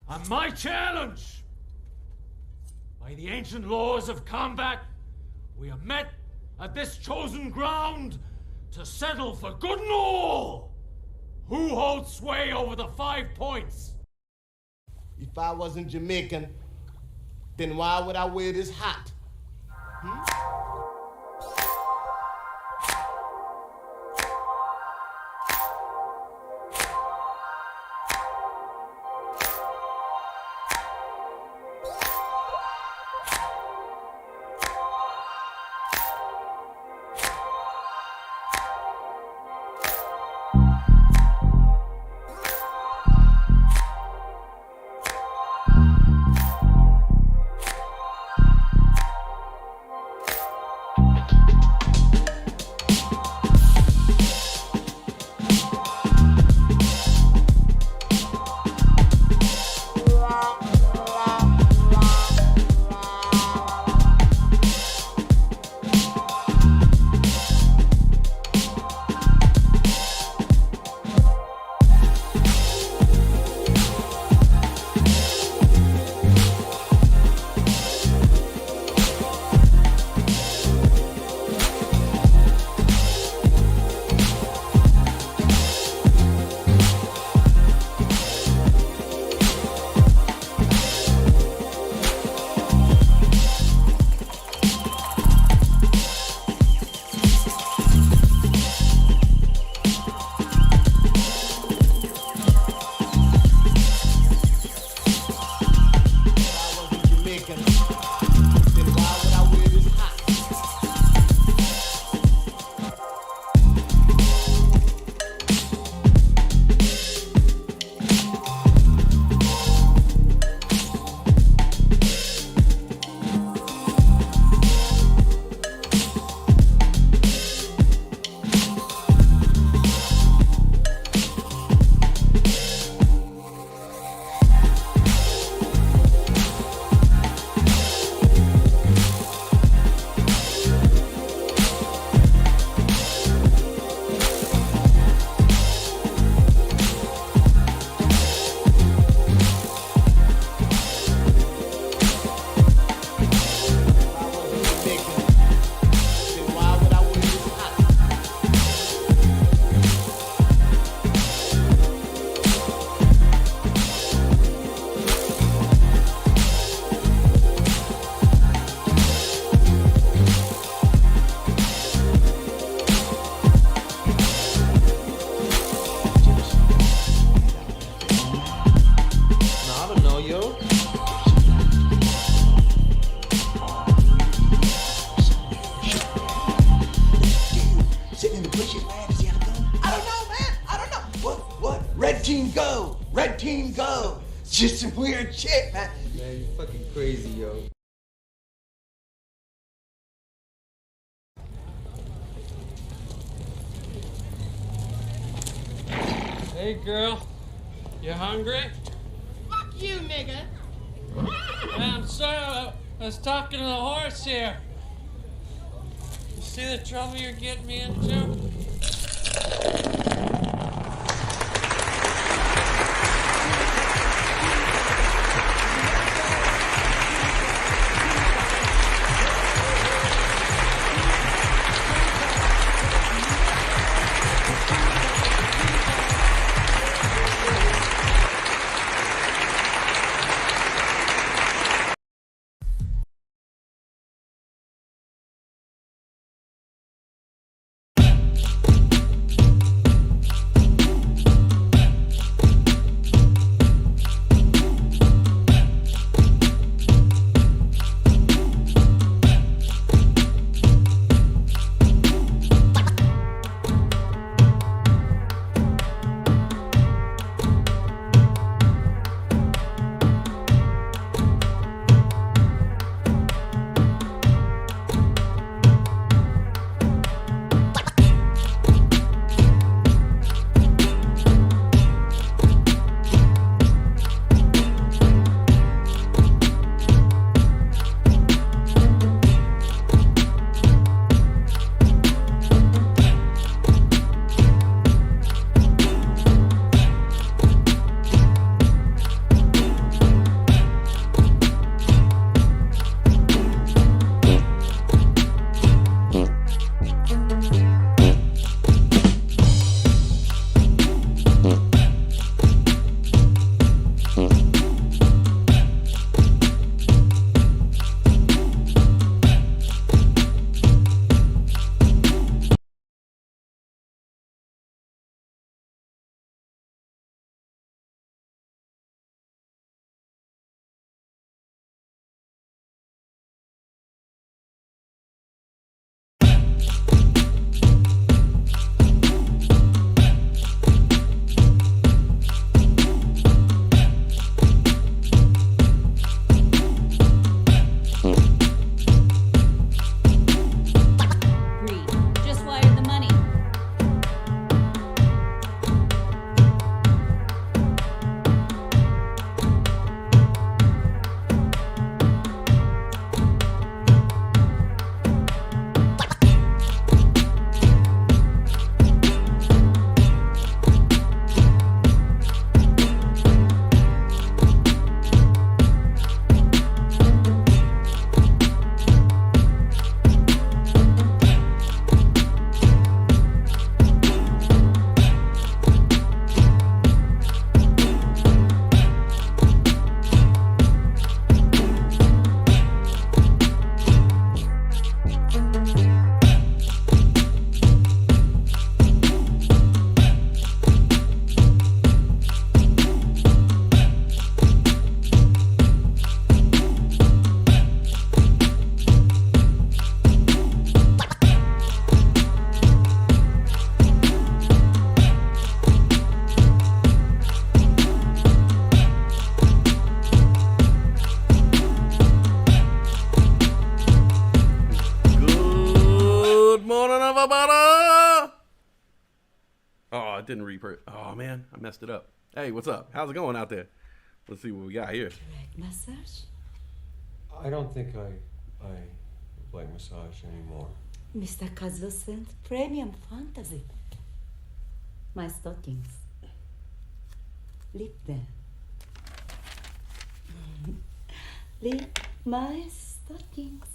And my challenge, by the ancient laws of combat, we are met at this chosen ground to settle for good and all who holds sway over the 5 points. If I wasn't Jamaican, then why would I wear this hat? Red team go! Just some weird shit, man. Man, you fucking crazy, yo. Hey, girl. You hungry? Fuck you, nigga. I'm sorry, I was talking to the horse here. You see the trouble you're getting me into? morning, everybody. Oh, it didn't reprint. Oh, man, I messed it up. Hey, what's up? How's it going out there? Let's see what we got here. Massage? I don't think I like massage anymore. Mr. Kazuo sent premium fantasy. My stockings. Leave them. Leave my stockings.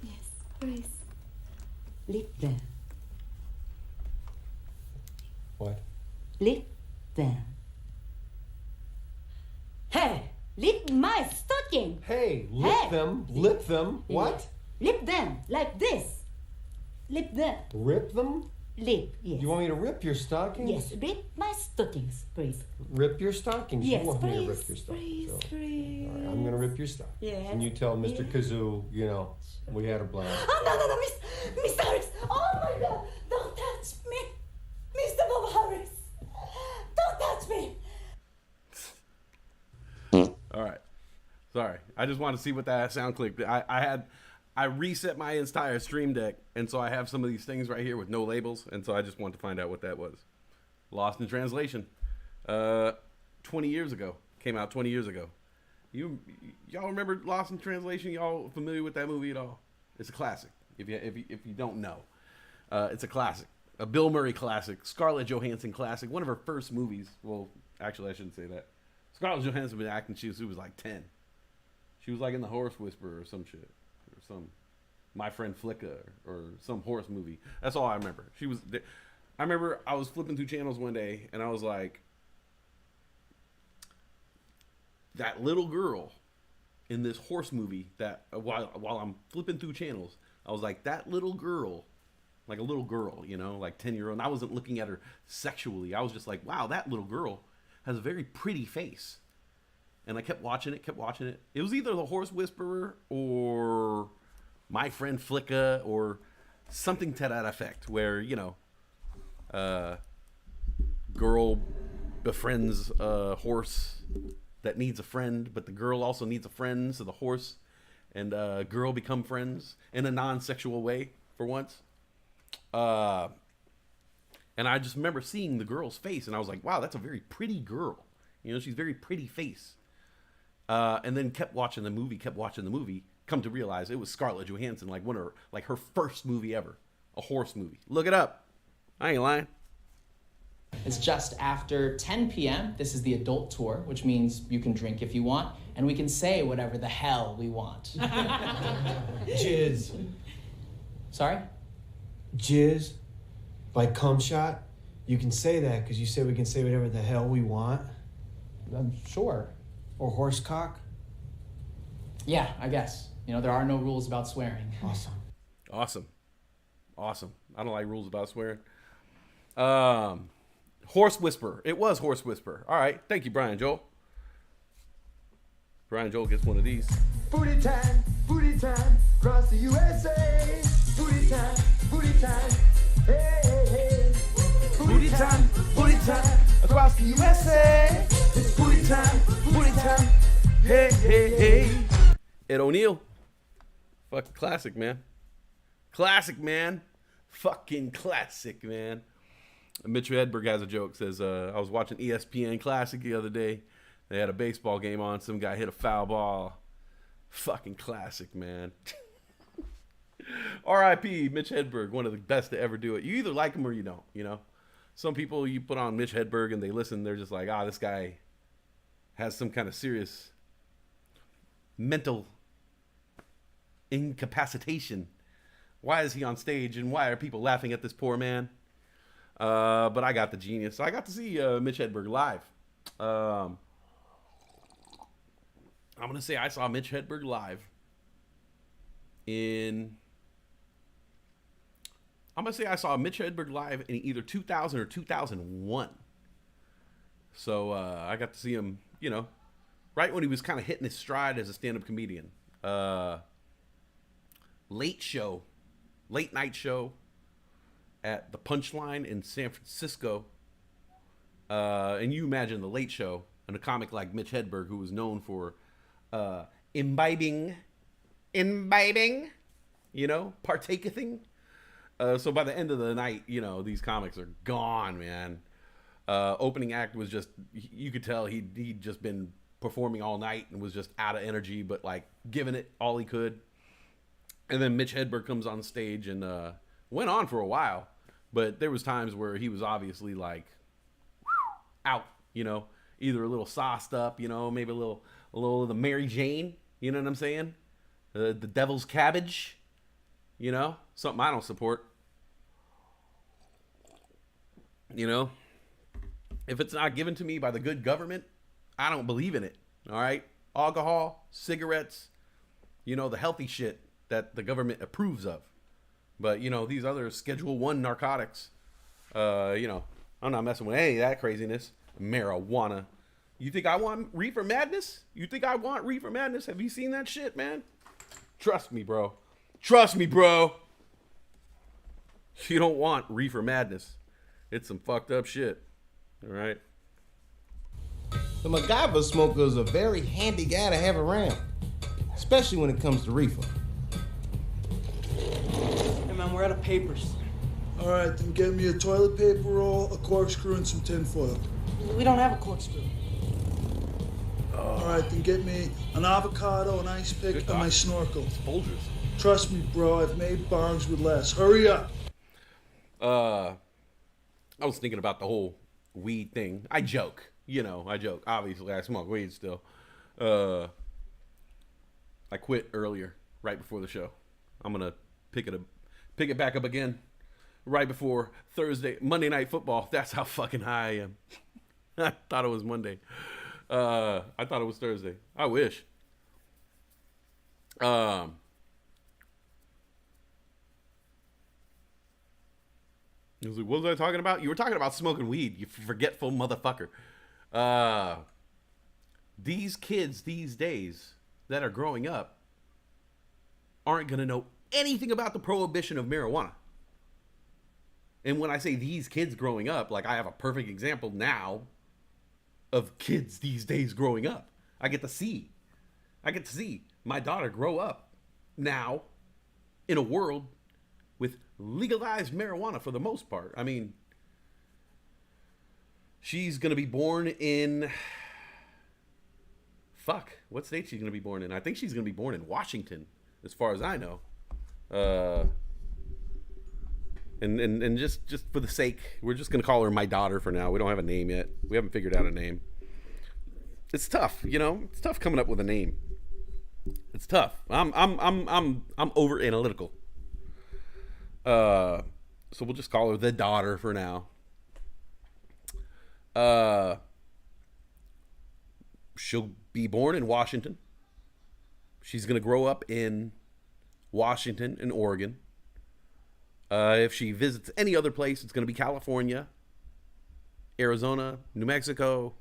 Yes, please. Leave them. What? Leave them. Hey, leave my stocking. Hey, lip them. Lip them. What? Leave them like this. Leave them. Rip them? Leave, yes. You want me to rip your stockings? Yes, rip my stockings, please. Rip your stockings? Yes, You want me to please, rip your stockings? please, please. All right, I'm going to rip your stockings. Yes. And you tell Mr. Yes. Kazoo, you know, we had a blast. Oh, no, Mr. Harris. Oh, my God. Don't touch me. Mr. Bob Harris. Don't touch me. All right. Sorry. I just wanted to see what that sound clicked. I reset my entire stream deck, and so I have some of these things right here with no labels, and so I just wanted to find out what that was. Lost in Translation. 20 years ago. Came out 20 years ago. Y'all remember Lost in Translation? Y'all familiar with that movie at all? It's a classic. If you don't know. It's a classic. A Bill Murray classic. Scarlett Johansson classic. One of her first movies. Well, actually, I shouldn't say that. Scarlett Johansson been acting since she was like 10. She was like in The Horse Whisperer or some shit. Or some My Friend Flicka or some horse movie. That's all I remember. I remember I was flipping through channels one day and I was like, that little girl in this horse movie that while I'm flipping through channels, I was like, that little girl, like a little girl, you know, like 10-year-old. And I wasn't looking at her sexually. I was just like, wow, that little girl has a very pretty face. And I kept watching it. It was either The Horse Whisperer or My Friend Flicka or something to that effect where, you know, girl befriends a horse that needs a friend, but the girl also needs a friend, so the horse and girl become friends in a non-sexual way for once. And I just remember seeing the girl's face, and I was like, wow, that's a very pretty girl. You know, she's very pretty face. And then kept watching the movie, come to realize it was Scarlett Johansson, like her first movie ever, a horse movie. Look it up. I ain't lying. It's just after 10 p.m. This is the adult tour, which means you can drink if you want, and we can say whatever the hell we want. Jizz. Sorry? Jizz? Like cum shot? You can say that because you said we can say whatever the hell we want? Sure. Or horse cock? Yeah, I guess. You know, there are no rules about swearing. Awesome. I don't like rules about swearing. Horse Whisperer. It was Horse Whisperer. All right. Thank you, Brian Joel. Brian Joel gets one of these. Booty time, across the USA. Booty time, hey, hey, hey. Booty time, across the USA. It's booty time, Hey, hey, hey. Ed O'Neill. Fucking classic, man. Fucking classic, man. Mitch Hedberg has a joke. Says, I was watching ESPN Classic the other day. They had a baseball game on. Some guy hit a foul ball. Fucking classic, man. R.I.P. Mitch Hedberg, one of the best to ever do it. You either like him or you don't, you know. Some people, you put on Mitch Hedberg and they listen, they're just like, this guy has some kind of serious mental incapacitation. Why is he on stage and why are people laughing at this poor man? But I got the genius. So I got to see Mitch Hedberg live. I'm going to say I saw Mitch Hedberg live in either 2000 or 2001. So I got to see him, you know, right when he was kind of hitting his stride as a stand-up comedian. Late night show at the Punchline in San Francisco. And you imagine the Late Show and a comic like Mitch Hedberg, who was known for imbibing partakething. So by the end of the night, these comics are gone, man. Opening act was just, you could tell he'd just been performing all night and was just out of energy, but like giving it all he could. And then Mitch Hedberg comes on stage and went on for a while, but there was times where he was obviously like out, either a little sauced up, maybe a little of the Mary Jane, you know what I'm saying? The devil's cabbage, something I don't support. If it's not given to me by the good government, I don't believe in it. All right? Alcohol, cigarettes, the healthy shit that the government approves of. But, these other Schedule 1 narcotics, I'm not messing with any of that craziness. Marijuana. You think I want reefer madness? Have you seen that shit, man? Trust me, bro. You don't want reefer madness. It's some fucked up shit. All right? The MacGyver smoker is a very handy guy to have around, especially when it comes to reefer. Hey man, we're out of papers. All right, then get me a toilet paper roll, a corkscrew, and some tin foil. We don't have a corkscrew. All right, then get me an avocado, an ice pick, and my snorkel. Folgers. Trust me, bro, I've made bongs with less. Hurry up. I was thinking about the whole weed thing. I joke. Obviously, I smoke weed still. I quit earlier, right before the show. I'm gonna pick it back up again, right before Monday Night Football. That's how fucking high I am. I thought it was Monday. I thought it was Thursday. I wish. He was like, what was I talking about? You were talking about smoking weed, you forgetful motherfucker. These kids these days that are growing up aren't going to know anything about the prohibition of marijuana. And when I say these kids growing up, like I have a perfect example now of kids these days growing up. I get to see my daughter grow up now in a world with legalized marijuana for the most part. I mean, she's going to be born in... what state she's going to be born in? I think she's going to be born in Washington, as far as I know. And just for the sake, we're just going to call her my daughter for now. We don't have a name yet. We haven't figured out a name. It's tough, It's tough coming up with a name. It's tough. I'm over analytical. So we'll just call her the daughter for now. She'll be born in Washington. She's going to grow up in Washington and Oregon. If she visits any other place, it's going to be California, Arizona, New Mexico,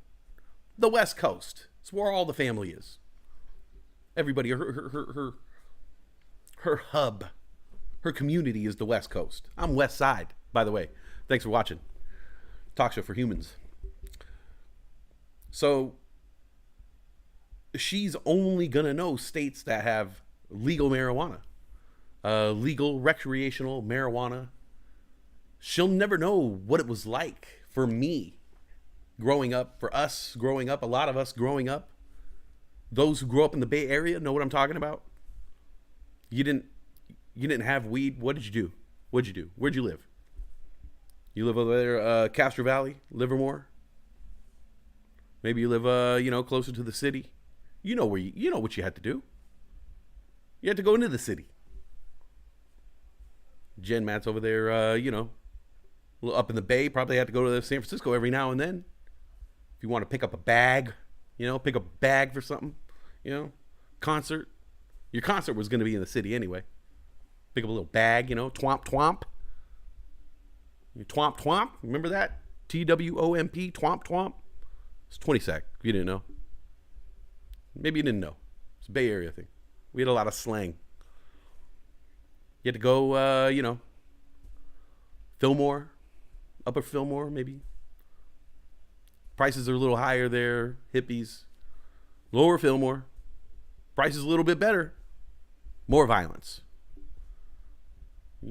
the West Coast. It's where all the family is. Everybody, her hub, her community is the West Coast. I'm Westside, by the way. Thanks for watching. Talk show for humans. So she's only going to know states that have legal marijuana. Legal recreational marijuana. She'll never know what it was like for me growing up, for us growing up, a lot of us growing up. Those who grew up in the Bay Area know what I'm talking about. You didn't have weed. What did you do? What'd you do? Where'd you live? You live over there, Castro Valley, Livermore. Maybe you live, closer to the city. You know what you had to do. You had to go into the city. Jen Matt's over there, a little up in the Bay. Probably had to go to San Francisco every now and then. If you want to pick up a bag, pick up a bag for something, concert. Your concert was going to be in the city anyway. Pick up a little bag, twomp twomp. You twomp twomp. Remember that? TWOMP, twomp twomp. It's 20 sec, if you didn't know. Maybe you didn't know. It's a Bay Area thing. We had a lot of slang. You had to go, Fillmore, Upper Fillmore, maybe. Prices are a little higher there, hippies. Lower Fillmore, prices a little bit better. More violence.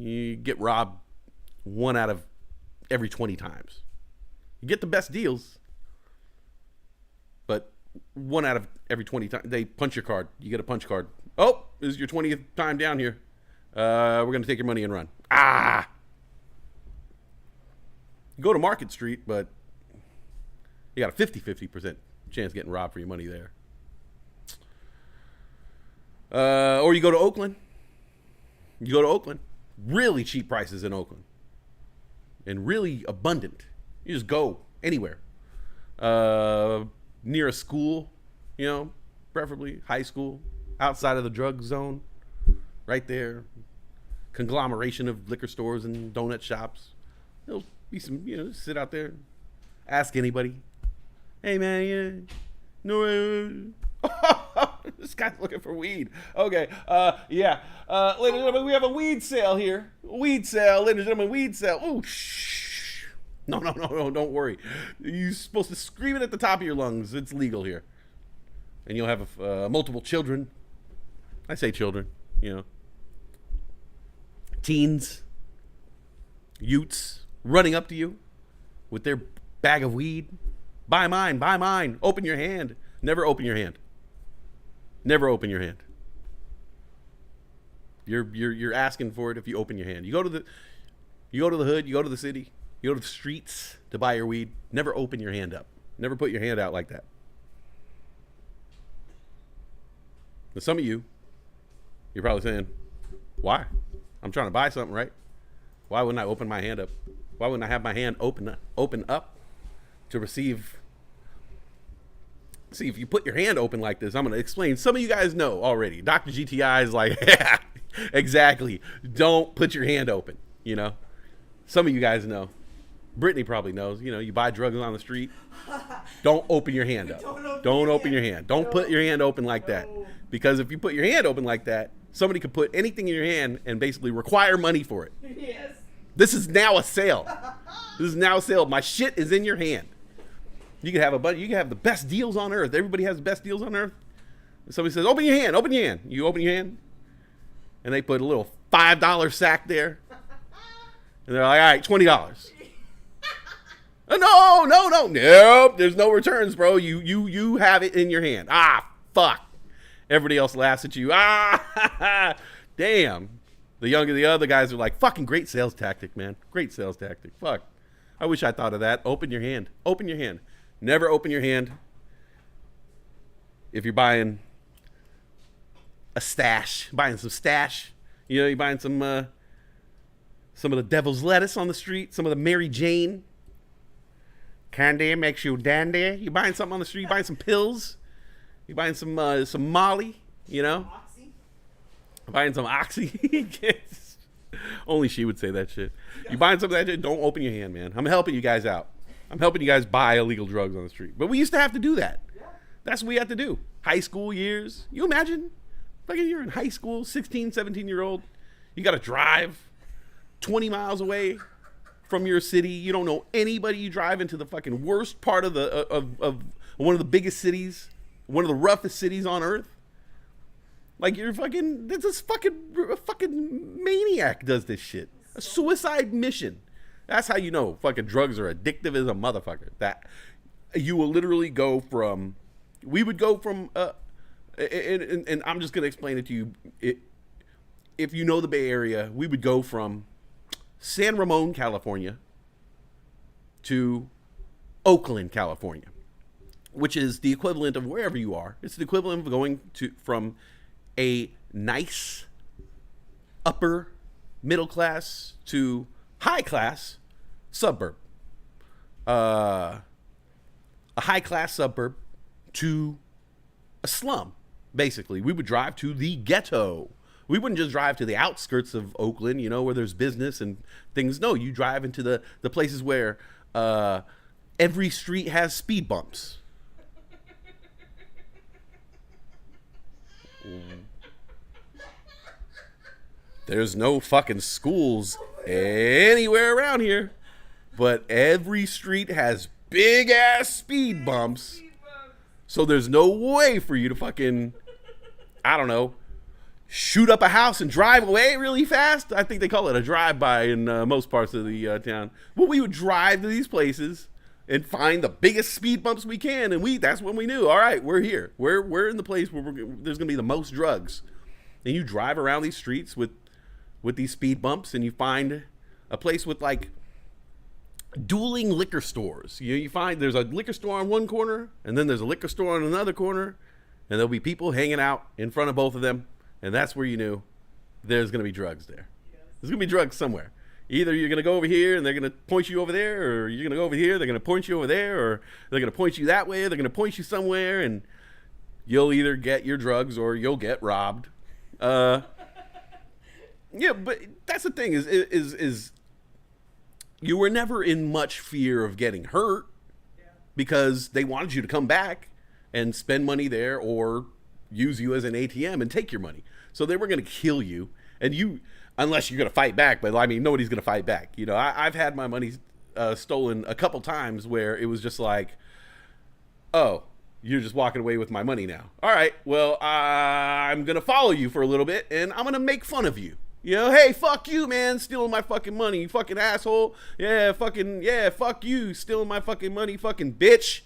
you get robbed 1 out of every 20 times. You get the best deals, but 1 out of every 20 times, they punch your card. You get a punch card. Oh, this is your 20th time down here. We're going to take your money and run. Ah! You go to Market Street, but you got a 50% chance of getting robbed for your money there. Or you go to Oakland. You go to Oakland. Really cheap prices in Oakland. And really abundant. You just go anywhere. Near a school, you know, preferably high school, outside of the drug zone. Right there. Conglomeration of liquor stores and donut shops. There'll be some, you know, sit out there. Ask anybody. Hey, man, yeah. No, this guy's looking for weed. Okay, yeah. Ladies and gentlemen, we have a weed sale here. Weed sale, ladies and gentlemen, weed sale. Oh, shh. No, don't worry. You're supposed to scream it at the top of your lungs. It's legal here. And you'll have multiple children. I say children, you know. Teens, youths running up to you with their bag of weed. Buy mine, buy mine. Open your hand. Never open your hand. Never open your hand. You're asking for it if you open your hand. You go to the hood, you go to the city, you go to the streets to buy your weed. Never open your hand up. Never put your hand out like that. Now some of you're probably saying, why? I'm trying to buy something, right? Why wouldn't I open my hand up? Why wouldn't I have my hand open up to receive? See, if you put your hand open like this, I'm going to explain. Some of you guys know already. Dr. GTI is like, yeah, exactly. Don't put your hand open, you know? Some of you guys know. Brittany probably knows. You know, you buy drugs on the street. Don't open your hand up. Don't open your hand. Don't put your hand open like that. Because if you put your hand open like that, somebody could put anything in your hand and basically require money for it. Yes. This is now a sale. This is now a sale. My shit is in your hand. You can have you can have the best deals on earth. Everybody has the best deals on earth. And somebody says, open your hand, open your hand. You open your hand, and they put a little $5 sack there. And they're like, all right, $20. No, there's no returns, bro. You have it in your hand. Ah, fuck. Everybody else laughs at you. Ah, damn. The other guys are like, fucking great sales tactic, man. Great sales tactic. Fuck. I wish I thought of that. Open your hand. Open your hand. Never open your hand if you're buying a stash, buying some stash. You know, you're buying some of the devil's lettuce on the street, some of the Mary Jane. Candy makes you dandy. You buying something on the street, you buying some pills. You buying some Molly, you know? Oxy. Buying some Oxy. Only she would say that shit. You buying some of that shit, don't open your hand, man. I'm helping you guys out. I'm helping you guys buy illegal drugs on the street. But we used to have to do that. Yeah. That's what we had to do. High school years. You imagine? Like you're in high school, 16, 17-year-old. You got to drive 20 miles away from your city. You don't know anybody. You drive into the fucking worst part of of one of the biggest cities, one of the roughest cities on earth. Like you're fucking, a fucking maniac does this shit. A suicide mission. That's how you know fucking drugs are addictive as a motherfucker. That you will literally go from, we would go from, and I'm just going to explain it to you. If you know the Bay Area, we would go from San Ramon, California to Oakland, California, which is the equivalent of wherever you are. It's the equivalent of going from a nice upper middle class to high class suburb. A high class suburb to a slum, basically. We would drive to the ghetto. We wouldn't just drive to the outskirts of Oakland, you know, where there's business and things. No, you drive into the places where every street has speed bumps. There's no fucking schools anywhere around here, but every street has big ass speed bumps. So there's no way for you to fucking, I don't know, shoot up a house and drive away really fast. I think they call it a drive-by in most parts of the town. But we would drive to these places and find the biggest speed bumps we can, and that's when we knew, all right, we're here. We're in the place where there's going to be the most drugs. And you drive around these streets with these speed bumps, and you find a place with like dueling liquor stores. You find there's a liquor store on one corner, and then there's a liquor store on another corner, and there'll be people hanging out in front of both of them, and that's where you knew there's going to be drugs there. There's going to be drugs somewhere. Either you're going to go over here and they're going to point you over there, or you're going to go over here, they're going to point you over there, or they're going to point you that way, they're going to point you somewhere, and you'll either get your drugs or you'll get robbed. Yeah, but that's the thing is you were never in much fear of getting hurt because they wanted you to come back and spend money there or use you as an ATM and take your money. So they were going to kill you, and unless you're going to fight back, but I mean, nobody's going to fight back. You know, I've had my money stolen a couple times where it was just like, oh, you're just walking away with my money now. All right, well, I'm going to follow you for a little bit, and I'm going to make fun of you. You know, hey, fuck you, man, stealing my fucking money, you fucking asshole. Yeah, fuck you, stealing my fucking money, fucking bitch.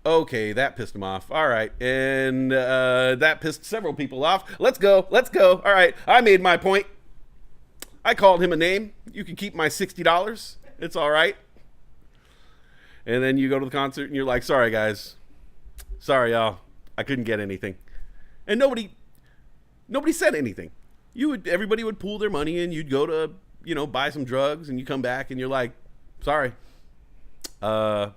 Okay, that pissed him off. All right, and that pissed several people off. Let's go. All right, I made my point. I called him a name. You can keep my $60. It's all right. And then you go to the concert and you're like, sorry, guys. Sorry, y'all. I couldn't get anything. And nobody said anything. Everybody would pool their money and you'd go to, buy some drugs, and you come back and you're like, sorry. I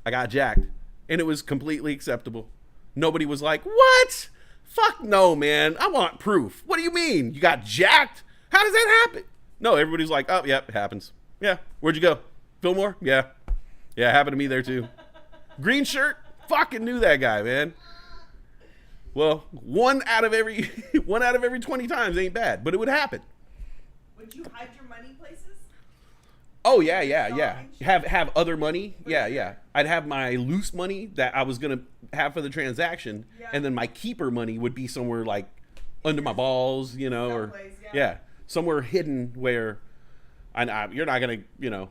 got jacked. And it was completely acceptable. Nobody was like, what? Fuck no, man. I want proof. What do you mean? You got jacked? How does that happen? No, everybody's like, oh, yeah, it happens. Yeah, where'd you go? Fillmore? Yeah, it happened to me there too. Green shirt? Fucking knew that guy, man. Well, one out of every 20 times ain't bad, but it would happen. Would you hide your money places? Oh, yeah. Have other money? Yeah. I'd have my loose money that I was going to have for the transaction, and then my keeper money would be somewhere like under my balls, or somewhere hidden where you're not going to,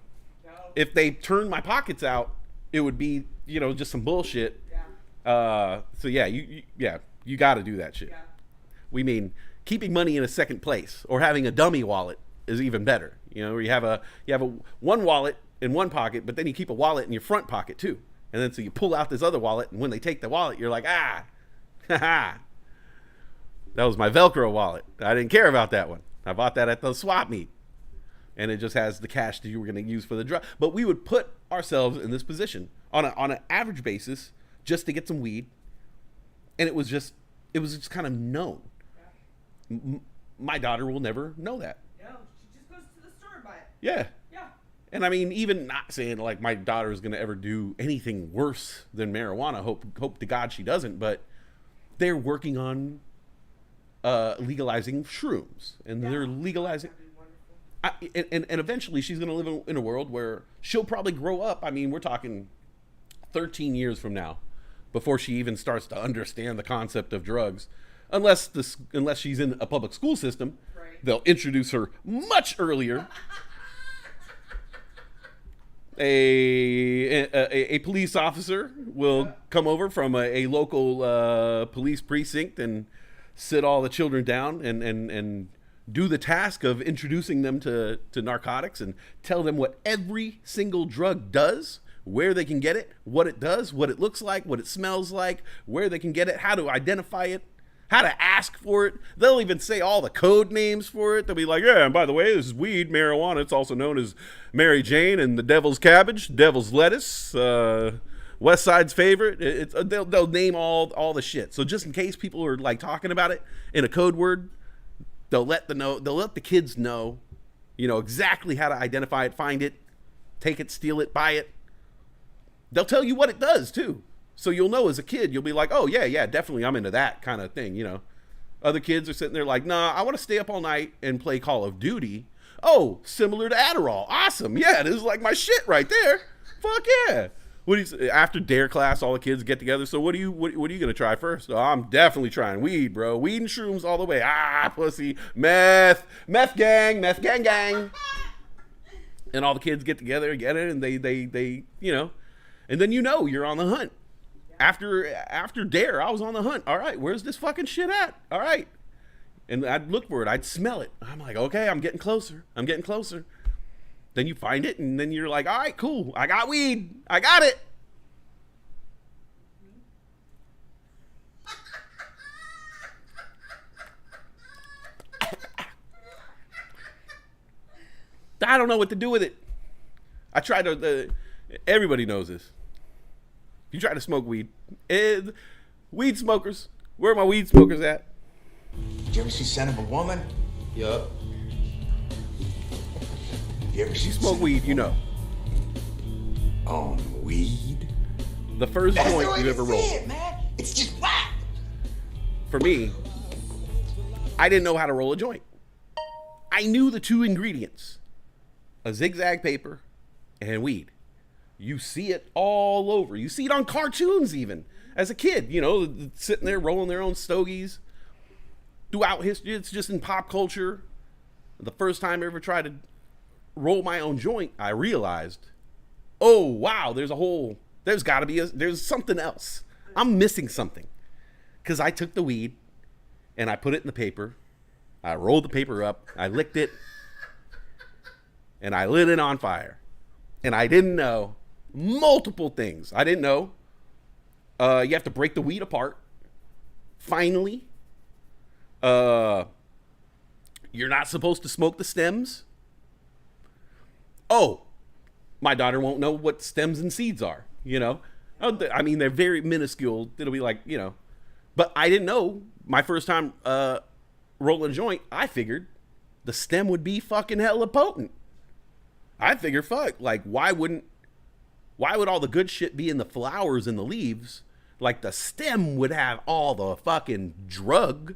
if they turned my pockets out, it would be, just some bullshit. So you got to do that shit. We mean keeping money in a second place or having a dummy wallet is even better. Where you have a one wallet in one pocket, but then you keep a wallet in your front pocket too. And then so you pull out this other wallet, and when they take the wallet, you're like, that was my Velcro wallet. I didn't care about that one. I bought that at the swap meet. And it just has the cash that you were going to use for the drug. But we would put ourselves in this position on an average basis just to get some weed. And it was just kind of known. My daughter will never know that. No, she just goes to the store and buy it. Yeah. Yeah. And I mean, even not saying like my daughter is going to ever do anything worse than marijuana. Hope to God she doesn't. But they're working on legalizing shrooms. And they're legalizing... And eventually she's going to live in a world where she'll probably grow up. I mean, we're talking 13 years from now before she even starts to understand the concept of drugs. Unless she's in a public school system, they'll introduce her much earlier. A police officer will come over from a local police precinct and sit all the children down and do the task of introducing them to narcotics and tell them what every single drug does, where they can get it, what it does, what it looks like, what it smells like, where they can get it, how to identify it, how to ask for it. They'll even say all the code names for it. They'll be like, yeah, and by the way, this is weed, marijuana. It's also known as Mary Jane and the devil's cabbage, devil's lettuce, Westside's favorite. They'll name all the shit. So just in case people are like talking about it in a code word, they'll let the kids know, exactly how to identify it, find it, take it, steal it, buy it. They'll tell you what it does too. So you'll know as a kid, you'll be like, oh yeah, definitely I'm into that kind of thing, Other kids are sitting there like, nah, I want to stay up all night and play Call of Duty. Oh, similar to Adderall. Awesome. Yeah, this is like my shit right there. Fuck yeah. What do you, after dare class, all the kids get together. So what are you gonna try first? Oh, I'm definitely trying weed, bro. Weed and shrooms all the way. Ah, pussy, meth gang. And all the kids get together and get it, and they you know, and then you're on the hunt. After dare, I was on the hunt. All right, where's this fucking shit at? All right, and I'd look for it. I'd smell it. I'm like, okay, I'm getting closer. Then you find it, and then you're like, all right, cool. I got weed. I got it. I don't know what to do with it. I tried to. Everybody knows this. You try to smoke weed. Weed smokers. Where are my weed smokers at? Did you ever see Son of a Woman? Yup. You ever see You smoke weed, you know. On weed? The first That's joint the way you to ever say rolled. it, man. It's just whack. For me, I didn't know how to roll a joint. I knew the two ingredients: a zigzag paper and weed. You see it all over. You see it on cartoons even. As a kid, sitting there rolling their own stogies. Throughout history, it's just in pop culture. The first time I ever tried to roll my own joint, I realized, oh wow, there's something else. I'm missing something. Because I took the weed and I put it in the paper. I rolled the paper up, I licked it, and I lit it on fire. And I didn't know multiple things. I didn't know you have to break the weed apart. Finally, you're not supposed to smoke the stems. Oh, my daughter won't know what stems and seeds are, I mean, they're very minuscule. It'll be like, but I didn't know. My first time rolling a joint, I figured the stem would be fucking hella potent. I figure, fuck, like, why would all the good shit be in the flowers and the leaves? Like, the stem would have all the fucking drug.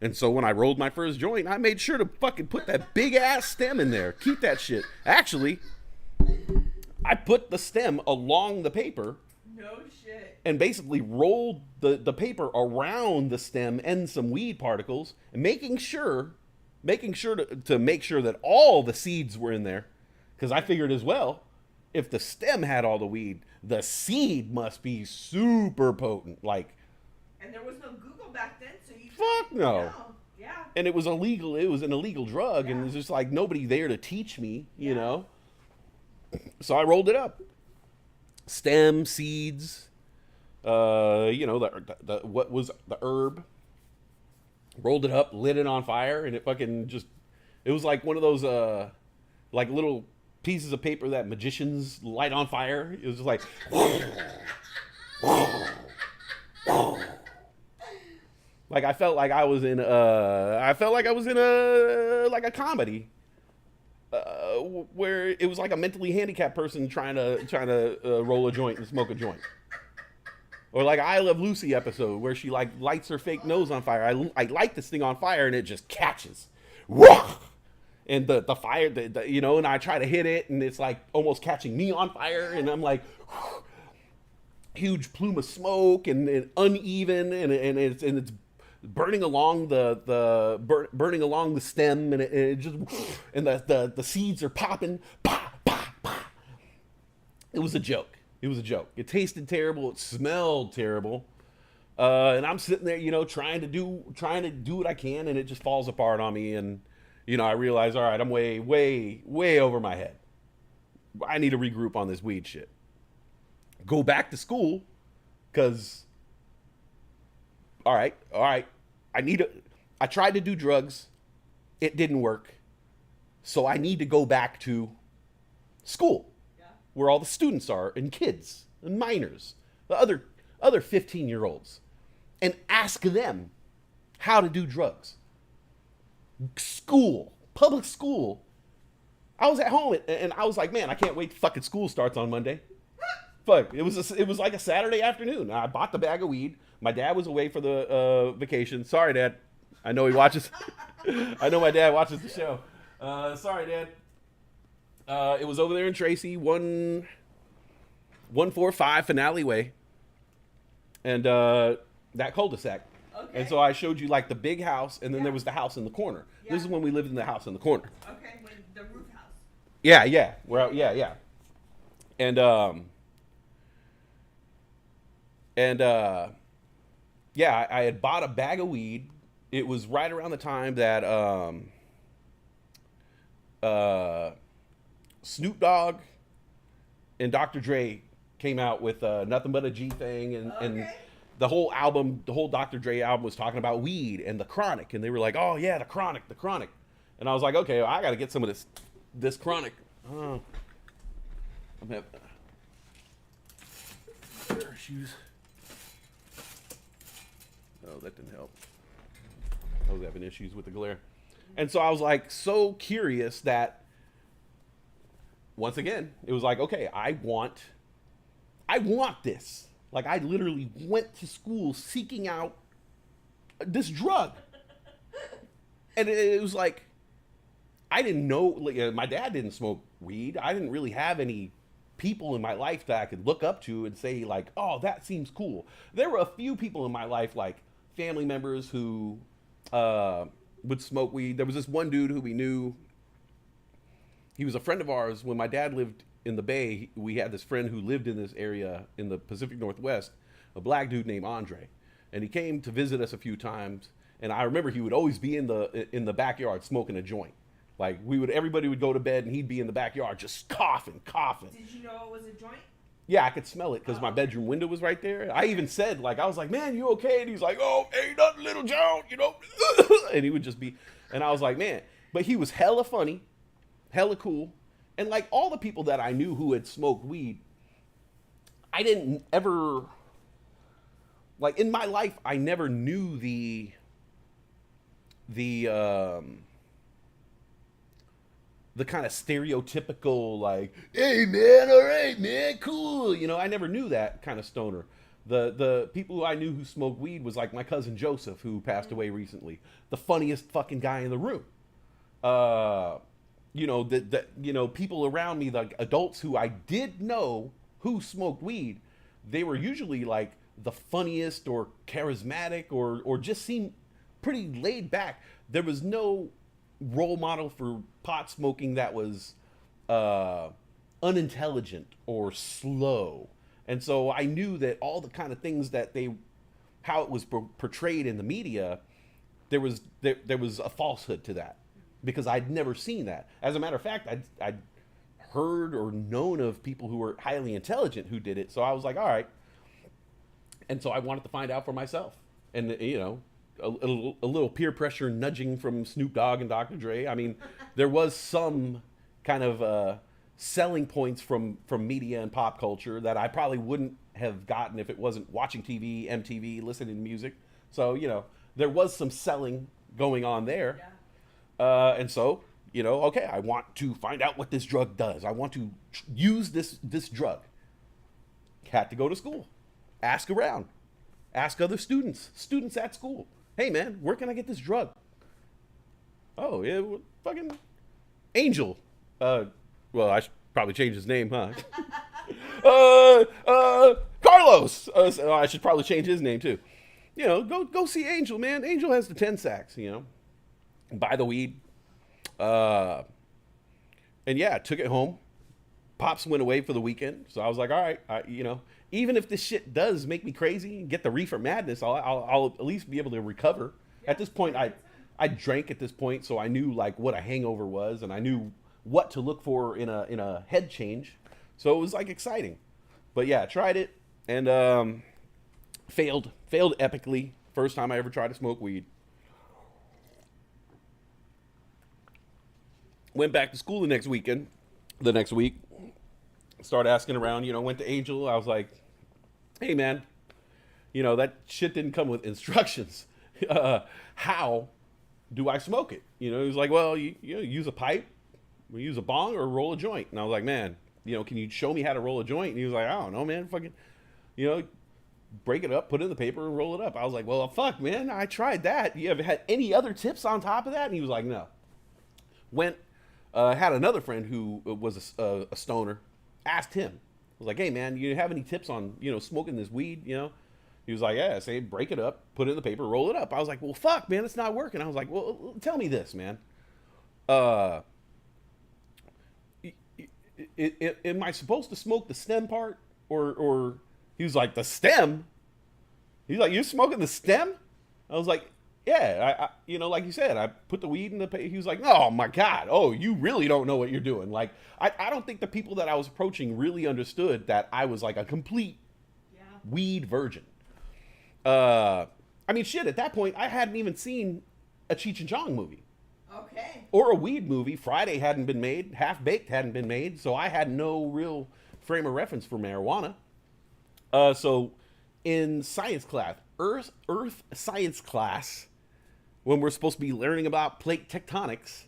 And so when I rolled my first joint, I made sure to fucking put that big ass stem in there. Keep that shit. Actually, I put the stem along the paper. No shit. And basically rolled the paper around the stem and some weed particles, and making sure to make sure that all the seeds were in there. Because I figured as well, if the stem had all the weed, the seed must be super potent. Like, and there was no Google back then, so you fuck no. know. Yeah. And it was illegal. It was an illegal drug, and there's just like nobody there to teach me, you know. So I rolled it up. Stem, seeds, the what was the herb. Rolled it up, lit it on fire, and it fucking just, it was like one of those like little pieces of paper that magicians light on fire. It was just like like I felt like I was in a comedy where it was like a mentally handicapped person trying to roll a joint and smoke a joint. Or like I Love Lucy episode where she like lights her fake nose on fire. I light this thing on fire and it just catches. And the fire, and I try to hit it and it's like almost catching me on fire. And I'm like, huge plume of smoke and uneven and it's burning along burning along the stem and it just, and the seeds are popping. It was a joke. It tasted terrible. It smelled terrible. And I'm sitting there, trying to do what I can, and it just falls apart on me. And, I realize, all right, I'm way, way, way over my head. I need to regroup on this weed shit. Go back to school, because, all right. I tried to do drugs. It didn't work. So I need to go back to school. Where all the students are, and kids, and minors, the other 15-year-olds, and ask them how to do drugs. School, public school. I was at home, and I was like, man, I can't wait till fucking school starts on Monday. Fuck, it was like a Saturday afternoon. I bought the bag of weed. My dad was away for the vacation. Sorry, Dad. I know he watches. I know my dad watches the show. Sorry, Dad. It was over there in Tracy. 145 Finale Way, and that cul-de-sac. Okay. And so I showed you like the big house, and then there was the house in the corner. Yeah. This is when we lived in the house in the corner. Okay, when the roof house. Yeah. And I had bought a bag of weed. It was right around the time that Snoop Dogg and Dr. Dre came out with Nothing But a G Thing, and the whole album, the whole Dr. Dre album was talking about weed and the chronic, and they were like, oh yeah, the chronic. And I was like, okay, well, I got to get some of this chronic. Oh, I'm having shoes. Oh, that didn't help. I was having issues with the glare. And so I was like so curious that once again, it was like, okay, I want this. Like I literally went to school seeking out this drug. And it was like, I didn't know, like, my dad didn't smoke weed. I didn't really have any people in my life that I could look up to and say like, oh, that seems cool. There were a few people in my life, like family members who would smoke weed. There was this one dude who we knew. He was a friend of ours. When my dad lived in the Bay, we had this friend who lived in this area in the Pacific Northwest, a black dude named Andre. And he came to visit us a few times. And I remember he would always be in the backyard smoking a joint. Like everybody would go to bed and he'd be in the backyard just coughing. Did you know it was a joint? Yeah, I could smell it because my bedroom window was right there. I even said, like, I was like, man, you okay? And he's like, oh, ain't nothing, little Joe, you know. And he would just be, and I was like, man. But he was hella funny, hella cool. And like all the people that I knew who had smoked weed, I didn't ever, like in my life, I never knew the kind of stereotypical, like, hey man, all right man, cool. You know, I never knew that kind of stoner. The people who I knew who smoked weed was like my cousin Joseph, who passed away recently. The funniest fucking guy in the room. You know, you know, people around me, like adults who I did know who smoked weed, they were usually like the funniest or charismatic or just seemed pretty laid back. There was no role model for pot smoking that was unintelligent or slow. And so I knew that all the kind of things that how it was portrayed in the media, there was a falsehood to that because I'd never seen that. As a matter of fact, I'd heard or known of people who were highly intelligent who did it. So I was like, all right. And so I wanted to find out for myself. And, you know, a little peer pressure nudging from Snoop Dogg and Dr. Dre. I mean, there was some kind of selling points from media and pop culture that I probably wouldn't have gotten if it wasn't watching TV, MTV, listening to music. So, you know, there was some selling going on there. Yeah. And so, you know, okay, I want to find out what this drug does. I want to use this drug. Had to go to school. Ask around. Ask other students at school. Hey, man, where can I get this drug? Oh, yeah, fucking Angel. Well, I should probably change his name, huh? Carlos. I should probably change his name, too. You know, go see Angel, man. Angel has the 10 sacks, you know. Buy the weed. And, yeah, I took it home. Pops went away for the weekend. So I was like, all right, you know, even if this shit does make me crazy and get the reefer madness, I'll at least be able to recover. Yeah. At this point, I drank at this point, so I knew like what a hangover was, and I knew what to look for in a head change. So it was like exciting. But yeah, I tried it and failed epically. First time I ever tried to smoke weed. Went back to school the next week. Started asking around, you know, went to Angel. I was like, hey, man, you know, that shit didn't come with instructions. How do I smoke it? You know, he was like, well, you know, use a pipe, use a bong, or roll a joint. And I was like, man, you know, can you show me how to roll a joint? And he was like, I don't know, man, fucking, you know, break it up, put it in the paper, and roll it up. I was like, well, fuck, man, I tried that. You ever had any other tips on top of that? And he was like, no. Had another friend who was a stoner. Asked him, was like, hey man, you have any tips on, smoking this weed, He was like, yeah, say break it up, put it in the paper, roll it up. I was like, well, fuck, man, it's not working. I was like, well, tell me this, man. Am I supposed to smoke the stem part? Or he was like, the stem? He's like, you're smoking the stem? I was like, yeah, I like you said, I put the weed in the paper. He was like, oh my God, oh, you really don't know what you're doing. Like, I don't think the people that I was approaching really understood that I was like a complete weed virgin. I mean, shit, at that point, I hadn't even seen a Cheech and Chong movie. Okay. Or a weed movie. Friday hadn't been made. Half Baked hadn't been made. So I had no real frame of reference for marijuana. So in science class, Earth science class, when we're supposed to be learning about plate tectonics,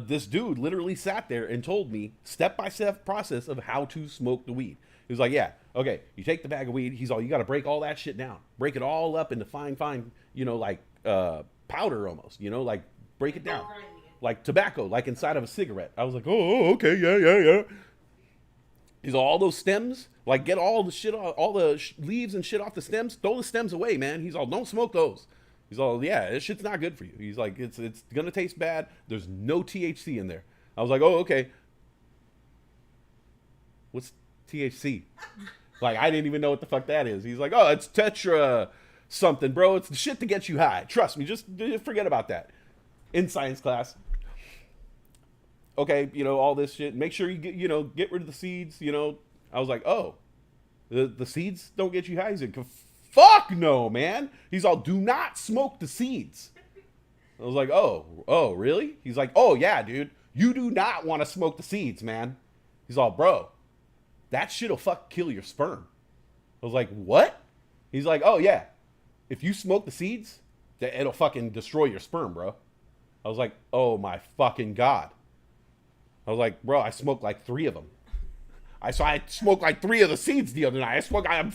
this dude literally sat there and told me step-by-step process of how to smoke the weed. He was like, yeah, okay, you take the bag of weed. He's all, you got to break all that shit down. Break it all up into fine, like powder almost, like break it down. Like tobacco, like inside of a cigarette. I was like, oh, okay, yeah. He's all those stems, like get all the shit, all the leaves and shit off the stems. Throw the stems away, man. He's all, don't smoke those. He's all, yeah, this shit's not good for you. He's like, it's gonna taste bad. There's no THC in there. I was like, oh, okay. What's THC? Like, I didn't even know what the fuck that is. He's like, oh, it's tetra something, bro. It's the shit to get you high. Trust me, just forget about that. In science class. Okay, all this shit. Make sure you get rid of the seeds, I was like, oh, the seeds don't get you high? He's like, fuck no, man. He's all, do not smoke the seeds. I was like, oh, really? He's like, oh, yeah, dude. You do not want to smoke the seeds, man. He's all, bro, that shit'll fuck kill your sperm. I was like, what? He's like, oh, yeah. If you smoke the seeds, it'll fucking destroy your sperm, bro. I was like, oh, my fucking God. I was like, bro, I smoked like 3 of them. I smoked like 3 of the seeds the other night.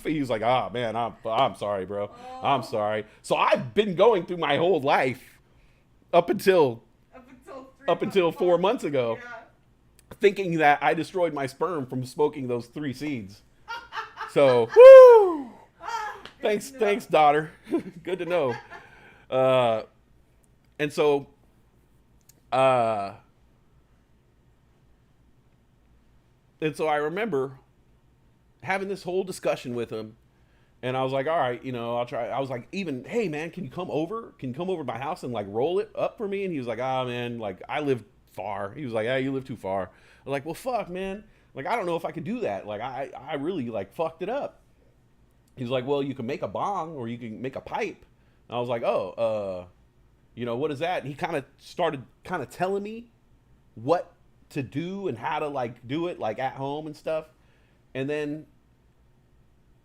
He was like, oh, man, I'm sorry, bro. I'm sorry. So I've been going through my whole life up until 4 months ago, thinking that I destroyed my sperm from smoking those 3 seeds. So, woo! Thanks, daughter. Good to know. And so, I remember having this whole discussion with him, and I was like, all right, I'll try. I was like, even, hey man, can you come over? Can you come over to my house and like roll it up for me? And he was like, ah, man, like I live far. He was like, yeah, you live too far. I was like, well, fuck, man. Like, I don't know if I could do that. Like, I really like fucked it up. He was like, well, you can make a bong or you can make a pipe. And I was like, oh, what is that? And he kind of started telling me what to do and how to like do it like at home and stuff. And then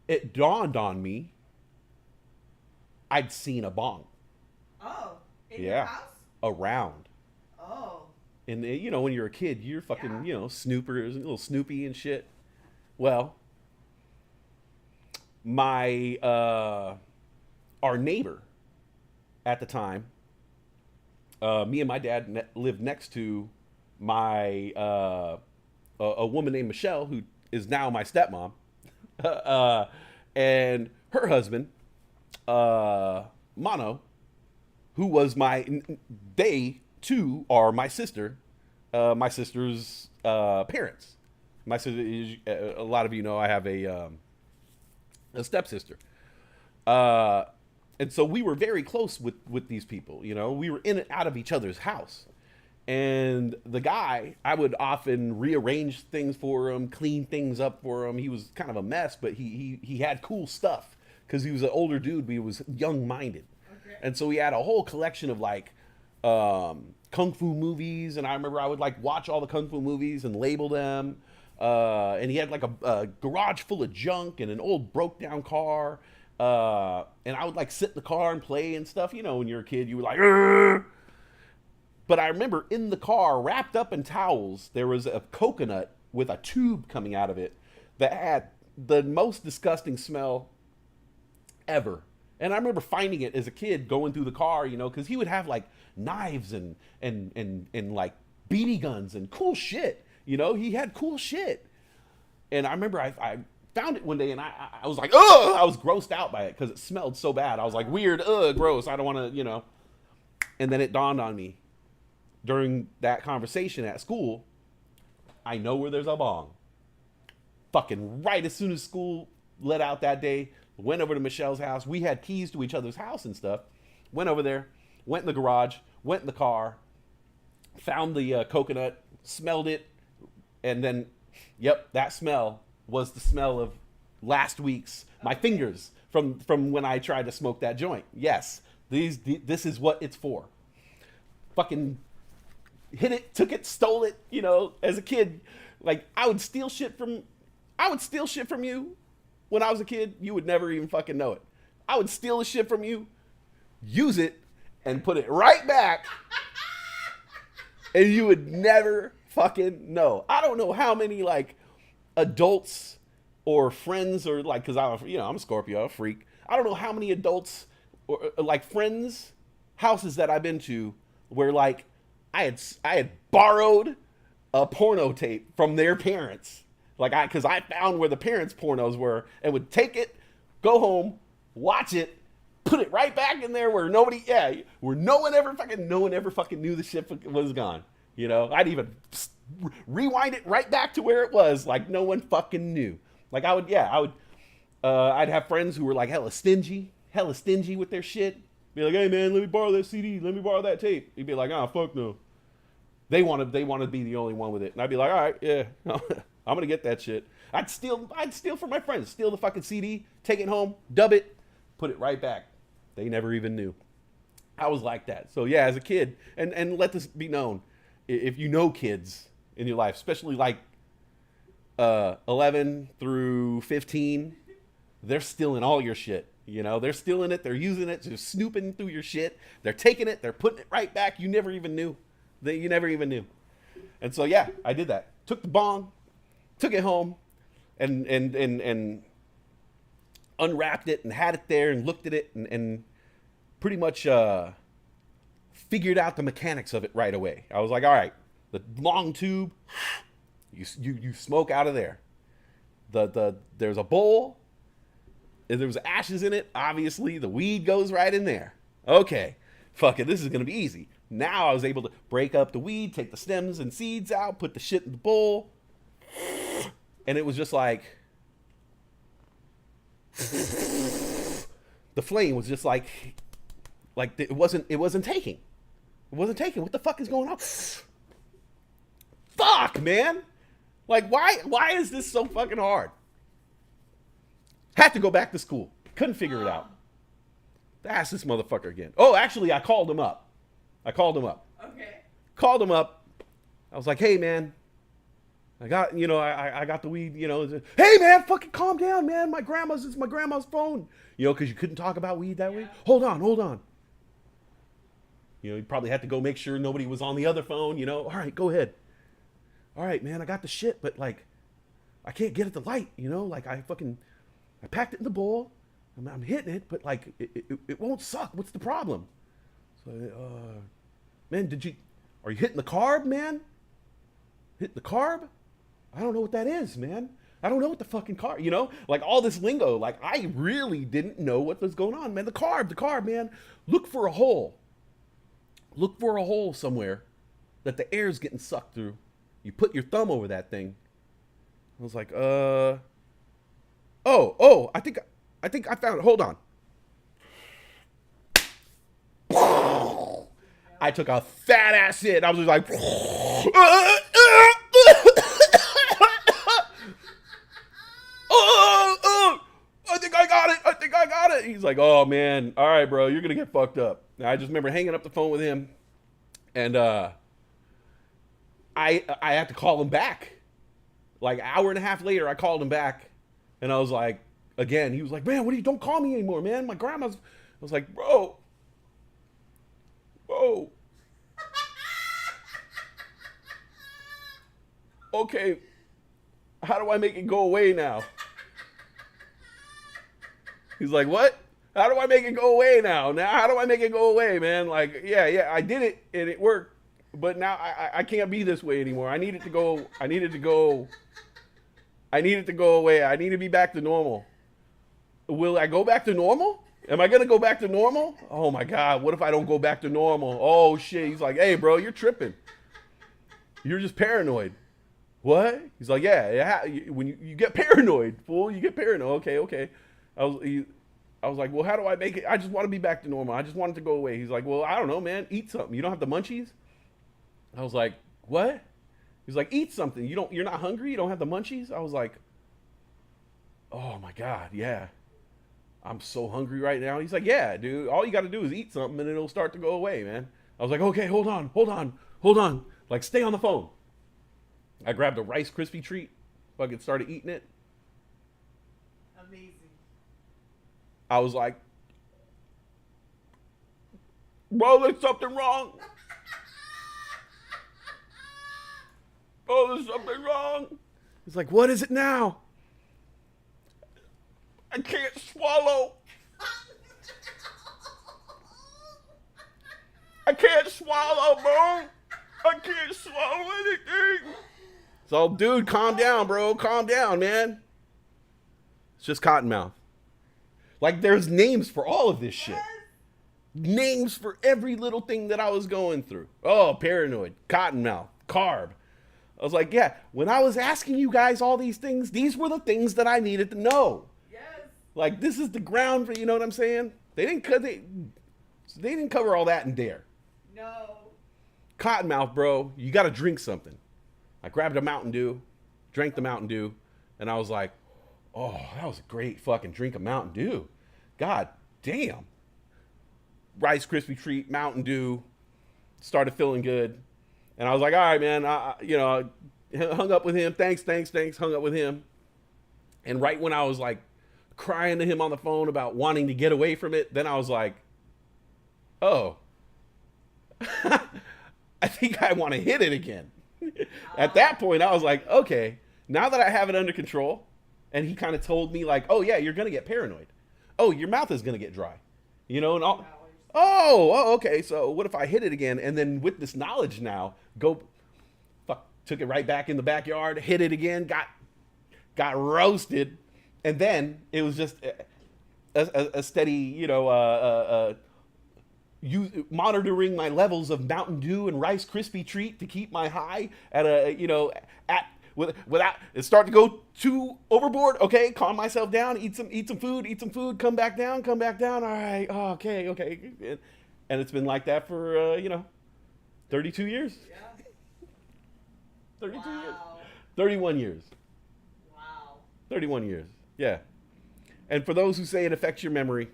it dawned on me I'd seen a bong. Oh, in your house? Around. Oh. And when you're a kid, you're fucking, snoopers and little Snoopy and shit. Well, my our neighbor at the time, me and my dad lived next to my a woman named Michelle, who is now my stepmom, and her husband, Mono, who was they too are my sister's parents. My sister, a lot of you know, I have a stepsister. And so we were very close with these people, we were in and out of each other's house. And the guy, I would often rearrange things for him, clean things up for him. He was kind of a mess, but he had cool stuff because he was an older dude, but he was young-minded. Okay. And so he had a whole collection of like kung fu movies, and I remember I would like watch all the kung fu movies and label them. And he had like a garage full of junk and an old broke down car. And I would like sit in the car and play and stuff. When you're a kid, you were like, argh! But I remember in the car, wrapped up in towels, there was a coconut with a tube coming out of it that had the most disgusting smell ever. And I remember finding it as a kid going through the car, because he would have like knives and like BB guns and cool shit. He had cool shit. And I remember I found it one day, and I was like, ugh! I was grossed out by it because it smelled so bad. I was like, weird, ugh, gross. I don't want to, you know. And then it dawned on me during that conversation at school, I know where there's a bong. Fucking right as soon as school let out that day, went over to Michelle's house. We had keys to each other's house and stuff. Went over there, went in the garage, went in the car, found the coconut, smelled it, and then, yep, that smell was the smell of last week's, my fingers from when I tried to smoke that joint. Yes, this is what it's for. Fucking hit it, took it, stole it, you know, as a kid. Like, I would steal shit from you when I was a kid. You would never even fucking know it. I would steal the shit from you, use it, and put it right back, and you would never fucking know. I don't know how many, like, adults or friends, or like, because I'm a Scorpio, a freak. I don't know how many adults or like friends' houses that I've been to where, like, I had borrowed a porno tape from their parents, like, because I found where the parents' pornos were, and would take it, go home, watch it, put it right back in there where no one ever fucking knew the shit was gone. You know, I'd even rewind it right back to where it was, like no one fucking knew. Like I'd have friends who were like hella stingy with their shit. Be like, hey man, let me borrow that CD, let me borrow that tape. He'd be like, oh fuck no. They want to be the only one with it, and I'd be like, all right, yeah, I'm gonna get that shit. I'd steal from my friends, steal the fucking CD, take it home, dub it, put it right back. They never even knew. I was like that. So yeah, as a kid, and let this be known, if you know kids in your life, especially like 11 through 15, they're stealing all your shit. You know, they're stealing it, they're using it, they're snooping through your shit, they're taking it, they're putting it right back. You never even knew. You never even knew. And so yeah, I did that. Took the bong, took it home, and unwrapped it and had it there and looked at it and pretty much figured out the mechanics of it right away. I was like, all right, the long tube, you smoke out of there. There's a bowl. If there was ashes in it, obviously the weed goes right in there. Okay, fuck it, this is gonna be easy. Now I was able to break up the weed, take the stems and seeds out, put the shit in the bowl, and it was just like the flame was just like it wasn't taking. It wasn't taking. What the fuck is going on? Fuck, man. Like, why is this so fucking hard? Had to go back to school. Couldn't figure it out. Ask this motherfucker again. Oh, actually, I called him up. Okay. Called him up. I was like, hey, man. I got the weed, hey, man, fucking calm down, man. It's my grandma's phone. Because you couldn't talk about weed that way. Hold on. You probably had to go make sure nobody was on the other phone, All right, go ahead. All right, man, I got the shit, but, like, I can't get it to light, Like, I packed it in the bowl. I'm hitting it, but, like, it won't suck. What's the problem? So, man, are you hitting the carb, man? Hitting the carb? I don't know what that is, man. I don't know what the fucking carb, Like, all this lingo. Like, I really didn't know what was going on, man. The carb, man. Look for a hole. Look for a hole somewhere that the air's getting sucked through. You put your thumb over that thing. I was like, I think I found it. Hold on. I took a fat ass hit. I was just like, I think I got it. He's like, oh man, all right, bro, you're gonna get fucked up. And I just remember hanging up the phone with him, and I had to call him back. Like, an hour and a half later, I called him back, and I was like, again, he was like, man, don't call me anymore, man. My grandma's. I was like, bro. Okay, how do I make it go away now? He's like, what? How do I make it go away now? How do I make it go away, man? Like, yeah, I did it and it worked, but now I can't be this way anymore. I needed to go I need it to go away. I need to be back to normal. Will I go back to normal? Am I going to go back to normal? Oh my God. What if I don't go back to normal? Oh shit. He's like, hey, bro, you're tripping. You're just paranoid. What? He's like, yeah. When you get paranoid, fool, you get paranoid. Okay. I was like, well, how do I make it? I just want to be back to normal. I just want it to go away. He's like, well, I don't know, man. Eat something. You don't have the munchies? I was like, what? He's like, eat something. You're not hungry? You don't have the munchies? I was like, oh my God, yeah. I'm so hungry right now. He's like, yeah, dude. All you got to do is eat something and it'll start to go away, man. I was like, okay, hold on. Like, stay on the phone. I grabbed a Rice Krispie treat. Fucking started eating it. Amazing. I was like, bro, there's something wrong. Oh, there's something wrong. He's like, what is it now? I can't swallow. I can't swallow, bro. I can't swallow anything. So, dude, calm down, bro. Calm down, man. It's just Cottonmouth. Like, there's names for all of this shit. Names for every little thing that I was going through. Oh, paranoid, Cottonmouth, carb. I was like, yeah, when I was asking you guys all these things, these were the things that I needed to know. Yes. Like, this is the ground for, you know what I'm saying? They didn't cover all that in Dare. No. Cottonmouth, bro, you got to drink something. I grabbed a Mountain Dew, drank the Mountain Dew, and I was like, oh, that was a great fucking drink of Mountain Dew. God damn. Rice Krispie treat, Mountain Dew, started feeling good. And I was like, all right, man, I hung up with him. Thanks. Hung up with him. And right when I was like crying to him on the phone about wanting to get away from it, then I was like, oh, I think I want to hit it again. At that point, I was like, okay, now that I have it under control, and he kind of told me like, oh yeah, you're going to get paranoid. Oh, your mouth is going to get dry. You know, and all. Oh, okay. So what if I hit it again? And then with this knowledge now, took it right back in the backyard, hit it again, got roasted. And then it was just a steady, monitoring my levels of Mountain Dew and Rice Krispie treat to keep my high at without it start to go too overboard. Okay, calm myself down, eat some food, come back down. All right, oh, okay. And it's been like that for 32 years. Yeah. 32 wow. years. 31 years. Wow. 31 years. Yeah. And for those who say it affects your memory,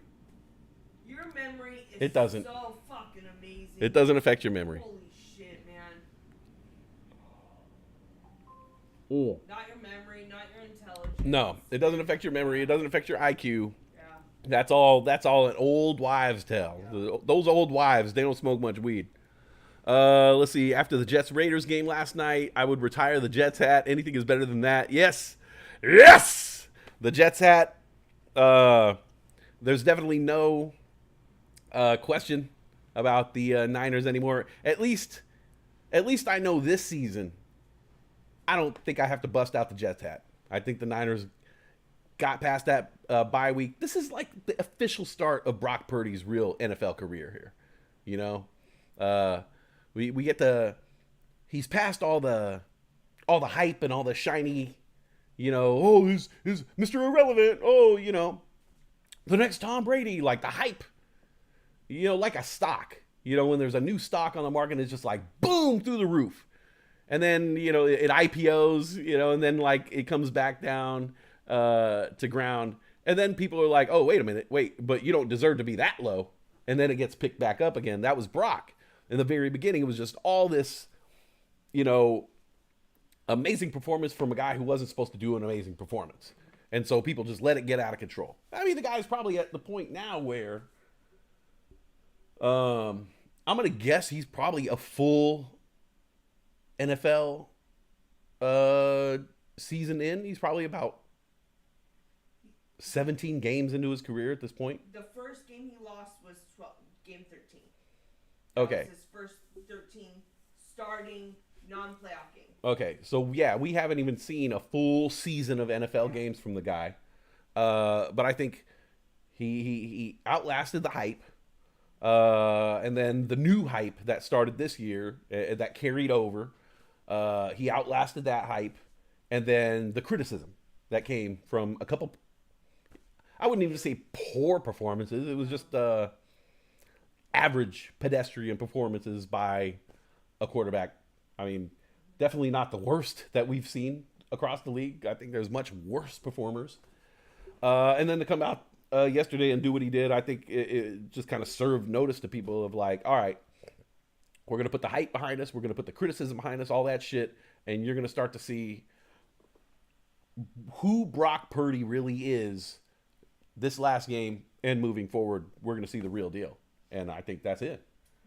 your memory is it doesn't. So fucking amazing. It doesn't affect your memory. Holy shit, man. Oh. Not your memory, not your intelligence. No, it doesn't affect your memory. It doesn't affect your IQ. Yeah. That's all an old wives tell. Yeah. Those old wives, they don't smoke much weed. Let's see. After the Jets-Raiders game last night, I would retire the Jets hat. Anything is better than that. Yes. The Jets hat. There's definitely no question about the Niners anymore. At least I know this season, I don't think I have to bust out the Jets hat. I think the Niners got past that bye week. This is like the official start of Brock Purdy's real NFL career here. We get he's past all the hype and all the shiny, he's Mr. Irrelevant. Oh, the next Tom Brady, like the hype, like a stock, when there's a new stock on the market, it's just like boom through the roof. And then, it IPOs, and then like it comes back down to ground. And then people are like, oh, wait a minute, but you don't deserve to be that low. And then it gets picked back up again. That was Brock. In the very beginning, it was just all this, amazing performance from a guy who wasn't supposed to do an amazing performance. And so people just let it get out of control. I mean, the guy's probably at the point now where I'm going to guess he's probably a full NFL season in. He's probably about 17 games into his career at this point. The first game he lost was game 13. Okay. That was his first 13 starting non-playoff game. Okay, so yeah, we haven't even seen a full season of NFL games from the guy, but I think he outlasted the hype, and then the new hype that started this year that carried over. He outlasted that hype, and then the criticism that came from a couple. I wouldn't even say poor performances. It was just average pedestrian performances by a quarterback. I mean, definitely not the worst that we've seen across the league. I think there's much worse performers. And then to come out yesterday and do what he did, I think it just kind of served notice to people of like, all right, we're going to put the hype behind us. We're going to put the criticism behind us, all that shit. And you're going to start to see who Brock Purdy really is this last game and moving forward. We're going to see the real deal. And I think that's it.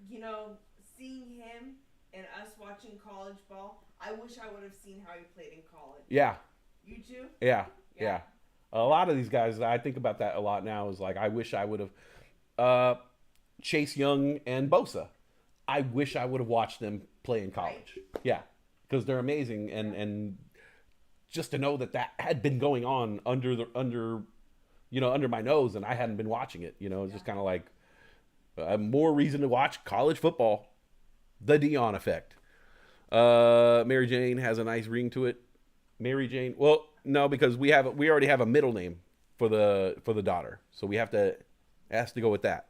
You know, seeing him and us watching college ball, I wish I would have seen how he played in college. Yeah. You too? Yeah. A lot of these guys, I think about that a lot now, is like, I wish I would have Chase Young and Bosa. I wish I would have watched them play in college. Right. Yeah, because they're amazing, and just to know that had been going on under my nose, and I hadn't been watching it. It's just kind of like more reason to watch college football. The Dion effect. Mary Jane has a nice ring to it. Mary Jane. Well, no, because we already have a middle name for the daughter, so we has to go with that.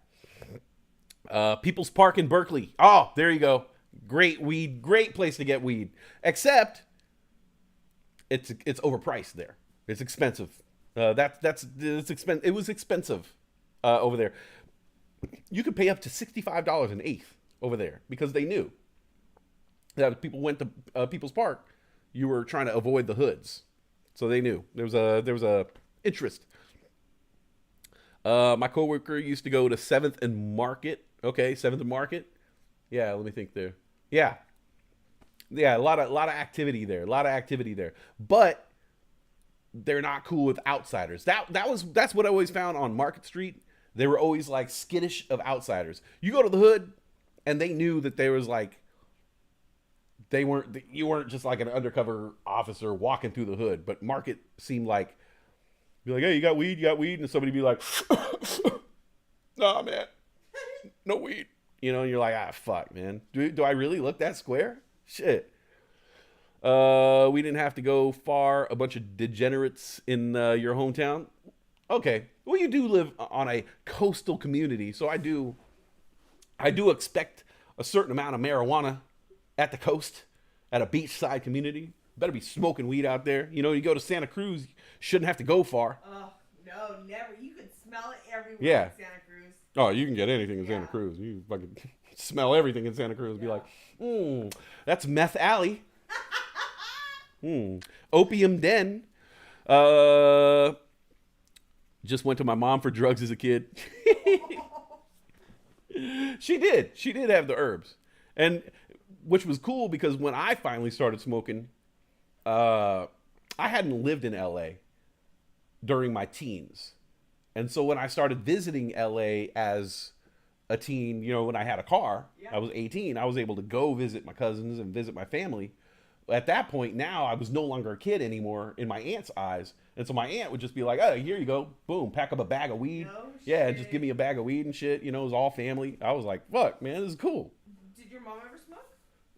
People's Park in Berkeley. Oh, there you go. Great weed. Great place to get weed. Except it's overpriced there. It's expensive. It's expensive. It was expensive over there. You could pay up to $65 an eighth over there because they knew that if people went to People's Park, you were trying to avoid the hoods, so they knew there was a interest. My coworker used to go to 7th and Market. Okay, 7th and Market. Yeah, let me think there. Yeah, a lot of activity there. But they're not cool with outsiders. That's what I always found on Market Street. They were always like skittish of outsiders. You go to the hood, and they knew that there was like you weren't just like an undercover officer walking through the hood. But Market seemed like be like, hey, you got weed, and somebody be like, nah, man, no weed. And you're like, fuck, man. Do I really look that square? Shit. We didn't have to go far. A bunch of degenerates in your hometown. Okay. Well, you do live on a coastal community, so I do expect a certain amount of marijuana at the coast, at a beachside community. Better be smoking weed out there. You go to Santa Cruz, you shouldn't have to go far. Oh, no, never. You could smell it everywhere in Santa Cruz. Oh, you can get anything in Santa Cruz. You fucking smell everything in Santa Cruz. Be like, that's Meth Alley. Opium Den. Just went to my mom for drugs as a kid. She did have the herbs, and which was cool because when I finally started smoking, I hadn't lived in LA during my teens. And so when I started visiting LA as a teen, when I had a car, I was 18, I was able to go visit my cousins and visit my family. At that point, now I was no longer a kid anymore in my aunt's eyes. And so my aunt would just be like, oh, here you go. Boom, pack up a bag of weed. No shit. Just give me a bag of weed and shit. It was all family. I was like, fuck, man, this is cool. Did your mom ever smoke?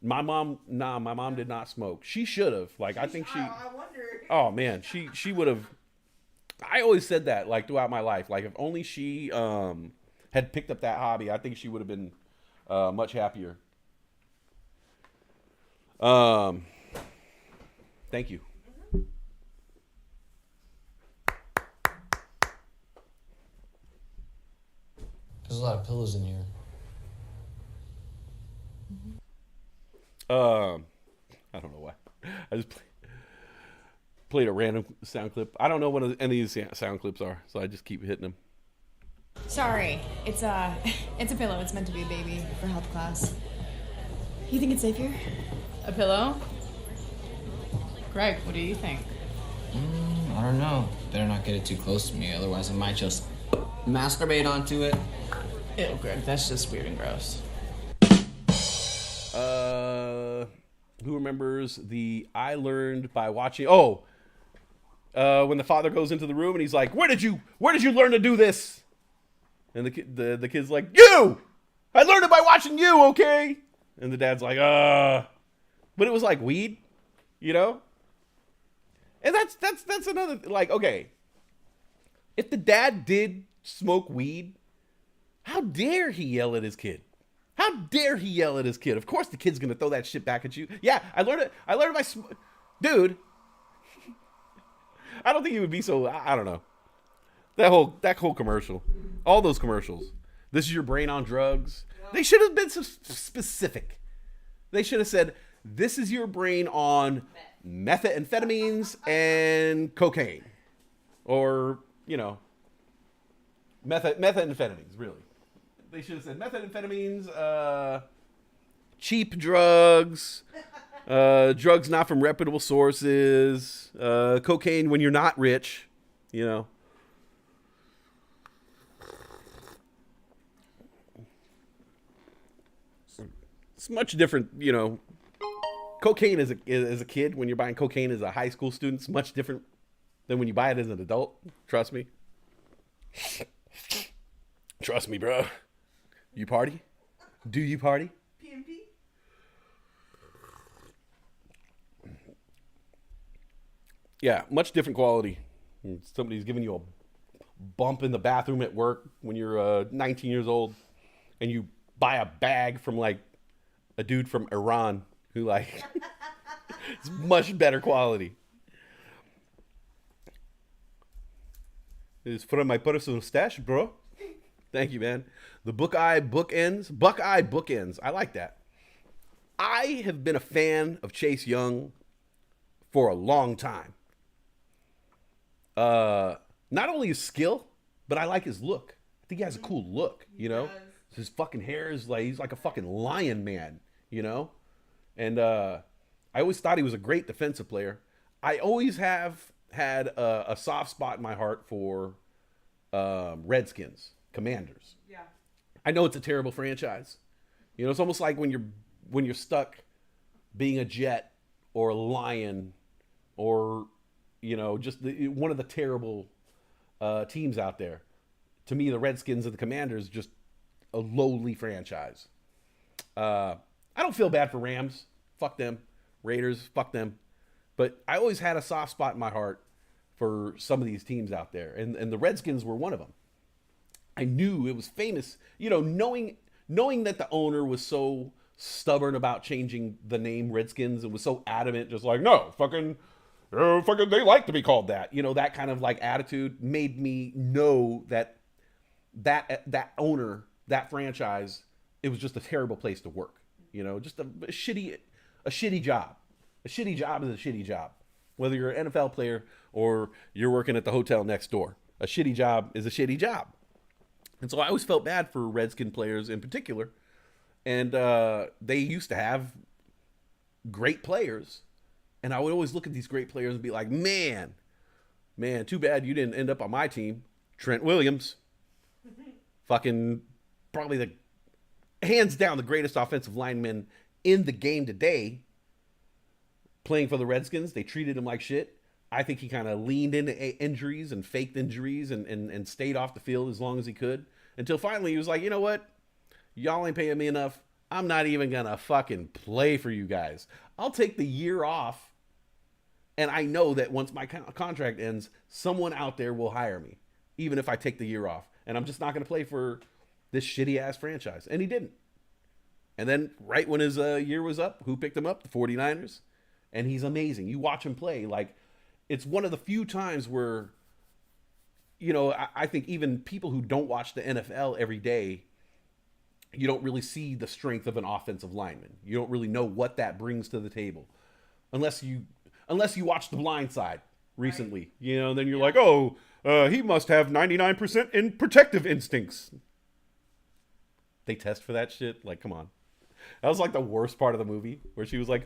My mom did not smoke. She should have. Like, I think she... I wonder. Oh, man, she would have... I always said that, like, throughout my life. Like, if only she had picked up that hobby, I think she would have been much happier. Thank you. There's a lot of pillows in here. I don't know why. I just played a random sound clip. I don't know what any of these sound clips are, so I just keep hitting them. Sorry, it's a pillow. It's meant to be a baby for health class. You think it's safe here? A pillow? Greg, what do you think? I don't know. Better not get it too close to me, otherwise I might just masturbate onto it. Ew, Greg, that's just weird and gross. Who remembers the I learned by watching? Oh, when the father goes into the room and he's like, "Where did you learn to do this?" And the kid's like, "You! I learned it by watching you, okay?" And the dad's like, but it was like weed, you know? And that's another, like, okay. If the dad did smoke weed, how dare he yell at his kid? How dare he yell at his kid? Of course the kid's gonna throw that shit back at you. Yeah, I learned it by dude. I don't think he would be so, I don't know. That whole commercial. All those commercials. This is your brain on drugs. They should have been so specific. They should have said, this is your brain on methamphetamines and cocaine. Or, you know, methamphetamines, really. They should have said methamphetamines, cheap drugs, drugs not from reputable sources, cocaine when you're not rich, you know. It's much different, you know. Cocaine as a kid, when you're buying cocaine as a high school student, it's much different than when you buy it as an adult. Trust me. Trust me, bro. You party? Do you party? PMP? Yeah, much different quality. Somebody's giving you a bump in the bathroom at work when you're 19 years old, and you buy a bag from like a dude from Iran who like it's much better quality. It's from my personal stash, bro. Thank you, man. The Buckeye bookends. I like that. I have been a fan of Chase Young for a long time. Not only his skill, but I like his look. I think he has a cool look, you know? His fucking hair is like, he's like a fucking lion man, you know? And I always thought he was a great defensive player. I always have had a soft spot in my heart for Redskins, Commanders. Yeah. I know it's a terrible franchise. You know, it's almost like when you're stuck being a Jet or a Lion or, you know, just one of the terrible teams out there. To me, the Redskins and the Commanders just a lowly franchise. I don't feel bad for Rams. Fuck them. Raiders. Fuck them. But I always had a soft spot in my heart for some of these teams out there. And the Redskins were one of them. I knew it was famous. You know, knowing that the owner was so stubborn about changing the name Redskins and was so adamant, just like, no, fucking, they like to be called that. You know, that kind of like attitude made me know that owner, that franchise, it was just a terrible place to work. You know, just a shitty job. A shitty job is a shitty job. Whether you're an NFL player or you're working at the hotel next door, a shitty job is a shitty job. And so I always felt bad for Redskin players in particular. And they used to have great players. And I would always look at these great players and be like, man, too bad you didn't end up on my team. Trent Williams. Fucking probably the hands down the greatest offensive lineman in the game today. Playing for the Redskins, they treated him like shit. I think he kind of leaned into injuries and faked injuries and stayed off the field as long as he could. Until finally he was like, you know what? Y'all ain't paying me enough. I'm not even going to fucking play for you guys. I'll take the year off. And I know that once my contract ends, someone out there will hire me. Even if I take the year off. And I'm just not going to play for this shitty-ass franchise. And he didn't. And then right when his year was up, who picked him up? The 49ers. And he's amazing. You watch him play. Like, it's one of the few times where, you know, I think even people who don't watch the NFL every day, you don't really see the strength of an offensive lineman. You don't really know what that brings to the table. Unless you watch The Blind Side recently. Right. You know, then you're like, oh, he must have 99% in protective instincts. They test for that shit? Like, come on. That was like the worst part of the movie, where she was like,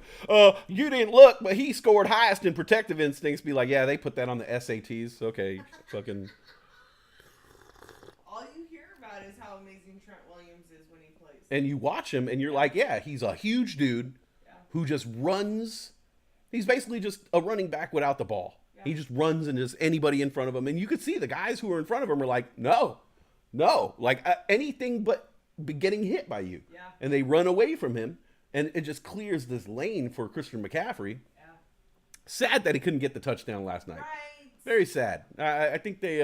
you didn't look, but he scored highest in protective instincts. Be like, yeah, they put that on the SATs. Okay, fucking. All you hear about is how amazing Trent Williams is when he plays. And you watch him, and you're like, yeah, he's a huge dude who just runs. He's basically just a running back without the ball. Yeah. He just runs and just anybody in front of him. And you could see the guys who are in front of him are like, no, like anything but getting hit by you. Yeah. And they run away from him. And it just clears this lane for Christian McCaffrey. Yeah. Sad that he couldn't get the touchdown last night. Right. Very sad. I think they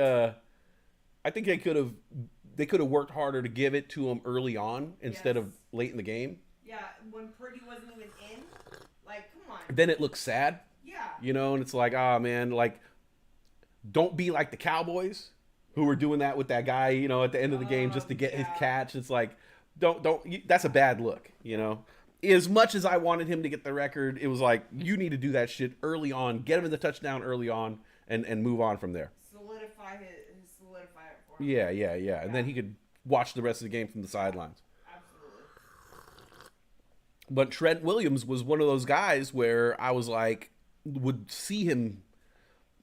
could have worked harder to give it to him early on instead of late in the game. Yeah, when Purdy wasn't even in, like, come on. Then it looks sad. Yeah. You know, and it's like, oh man, like, don't be like the Cowboys who were doing that with that guy, you know, at the end of the game just to get his catch. It's like, don't. That's a bad look, you know. As much as I wanted him to get the record, it was like, you need to do that shit early on, get him in the touchdown early on, and move on from there. Solidify it for him. Yeah. And then he could watch the rest of the game from the sidelines. Absolutely. But Trent Williams was one of those guys where I was like, would see him,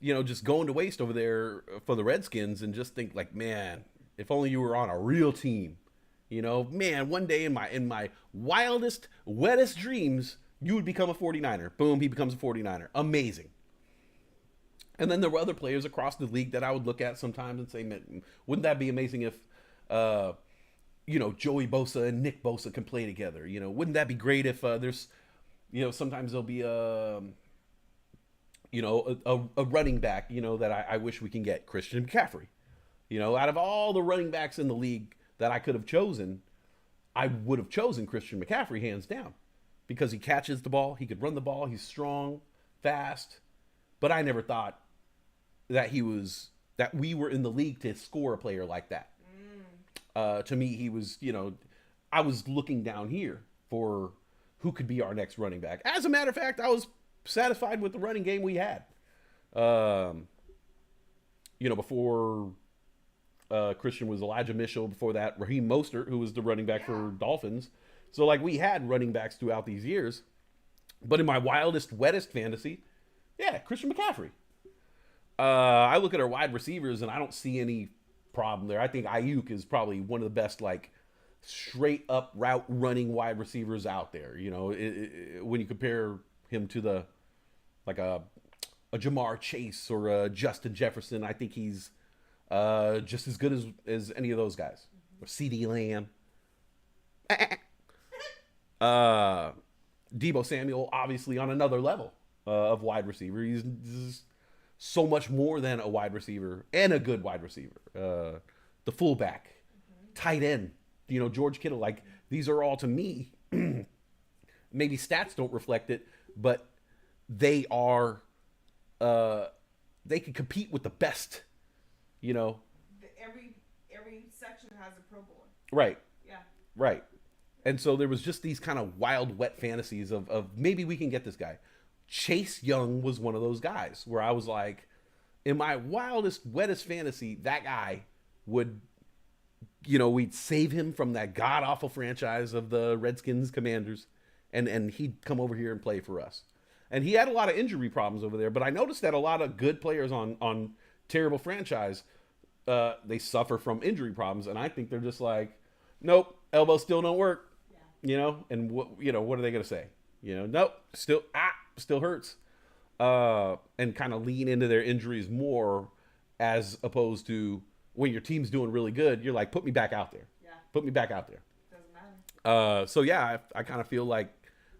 you know, just going to waste over there for the Redskins and just think like, man, if only you were on a real team. You know, man, one day in my wildest, wettest dreams, you would become a 49er. Boom, he becomes a 49er. Amazing. And then there were other players across the league that I would look at sometimes and say, man, wouldn't that be amazing if, you know, Joey Bosa and Nick Bosa can play together? You know, wouldn't that be great if there's, you know, sometimes there'll be a running back, you know, that I wish we can get, Christian McCaffrey. You know, out of all the running backs in the league that I could have chosen, I would have chosen Christian McCaffrey hands down because he catches the ball, he could run the ball, he's strong, fast, but I never thought that we were in the league to score a player like that. To me, he was, you know, I was looking down here for who could be our next running back. As a matter of fact, I was satisfied with the running game we had. You know, before Christian was Elijah Mitchell. Before that, Raheem Mostert, who was the running back for Dolphins. So, like, we had running backs throughout these years. But in my wildest, wettest fantasy, Christian McCaffrey. I look at our wide receivers, and I don't see any problem there. I think Ayuk is probably one of the best, like, straight-up route-running wide receivers out there. You know, when you compare him to a Jamar Chase or a Justin Jefferson, I think he's just as good as any of those guys. Or CD Lamb. Deebo Samuel, obviously on another level of wide receiver. He's so much more than a wide receiver and a good wide receiver. The fullback, tight end, you know, George Kittle. Like, these are all, to me, maybe stats don't reflect it, but they are, they can compete with the best. You know, every section has a Pro Bowler. Right. Yeah. Right. And so there was just these kind of wild, wet fantasies of maybe we can get this guy. Chase Young was one of those guys where I was like, in my wildest, wettest fantasy, that guy would, you know, we'd save him from that god-awful franchise of the Redskins Commanders, and he'd come over here and play for us. And he had a lot of injury problems over there, but I noticed that a lot of good players on terrible franchise, they suffer from injury problems, and I think they're just like, nope, elbows still don't work, you know, and what are they gonna say? You know, nope, still hurts, and kind of lean into their injuries more, as opposed to when your team's doing really good, you're like, put me back out there, put me back out there. Doesn't matter. So yeah, I kind of feel like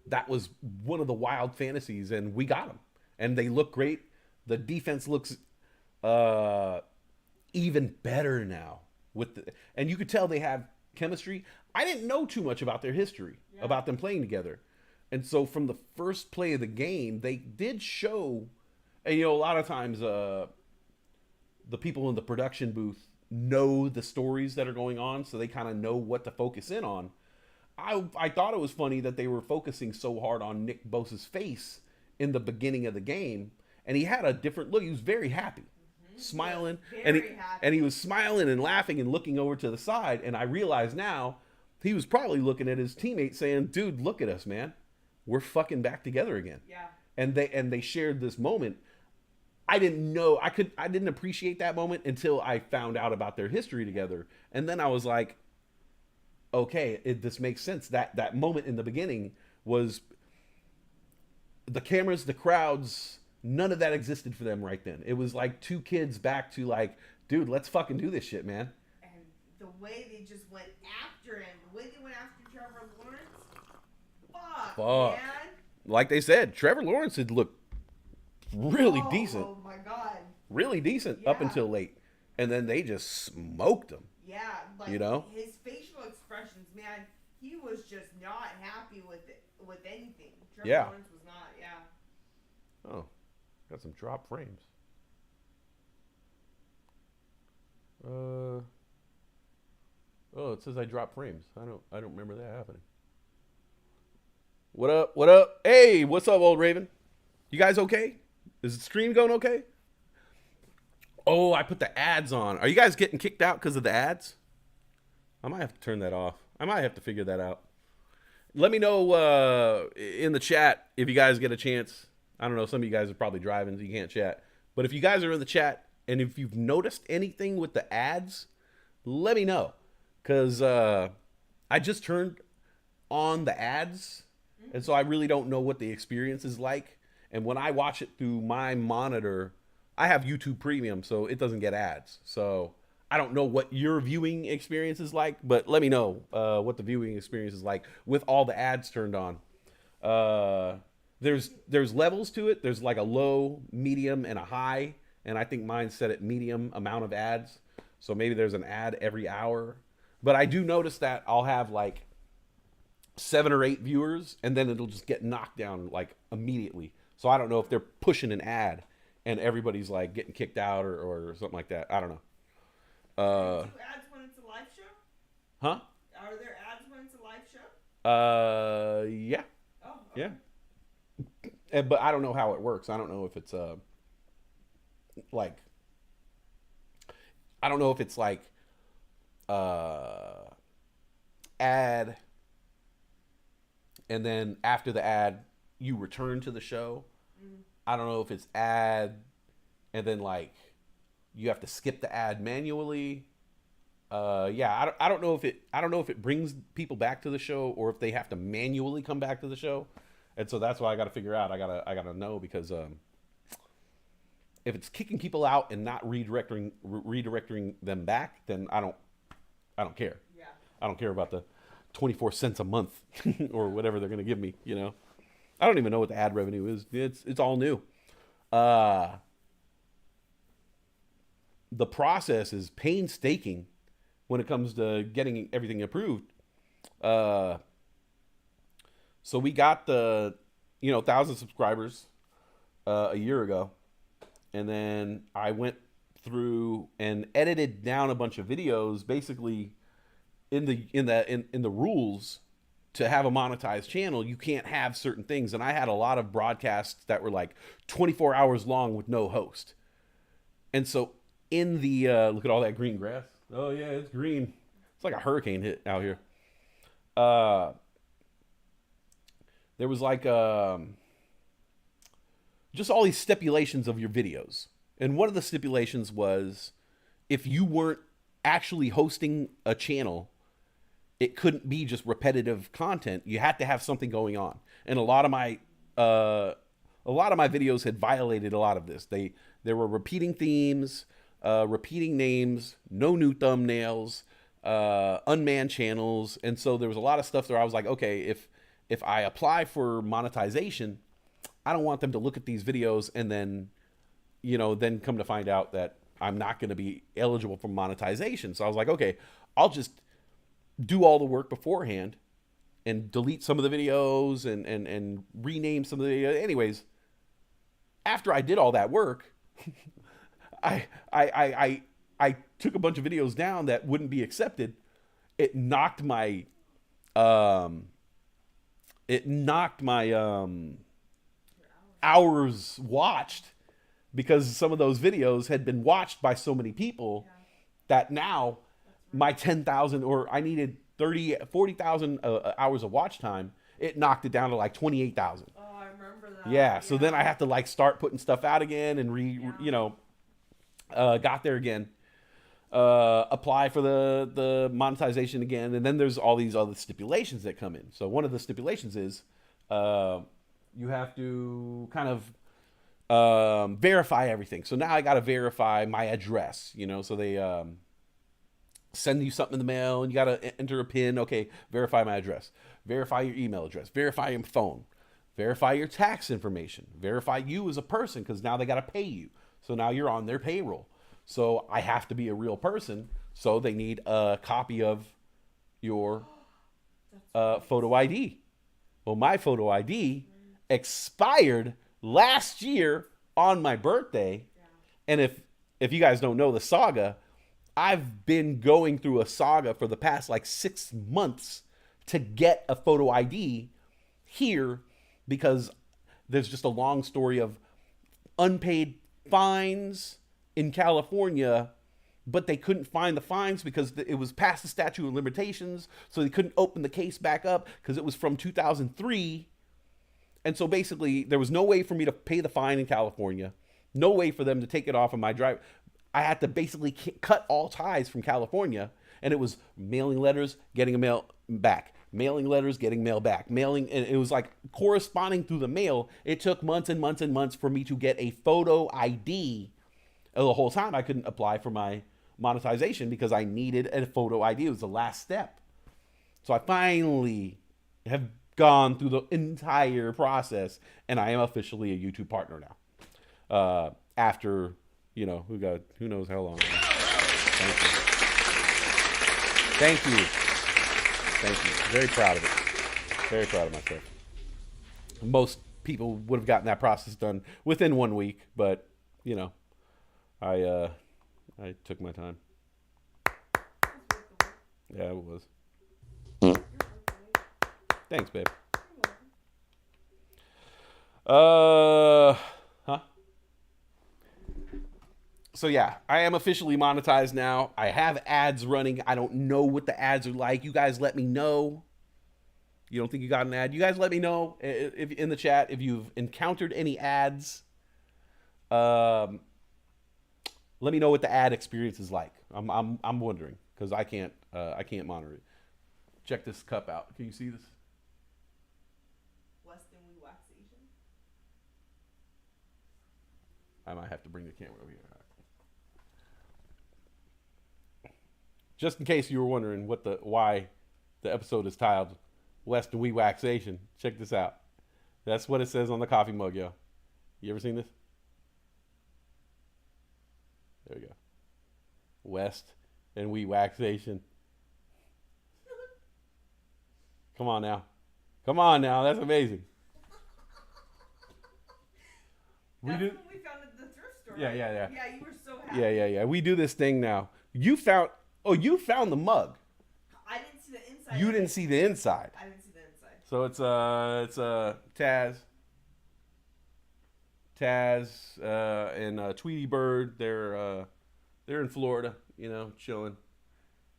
that was one of the wild fantasies, and we got them, and they look great. The defense looks even better now and you could tell they have chemistry. I didn't know too much about their history, about them playing together. And so from the first play of the game, they did show, and you know, a lot of times the people in the production booth know the stories that are going on, so they kind of know what to focus in on. I thought it was funny that they were focusing so hard on Nick Bosa's face in the beginning of the game, and he had a different look. He was very happy. Smiling, and he was smiling and laughing and looking over to the side, and I realize now he was probably looking at his teammates saying, dude, look at us, man, we're fucking back together again. And they shared this moment. I didn't know, I didn't appreciate that moment until I found out about their history together, and then I was like, okay, this makes sense. That moment in the beginning was the cameras, the crowds, none of that existed for them right then. It was like two kids back to like, dude, let's fucking do this shit, man. And the way they just went after him, the way they went after Trevor Lawrence, fuck. Man. Like they said, Trevor Lawrence had looked really decent. Oh my god. Really decent up until late. And then they just smoked him. Yeah, like his facial expressions, man, he was just not happy with it, with anything. Trevor Lawrence was not, Oh, got some drop frames. Oh, it says I dropped frames. I don't remember that happening. What up? What up? Hey, what's up, old Raven? You guys okay? Is the stream going okay? Oh, I put the ads on. Are you guys getting kicked out because of the ads? I might have to turn that off. I might have to figure that out. Let me know in the chat if you guys get a chance. I don't know. Some of you guys are probably driving, so you can't chat. But if you guys are in the chat and if you've noticed anything with the ads, let me know. Because I just turned on the ads, and so I really don't know what the experience is like. And when I watch it through my monitor, I have YouTube Premium, so it doesn't get ads. So I don't know what your viewing experience is like, but let me know what the viewing experience is like with all the ads turned on. There's levels to it. There's like a low, medium, and a high, and I think mine's set at medium amount of ads. So maybe there's an ad every hour. But I do notice that I'll have like 7 or 8 viewers, and then it'll just get knocked down like immediately. So I don't know if they're pushing an ad and everybody's like getting kicked out or something like that. I don't know. Do ads when it's a live show? Huh? Are there ads when it's a live show? Yeah. Oh, okay. Yeah. But I don't know how it works. I don't know if it's like, I don't know if it's like ad, and then after the ad you return to the show. I don't know if it's ad and then like you have to skip the ad manually. Yeah, I don't know if it brings people back to the show or if they have to manually come back to the show. And so that's why I got to figure out. I got to know, because if it's kicking people out and not redirecting them back, then I don't care. Yeah. I don't care about the 24 cents a month or whatever they're going to give me, you know. I don't even know what the ad revenue is. It's all new. The process is painstaking when it comes to getting everything approved. So we got the 1,000 subscribers a year ago, and then I went through and edited down a bunch of videos, basically in the rules. To have a monetized channel, you can't have certain things. And I had a lot of broadcasts that were like 24 hours long with no host. And so in the, look at all that green grass. Oh yeah, it's green. It's like a hurricane hit out here. There was like, just all these stipulations of your videos. And one of the stipulations was if you weren't actually hosting a channel, it couldn't be just repetitive content. You had to have something going on. And a lot of my videos had violated a lot of this. There were repeating themes, repeating names, no new thumbnails, unmanned channels. And so there was a lot of stuff there. I was like, okay, if I apply for monetization, I don't want them to look at these videos and then come to find out that I'm not going to be eligible for monetization. So I was like, okay, I'll just do all the work beforehand and delete some of the videos and rename some of the videos. Anyways, after I did all that work, I took a bunch of videos down that wouldn't be accepted. It knocked my hours watched, because some of those videos had been watched by so many people that now my 10,000, or I needed 40,000 hours of watch time. It knocked it down to like 28,000. Oh, I remember that. Yeah. So then I have to like start putting stuff out again and got there again, apply for the monetization again. And then there's all these other stipulations that come in. So one of the stipulations is, you have to kind of verify everything. So now I got to verify my address, you know, so they send you something in the mail and you got to enter a PIN. Okay, verify my address, verify your email address, verify your phone, verify your tax information, verify you as a person, because now they got to pay you. So now you're on their payroll. So I have to be a real person. So they need a copy of your photo ID. Well, my photo ID expired last year on my birthday. And if you guys don't know the saga, I've been going through a saga for the past like 6 months to get a photo ID here, because there's just a long story of unpaid fines in California, but they couldn't find the fines because it was past the statute of limitations. So they couldn't open the case back up because it was from 2003. And so basically there was no way for me to pay the fine in California. No way for them to take it off of my drive. I had to basically cut all ties from California. And it was mailing letters, getting a mail back. Mailing letters, getting mail back. Mailing, and it was like corresponding through the mail. It took months and months and months for me to get a photo ID. The whole time I couldn't apply for my monetization because I needed a photo ID. It was the last step. So I finally have gone through the entire process, and I am officially a YouTube partner now. After, you know, who knows how long. Thank you. Very proud of it. Very proud of myself. Most people would have gotten that process done within 1 week, but you know, I took my time. Yeah, it was. Thanks, babe. So yeah, I am officially monetized now. I have ads running. I don't know what the ads are like. You guys let me know. You don't think you got an ad? You guys let me know if in the chat if you've encountered any ads. Let me know what the ad experience is like. I'm wondering, because I can't monitor it. Check this cup out. Can you see this? Weewaxation. I might have to bring the camera over here. Just in case you were wondering why the episode is titled Weewaxation, check this out. That's what it says on the coffee mug, yo. You ever seen this? There we go. West and Weewaxation. Come on now. That's amazing. That's when we found at the thrift store. Yeah. Yeah, you were so happy. Yeah. We do this thing now. You found the mug. I didn't see the inside. You didn't see the inside. I didn't see the inside. So it's Taz and Tweety Bird. They're in Florida, you know, chilling.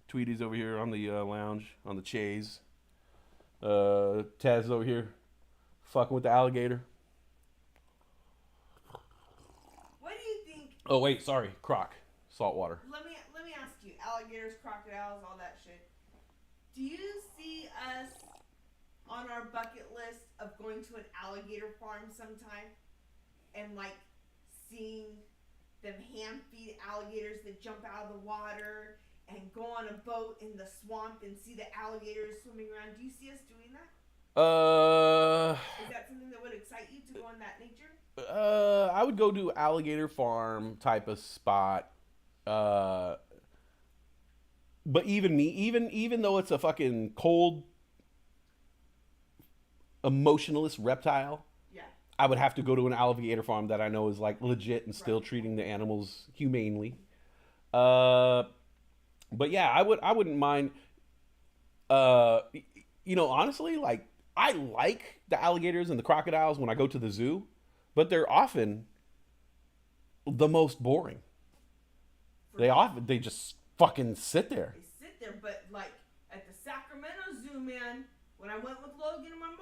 Tweety's over here on the lounge on the chaise. Taz is over here fucking with the alligator. What do you think? Oh wait, sorry, croc, saltwater. Let me ask you, alligators, crocodiles, all that shit. Do you see us on our bucket list of going to an alligator farm sometime and like seeing them hand feed alligators that jump out of the water and go on a boat in the swamp and see the alligators swimming around? Do you see us doing that? Is that something that would excite you to go in that nature? I would go to alligator farm type of spot. But even though it's a fucking cold, emotionless reptile, yeah, I would have to go to an alligator farm that I know is like legit and still treating the animals humanely. But yeah, I wouldn't mind. You know, honestly, like I like the alligators and the crocodiles when I go to the zoo, but they're often the most boring. They just fucking sit there. They sit there, but like at the Sacramento Zoo, man, when I went with Logan and my mom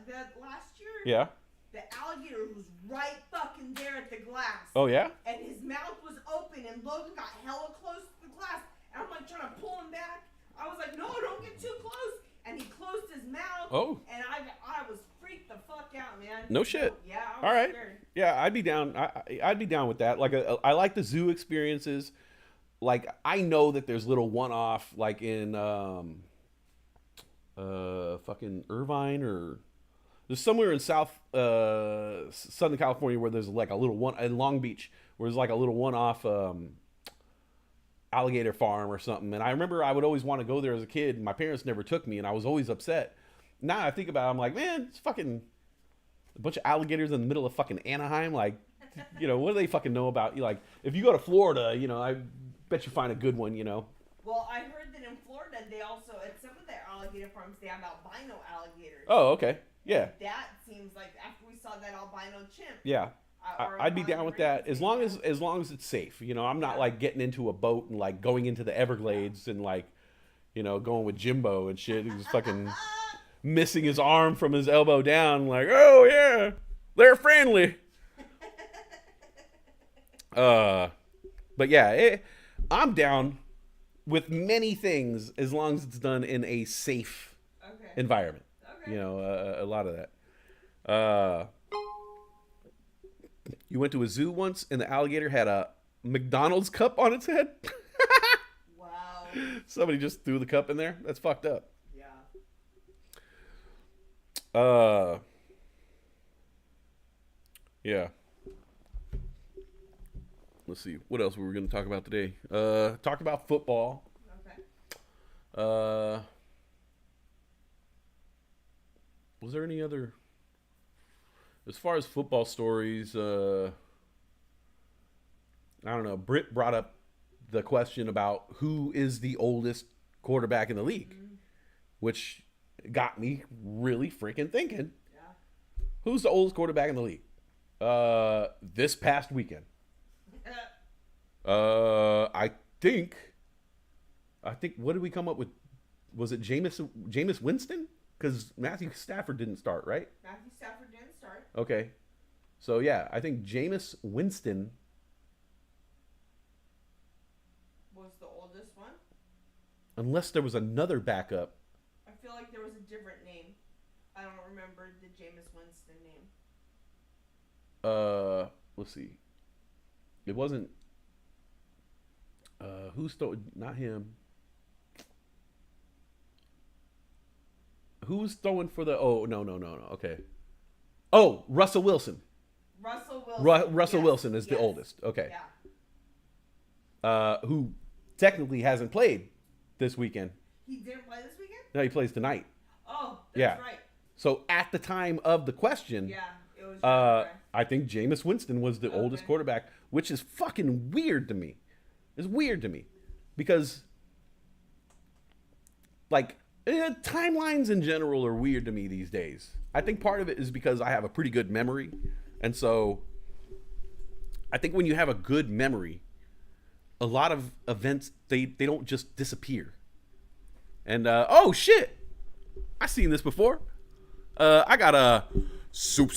that last year, yeah, the alligator was right fucking there at the glass. Oh yeah? And his mouth was open, and Logan got hella close to the glass, and I'm like trying to pull him back. I was like, no, don't get too close. And he closed his mouth. Oh. And I was freaked the fuck out, man. No shit. Yeah, I was All right. scared. Yeah, I'd be down. I'd be down with that. Like, I like the zoo experiences. Like, I know that there's little one-off, like in fucking Irvine, or there's somewhere in Southern California where there's like a little one in Long Beach where there's like a little one-off alligator farm or something. And I remember I would always want to go there as a kid, and my parents never took me, and I was always upset. Now I think about it, I'm like, man, it's fucking a bunch of alligators in the middle of fucking Anaheim. Like, you know, what do they fucking know about? Like, if you go to Florida, you know, I bet you find a good one, you know. Well, I heard that in Florida, they also, at some of their alligator farms, they have albino alligators. Oh, okay. Yeah. That seems like, after we saw that albino chimp. Yeah. I'd be down with that as long as it's safe. You know, I'm not like getting into a boat and like going into the Everglades and like, you know, going with Jimbo and shit. He's fucking missing his arm from his elbow down. Like, oh yeah, they're friendly. But yeah, I'm down with many things as long as it's done in a safe environment. You know, a lot of that. You went to a zoo once and the alligator had a McDonald's cup on its head. Wow. Somebody just threw the cup in there. That's fucked up. Yeah. Yeah. Let's see. What else were we going to talk about today? Talk about football. Okay. Was there any other... As far as football stories, I don't know. Britt brought up the question about who is the oldest quarterback in the league, which got me really freaking thinking. Yeah. Who's the oldest quarterback in the league? This past weekend. I think. What did we come up with? Was it Jameis Winston? Because Matthew Stafford didn't start, right? Matthew Stafford didn't start. Okay. So, yeah, I think Jameis Winston was the oldest one. Unless there was another backup. I feel like there was a different name. I don't remember the Jameis Winston name. Let's see. It wasn't... who's not him. Who's throwing for the... Oh, no. Okay. Oh, Russell Wilson. Russell Wilson is the oldest. Okay. Yeah. Who technically hasn't played this weekend. He didn't play this weekend? No, he plays tonight. Oh, that's right. So at the time of the question, it was I think Jameis Winston was the oldest quarterback, which is fucking weird to me. It's weird to me because, like, timelines in general are weird to me these days. I think part of it is because I have a pretty good memory. And so I think when you have a good memory, a lot of events, they don't just disappear. And, oh shit, I've seen this before. I got a soup.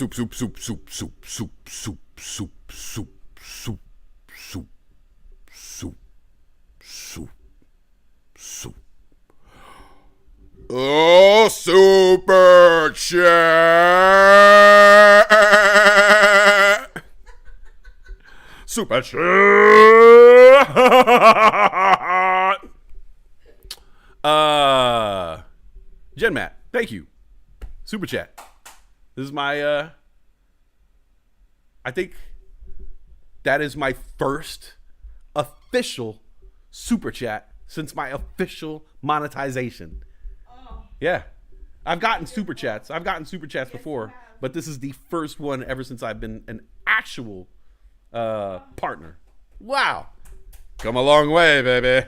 Oh, super chat. Super chat. Jen Matt, thank you. Super chat. This is my I think that is my first official super chat since my official monetization. Yeah. I've gotten super chats. I've gotten super chats before, but this is the first one ever since I've been an actual partner. Wow. Come a long way, baby.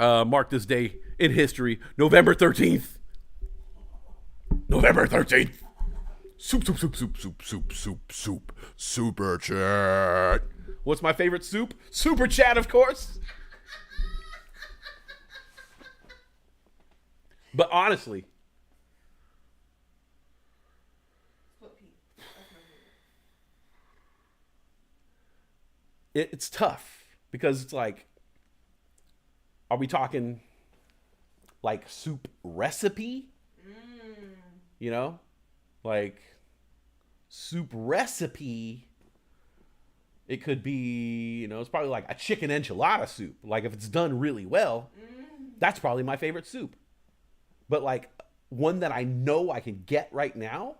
Mark this day in history, November 13th. November 13th. Soup. Super chat. What's my favorite soup? Super chat, of course. But honestly, it's tough because it's like, are we talking like soup recipe? You know, Like, soup recipe, it could be, it's probably like a chicken enchilada soup. Like, if it's done really well, that's probably my favorite soup. But, like, one that I know I can get right now,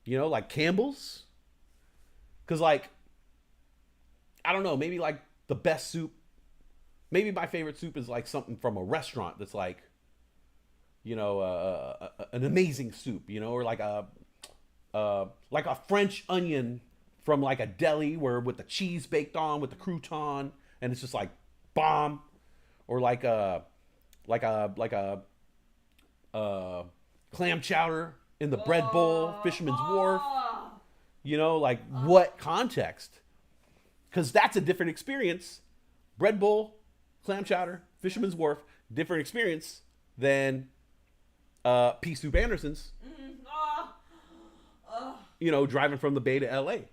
like Campbell's. Because, like, I don't know, maybe, like, the best soup, maybe my favorite soup is, like, something from a restaurant that's, like, an amazing soup, or like a French onion from like a deli where with the cheese baked on with the crouton and it's just like bomb, or like a clam chowder in the bread bowl, Fisherman's Wharf. Like what context? Because that's a different experience. Bread bowl, clam chowder, Fisherman's Wharf, different experience than Pea Soup Anderson's. Driving from the Bay to L.A.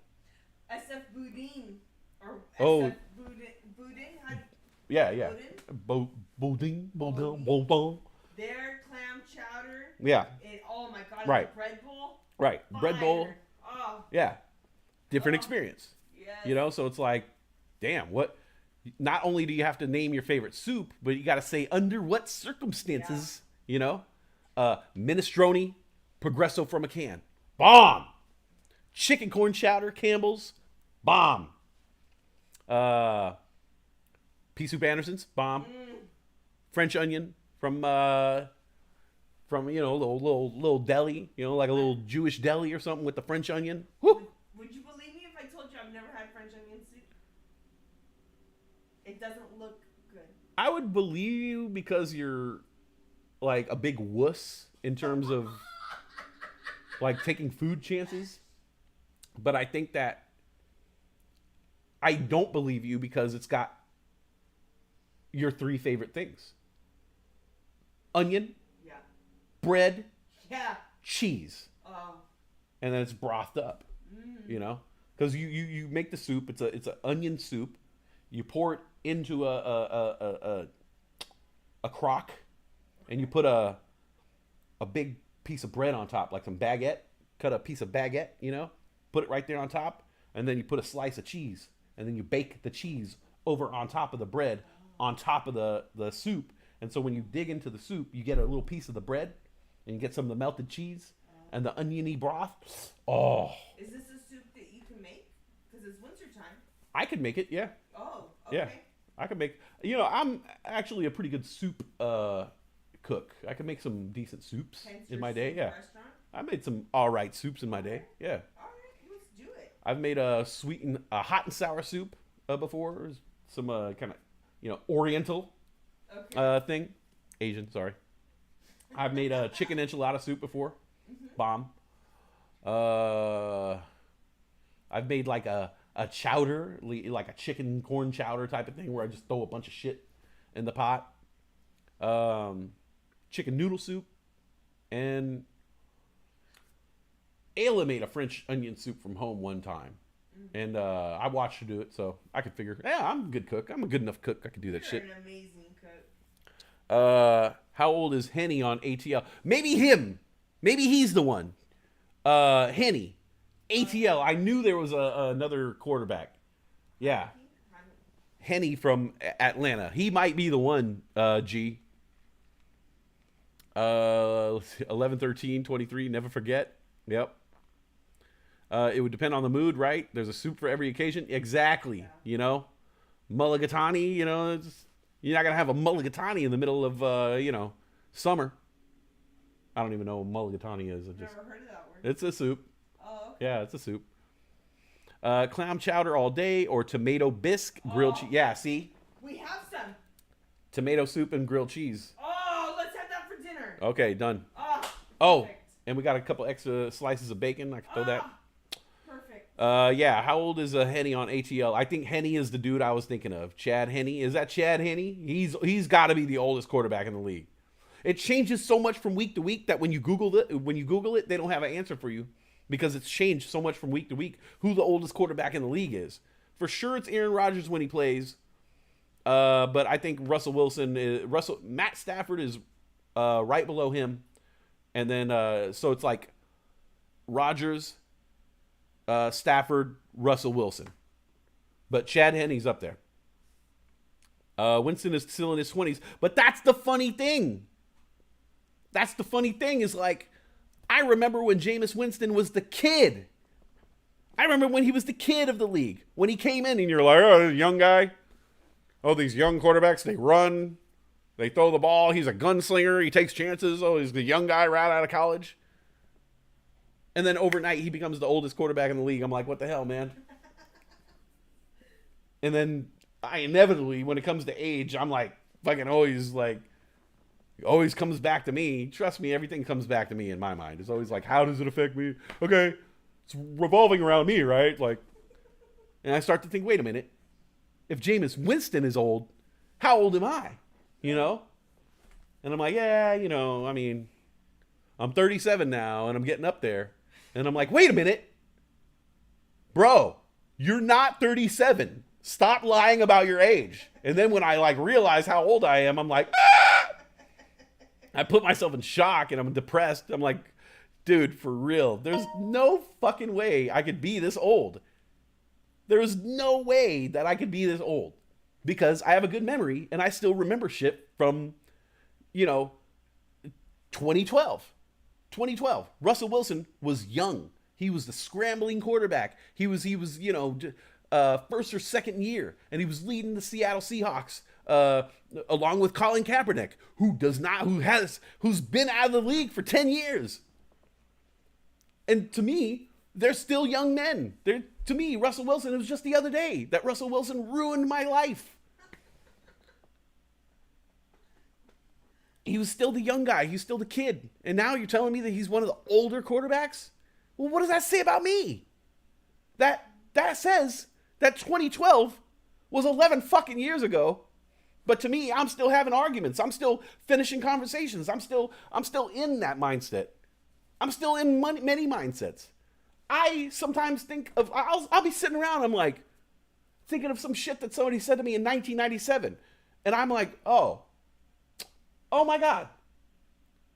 SF Boudin. Or Oh. SF Boudin? Yeah. Boudin. Their clam chowder. Yeah. Oh my god. Right. The bread bowl. Right. Bread bowl. Oh. Yeah. Different experience. Yes. So it's like, damn, what? Not only do you have to name your favorite soup, but you got to say under what circumstances, minestrone, Progresso from a can. Bomb. Chicken corn chowder, Campbell's. Bomb. Pea Soup Anderson's. Bomb. French onion from little deli, like a little Jewish deli or something with the French onion. Woo. Would you believe me if I told you I've never had French onion soup? It doesn't look good. I would believe you because you're like a big wuss in terms of like taking food chances. But I think that I don't believe you because it's got your three favorite things. Onion. Yeah. Bread. Yeah. Cheese. Oh. And then it's brothed up. Because you make the soup. It's an onion soup. You pour it into a crock, and you put a big piece of bread on top, like some baguette. Cut a piece of baguette, put it right there on top, and then you put a slice of cheese, and then you bake the cheese over on top of the bread, on top of the soup. And so when you dig into the soup, you get a little piece of the bread, and you get some of the melted cheese and the oniony broth. Oh. Is this a soup that you can make? Because it's wintertime. I could make it, yeah. Oh, okay. Yeah, I could make. I'm actually a pretty good soup cook. I can make some decent soups in my day. Yeah, restaurant? I made some all right soups in my day. Yeah. All right, let's do it. I've made a hot and sour soup before. Some kind of Oriental thing, Asian. Sorry. I've made a chicken enchilada soup before. Bomb. I've made like a chowder, like a chicken corn chowder type of thing where I just throw a bunch of shit in the pot. Chicken noodle soup. And Ayla made a French onion soup from home one time. And I watched her do it, so I could figure, I'm a good cook. I'm a good enough cook. I could do that shit. You're an amazing cook. How old is Henny on ATL? Maybe him. Maybe he's the one. Henny. ATL. I knew there was another quarterback. Yeah. Henny from Atlanta. He might be the one, G. 11, 13, 23. Never forget. Yep. It would depend on the mood, right? There's a soup for every occasion. Exactly. Mulligatawny, you're not going to have a mulligatawny in the middle of, summer. I don't even know what mulligatawny is. Never heard of that word. It's a soup. Oh, okay. Yeah, it's a soup. Clam chowder all day or tomato bisque, grilled cheese. Yeah, see? We have some. Tomato soup and grilled cheese. Oh, let's have that for dinner. Okay, done. Oh, and we got a couple extra slices of bacon. I can throw that. Perfect. Yeah, how old is Henny on ATL? I think Henny is the dude I was thinking of. Chad Henny. Is that Chad Henny? He's got to be the oldest quarterback in the league. It changes so much from week to week that when you Google it, they don't have an answer for you because it's changed so much from week to week who the oldest quarterback in the league is. For sure, it's Aaron Rodgers when he plays. But I think Matt Stafford is right below him. And then, so it's like Rodgers, Stafford, Russell Wilson. But Chad Henne's up there. Winston is still in his 20s. But that's the funny thing. That's the funny thing is like, I remember when Jameis Winston was the kid. I remember when he was the kid of the league. When he came in and you're like, oh, young guy. Oh, these young quarterbacks, they run. They throw the ball. He's a gunslinger. He takes chances. Oh, he's the young guy right out of college. And then overnight, he becomes the oldest quarterback in the league. I'm like, what the hell, man? And then I inevitably, when it comes to age, I'm like, fucking always like, it always comes back to me. Trust me, everything comes back to me in my mind. It's always like, how does it affect me? Okay, it's revolving around me, right? Like, and I start to think, wait a minute. If Jameis Winston is old, how old am I? You know? And I'm like, yeah, you know, I mean, I'm 37 now and I'm getting up there. And I'm like, wait a minute. Bro, you're not 37. Stop lying about your age. And then when I like realize how old I am, I'm like, ah! I put myself in shock and I'm depressed. I'm like, dude, for real, there's no fucking way I could be this old. There's no way that I could be this old because I have a good memory and I still remember shit from, you know, 2012. 2012. Russell Wilson was young. He was the scrambling quarterback. He was, you know, first or second year, and he was leading the Seattle Seahawks along with Colin Kaepernick, who's been out of the league for 10 years. And to me, they're still young men. To me, Russell Wilson, it was just the other day that Russell Wilson ruined my life. He was still the young guy. He's still the kid. And now you're telling me that he's one of the older quarterbacks? Well, what does that say about me? That says that 2012 was 11 fucking years ago. But to me, I'm still having arguments. I'm still finishing conversations. I'm still in that mindset. I'm still in many mindsets. I sometimes think of, I'll be sitting around, I'm like, thinking of some shit that somebody said to me in 1997. And I'm like, oh my God,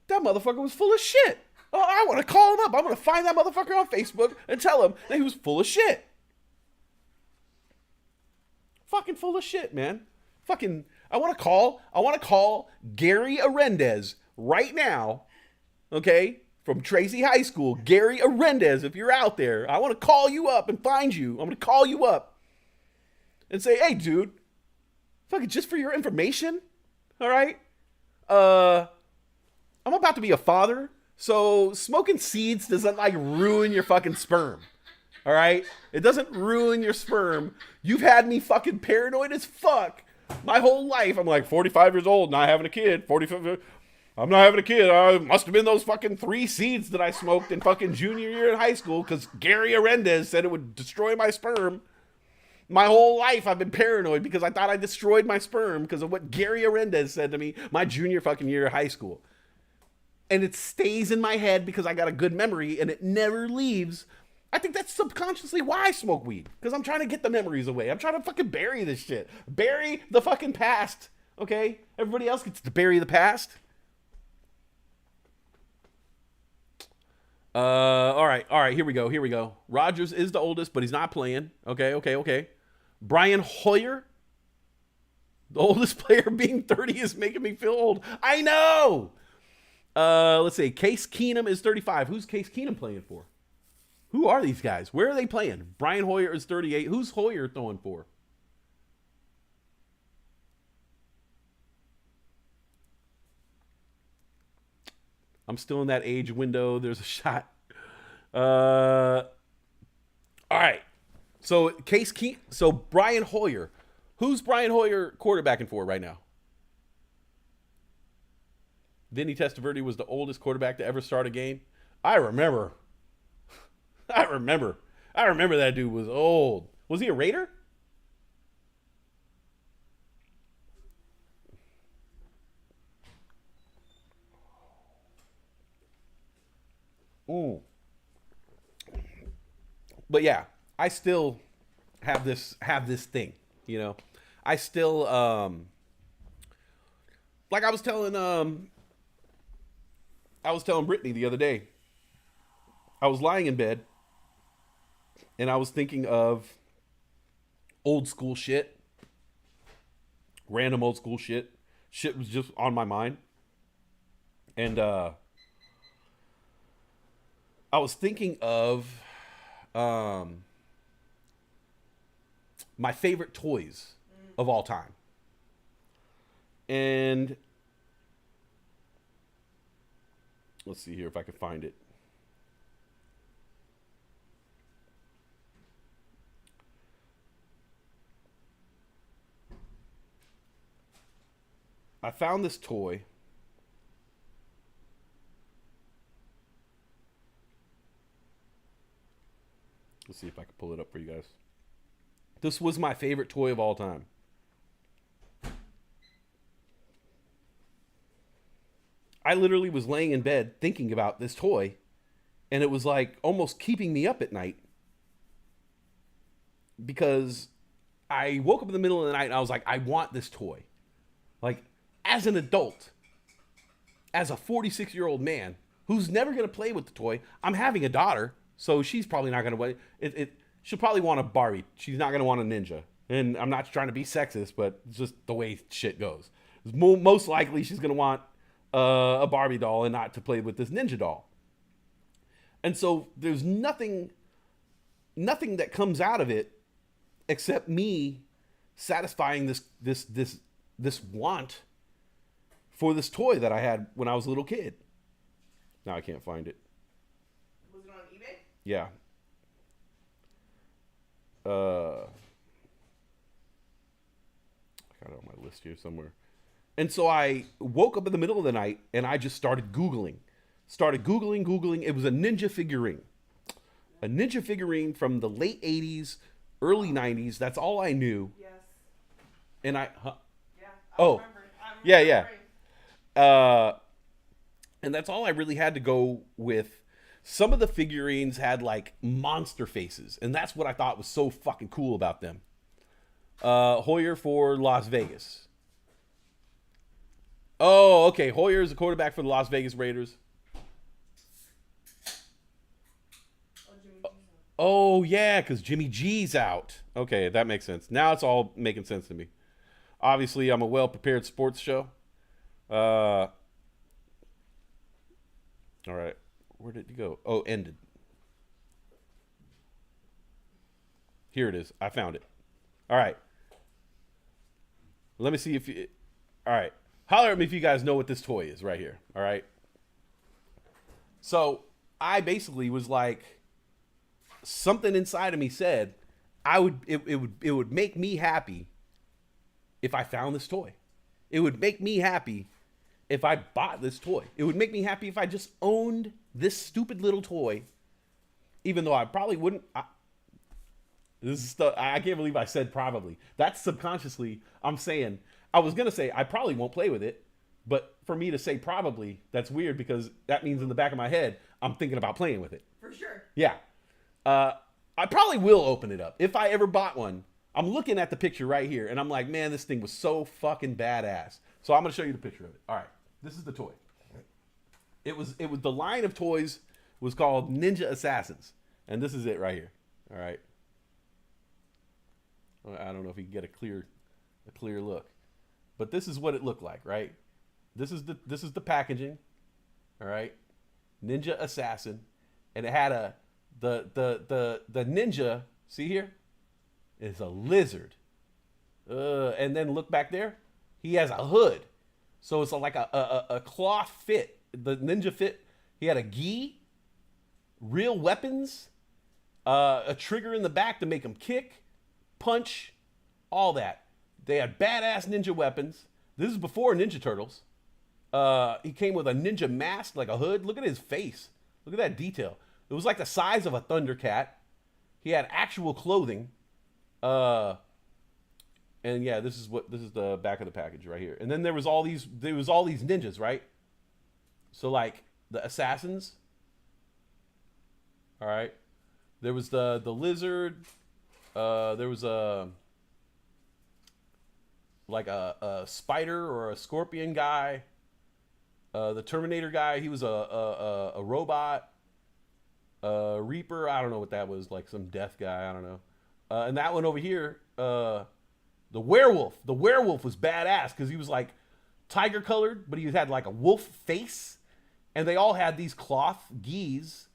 that motherfucker was full of shit. Oh, I want to call him up. I'm going to find that motherfucker on Facebook and tell him that he was full of shit. Fucking full of shit, man. Fucking, I want to call Gary Arendez right now, okay, from Tracy High School. Gary Arendez, if you're out there, I want to call you up and find you. I'm going to call you up and say, hey, dude, fucking just for your information, all right? I'm about to be a father, so smoking seeds doesn't like ruin your fucking sperm. All right? It doesn't ruin your sperm. You've had me fucking paranoid as fuck my whole life. I'm like 45 years old, not having a kid. 45, I'm not having a kid. It must have been those fucking 3 seeds that I smoked in fucking junior year in high school because Gary Arendez said it would destroy my sperm. My whole life I've been paranoid because I thought I destroyed my sperm because of what Gary Arendez said to me my junior fucking year of high school. And it stays in my head because I got a good memory and it never leaves. I think that's subconsciously why I smoke weed. Because I'm trying to get the memories away. I'm trying to fucking bury this shit. Bury the fucking past. Okay? Everybody else gets to bury the past. All right, here we go. Rodgers is the oldest, but he's not playing. Okay. Brian Hoyer, the oldest player being 30 is making me feel old. I know! Let's see, Case Keenum is 35. Who's Case Keenum playing for? Who are these guys? Where are they playing? Brian Hoyer is 38. Who's Hoyer throwing for? I'm still in that age window. There's a shot. All right. So Brian Hoyer. Who's Brian Hoyer quarterbacking for right now? Vinny Testaverde was the oldest quarterback to ever start a game. I remember that dude was old. Was he a Raider? Ooh. But yeah, I still have this thing, you know. I still like I was telling Brittany the other day. I was lying in bed, and I was thinking of old school shit, random old school shit. Shit was just on my mind. And I was thinking of my favorite toys of all time. And let's see here if I can find it. I found this toy. Let's see if I can pull it up for you guys. This was my favorite toy of all time. I literally was laying in bed thinking about this toy, and it was like almost keeping me up at night because I woke up in the middle of the night and I was like, I want this toy. Like, as an adult, as a 46-year-old man who's never going to play with the toy, I'm having a daughter, so she's probably not going to wait. She'll probably want a Barbie. She's not going to want a Ninja. And I'm not trying to be sexist, but it's just the way shit goes. Most likely she's going to want a Barbie doll and not to play with this Ninja doll. And so there's nothing that comes out of it except me satisfying this want for this toy that I had when I was a little kid. Now I can't find it. Was it on eBay? Yeah. I got it on my list here somewhere. And so I woke up in the middle of the night and I just started Googling. Googling. It was a Ninja figurine. A Ninja figurine from the late 80s, early 90s. That's all I knew. Yes. And I remember. Yeah. And that's all I really had to go with. Some of the figurines had like monster faces, and that's what I thought was so fucking cool about them. Hoyer for Las Vegas. Oh, okay. Hoyer is the quarterback for the Las Vegas Raiders. Oh, yeah, because Jimmy G's out. Okay, that makes sense. Now it's all making sense to me. Obviously, I'm a well-prepared sports show. All right. Where did it go? Oh, ended. Here it is. I found it. All right. Let me see if you... All right. Holler at me if you guys know what this toy is right here. All right. So I basically was like, something inside of me said, it would make me happy if I found this toy. It would make me happy if I bought this toy. It would make me happy if I just owned this stupid little toy, even though I probably wouldn't. This is stuff I can't believe I said probably. That's subconsciously I'm saying. I was gonna say I probably won't play with it, but for me to say probably, that's weird because that means in the back of my head I'm thinking about playing with it. For sure. Yeah. I probably will open it up if I ever bought one. I'm looking at the picture right here, and I'm like, man, this thing was so fucking badass. So I'm gonna show you the picture of it. All right, this is the toy. It was the line of toys was called Ninja Assassins, and this is it right here. All right. I don't know if you can get a clear look, but this is what it looked like, right? This is the packaging. All right, Ninja Assassin, and it had the ninja. See here, is a lizard. And then look back there, he has a hood, so it's like a cloth fit. The ninja fit. He had a gi, real weapons, a trigger in the back to make him kick, punch, all that. They had badass ninja weapons. This is before Ninja Turtles. He came with a ninja mask, like a hood. Look at his face. Look at that detail. It was like the size of a Thundercat. He had actual clothing. And yeah, this is the back of the package right here. And then there was all these ninjas, right? So like the assassins. All right. There was the lizard. There was a spider or a scorpion guy. The Terminator guy, he was a robot. Reaper, I don't know what that was, like some death guy, I don't know. And that one over here, the werewolf. The werewolf was badass because he was like tiger colored, but he had like a wolf face. And they all had these cloth gis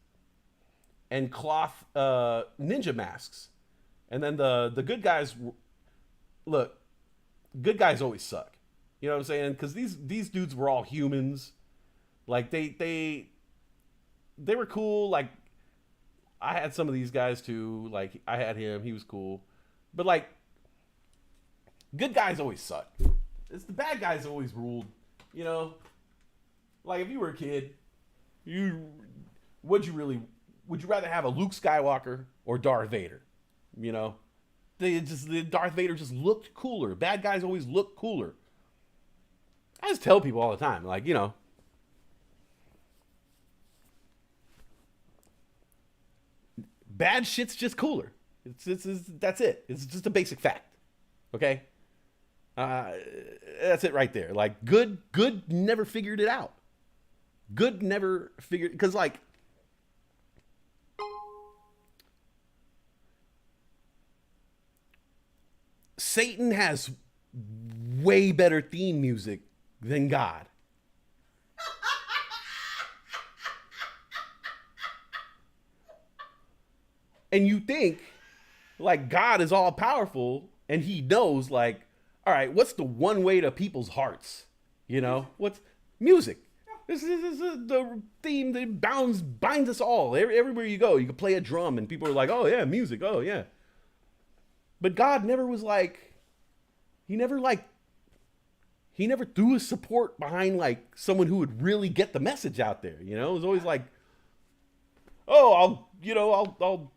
and cloth ninja masks. And then the good guys, look, good guys always suck. You know what I'm saying? Because these dudes were all humans. Like they were cool. Like I had some of these guys too. Like I had him. He was cool. But like good guys always suck. It's the bad guys always ruled. You know? Like if you were a kid, would you rather have a Luke Skywalker or Darth Vader? You know? The Darth Vader just looked cooler. Bad guys always look cooler. I just tell people all the time, like, you know, bad shit's just cooler. That's it. It's just a basic fact. Okay? That's it right there. Like, good never figured it out. Good never figured, because like, Satan has way better theme music than God. And you think, like, God is all powerful and he knows, like, all right, what's the one way to people's hearts? You know, what's music? This is the theme that binds us all. Everywhere you go, you can play a drum and people are like, oh yeah, music, oh yeah. But God never was like, he never threw his support behind like someone who would really get the message out there. You know, it was always like, oh, I'll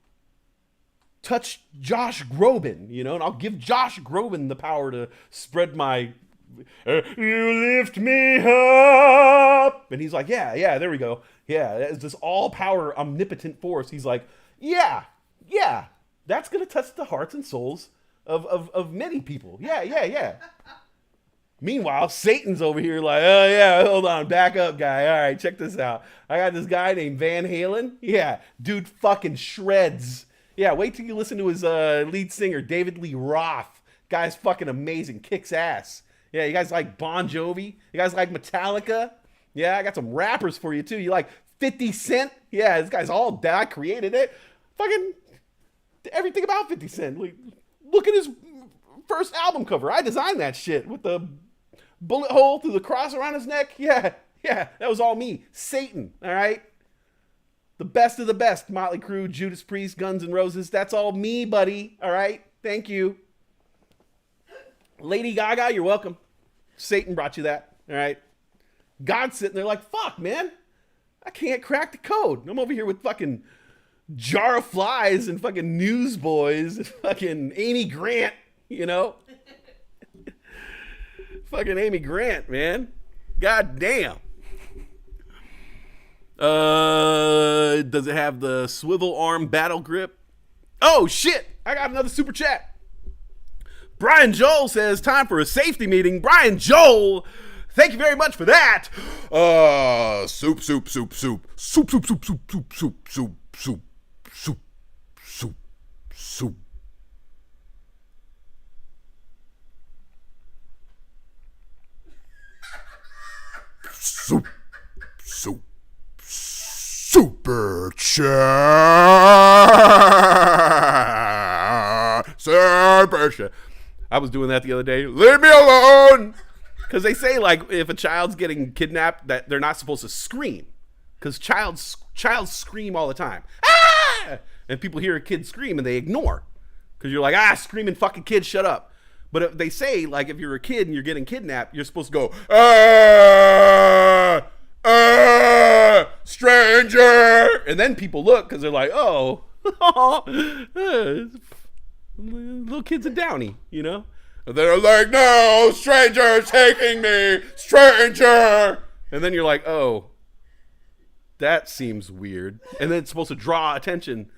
touch Josh Groban, you know, and I'll give Josh Groban the power to spread my, you lift me up. And he's like, yeah, there we go. Yeah, it's this all power, omnipotent force. He's like, yeah, that's going to touch the hearts and souls of many people. Yeah. Meanwhile, Satan's over here like, oh yeah, hold on, back up, guy. All right, check this out. I got this guy named Van Halen. Yeah, dude fucking shreds. Yeah, wait till you listen to his lead singer, David Lee Roth. Guy's fucking amazing, kicks ass. Yeah, you guys like Bon Jovi? You guys like Metallica? Yeah, I got some rappers for you too. You like 50 Cent? Yeah, this guy's all that. I created it. Fucking everything about 50 Cent. Look at his first album cover. I designed that shit with the bullet hole through the cross around his neck. Yeah, that was all me. Satan, all right? The best of the best. Motley Crue, Judas Priest, Guns N' Roses. That's all me, buddy. All right? Thank you. Lady Gaga, you're welcome. Satan brought you that. All right? God's sitting there like, fuck, man. I can't crack the code. I'm over here with fucking Jar of Flies and fucking Newsboys and fucking Amy Grant, you know? Fucking Amy Grant, man. God damn. Does it have the swivel arm battle grip? Oh, shit. I got another super chat. Brian Joel says, time for a safety meeting. Brian Joel, thank you very much for that. Soup. Super chat. I was doing that the other day. Leave me alone. Because they say, like, if a child's getting kidnapped, that they're not supposed to scream. Because childs scream all the time. Ah! And people hear a kid scream and they ignore. Because you're like, screaming fucking kid, shut up. But if they say, like, if you're a kid and you're getting kidnapped, you're supposed to go, stranger. And then people look because they're like, oh, little kid's a downy, you know? And they're like, no, stranger taking me, stranger. And then you're like, oh, that seems weird. And then it's supposed to draw attention.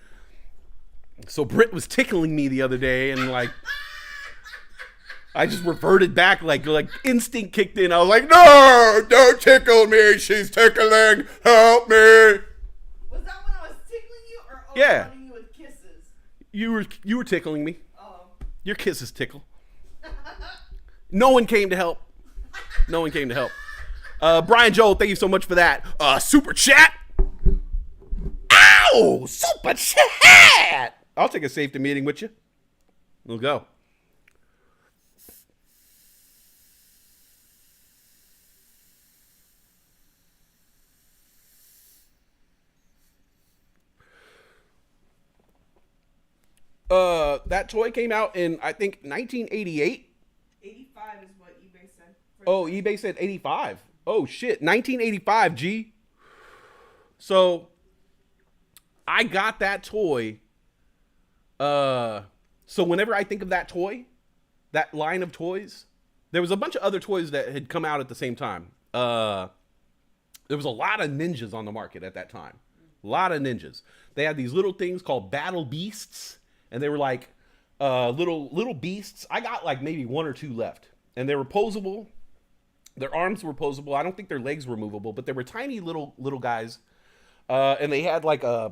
So Britt was tickling me the other day and like, I just reverted back, like instinct kicked in. I was like, no, don't tickle me. She's tickling. Help me. Was that when I was tickling Yeah. Wanting you with kisses. You were tickling me. Oh. Your kisses tickle. No one came to help. No one came to help. Brian Joel, thank you so much for that. Super chat. Ow! Super chat! I'll take a safety meeting with you. We'll go. That toy came out in, I think, 1988. 85 is what eBay said. Oh, eBay said 85. Oh, shit. 1985, G. So, I got that toy. So whenever I think of that toy, that line of toys, there was a bunch of other toys that had come out at the same time. There was a lot of ninjas on the market at that time. A lot of ninjas. They had these little things called battle beasts, and they were like little beasts. I got like maybe one or two left, and they were posable. Their arms were posable. I don't think their legs were movable, but they were tiny little guys, and they had like a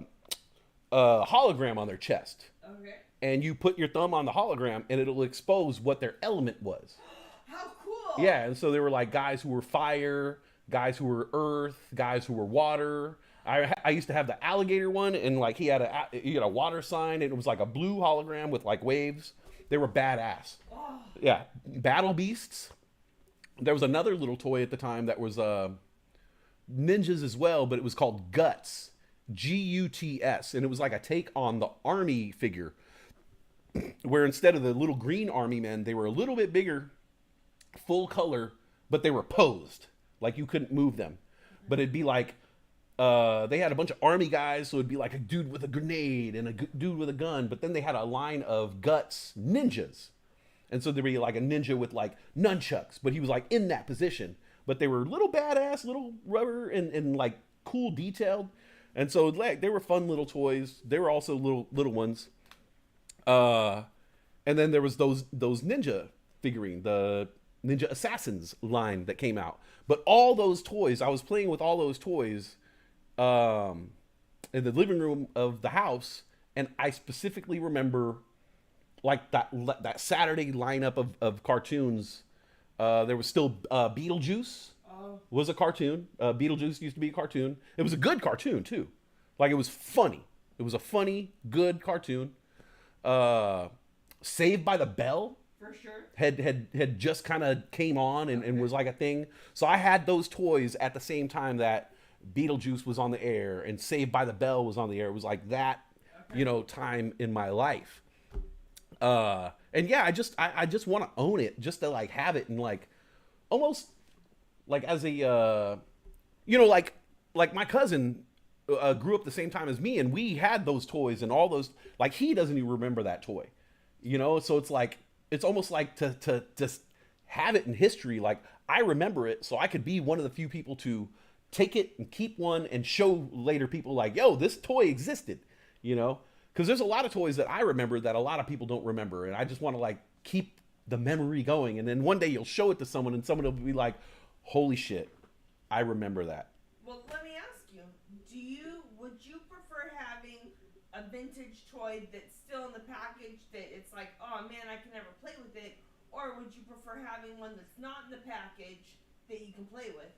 hologram on their chest. Okay. And you put your thumb on the hologram, and it'll expose what their element was. How cool! Yeah, and so they were like guys who were fire, guys who were earth, guys who were water. I used to have the alligator one, and like he had a water sign, and it was like a blue hologram with like waves. They were badass. Oh. Yeah, battle beasts. There was another little toy at the time that was ninjas as well, but it was called Guts, Guts, and it was like a take on the army figure, where instead of the little green army men, they were a little bit bigger, full color, but they were posed like you couldn't move them. But it'd be like they had a bunch of army guys, so it'd be like a dude with a grenade and a dude with a gun, but then they had a line of Guts ninjas. And so there'd be like a ninja with like nunchucks, but he was like in that position. But they were little badass, little rubber and like cool detailed. And so like they were fun little toys. They were also little ones. And then there was those ninja figurine, the Ninja Assassins line that came out. But all those toys, I was playing with all those toys in the living room of the house, and I specifically remember like that Saturday lineup of cartoons. There was still Beetlejuice was a cartoon. Beetlejuice used to be a cartoon. It was a good cartoon too. Like it was funny. It was a funny, good cartoon. Saved by the Bell. For sure. Had just kind of came on and was like a thing. So I had those toys at the same time that Beetlejuice was on the air and Saved by the Bell was on the air. It was like that, time in my life. And yeah, I just want to own it, just to like have it and like almost like as a like my cousin grew up the same time as me, and we had those toys and all those, like he doesn't even remember that toy, so it's like it's almost like to just have it in history. Like I remember it, so I could be one of the few people to take it and keep one and show later people like, yo, this toy existed, because there's a lot of toys that I remember that a lot of people don't remember, and I just want to like keep the memory going, and then one day you'll show it to someone and someone will be like, holy shit, I remember that. Well, let me ask you, would you prefer having a vintage toy that's still in the package that it's like, oh man, I can never play with it, or would you prefer having one that's not in the package that you can play with?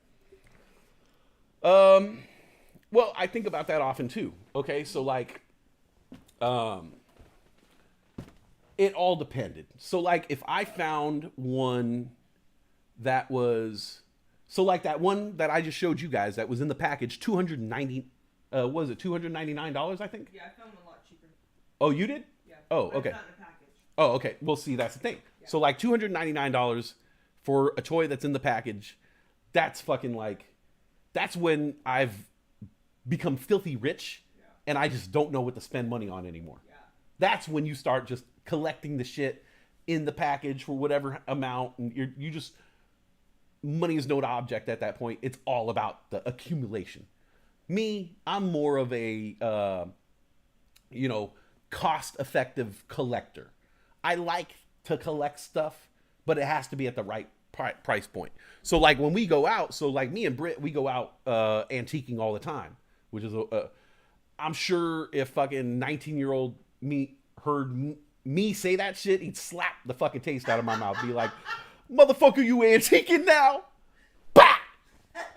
Well, I think about that often too. Okay, so like it all depended. So like if I found one that was, so like that one that I just showed you guys that was in the package, $299, I think? Yeah, I found one a lot cheaper. Oh, you did? Yeah. Oh, but okay. It's not in the package. Oh, okay. Well, see, that's the thing. Yeah. So like $299 for a toy that's in the package, that's fucking like, that's when I've become filthy rich, and I just don't know what to spend money on anymore. Yeah. That's when you start just collecting the shit in the package for whatever amount, and you just, money is no object at that point. It's all about the accumulation. Me, I'm more of a cost-effective collector. I like to collect stuff, but it has to be at the right price point. So like when we go out, so like me and Britt, we go out antiquing all the time, which is I'm sure if fucking 19-year-old me heard me say that shit, he'd slap the fucking taste out of my mouth. Be like, motherfucker, you antiquing now? Bah!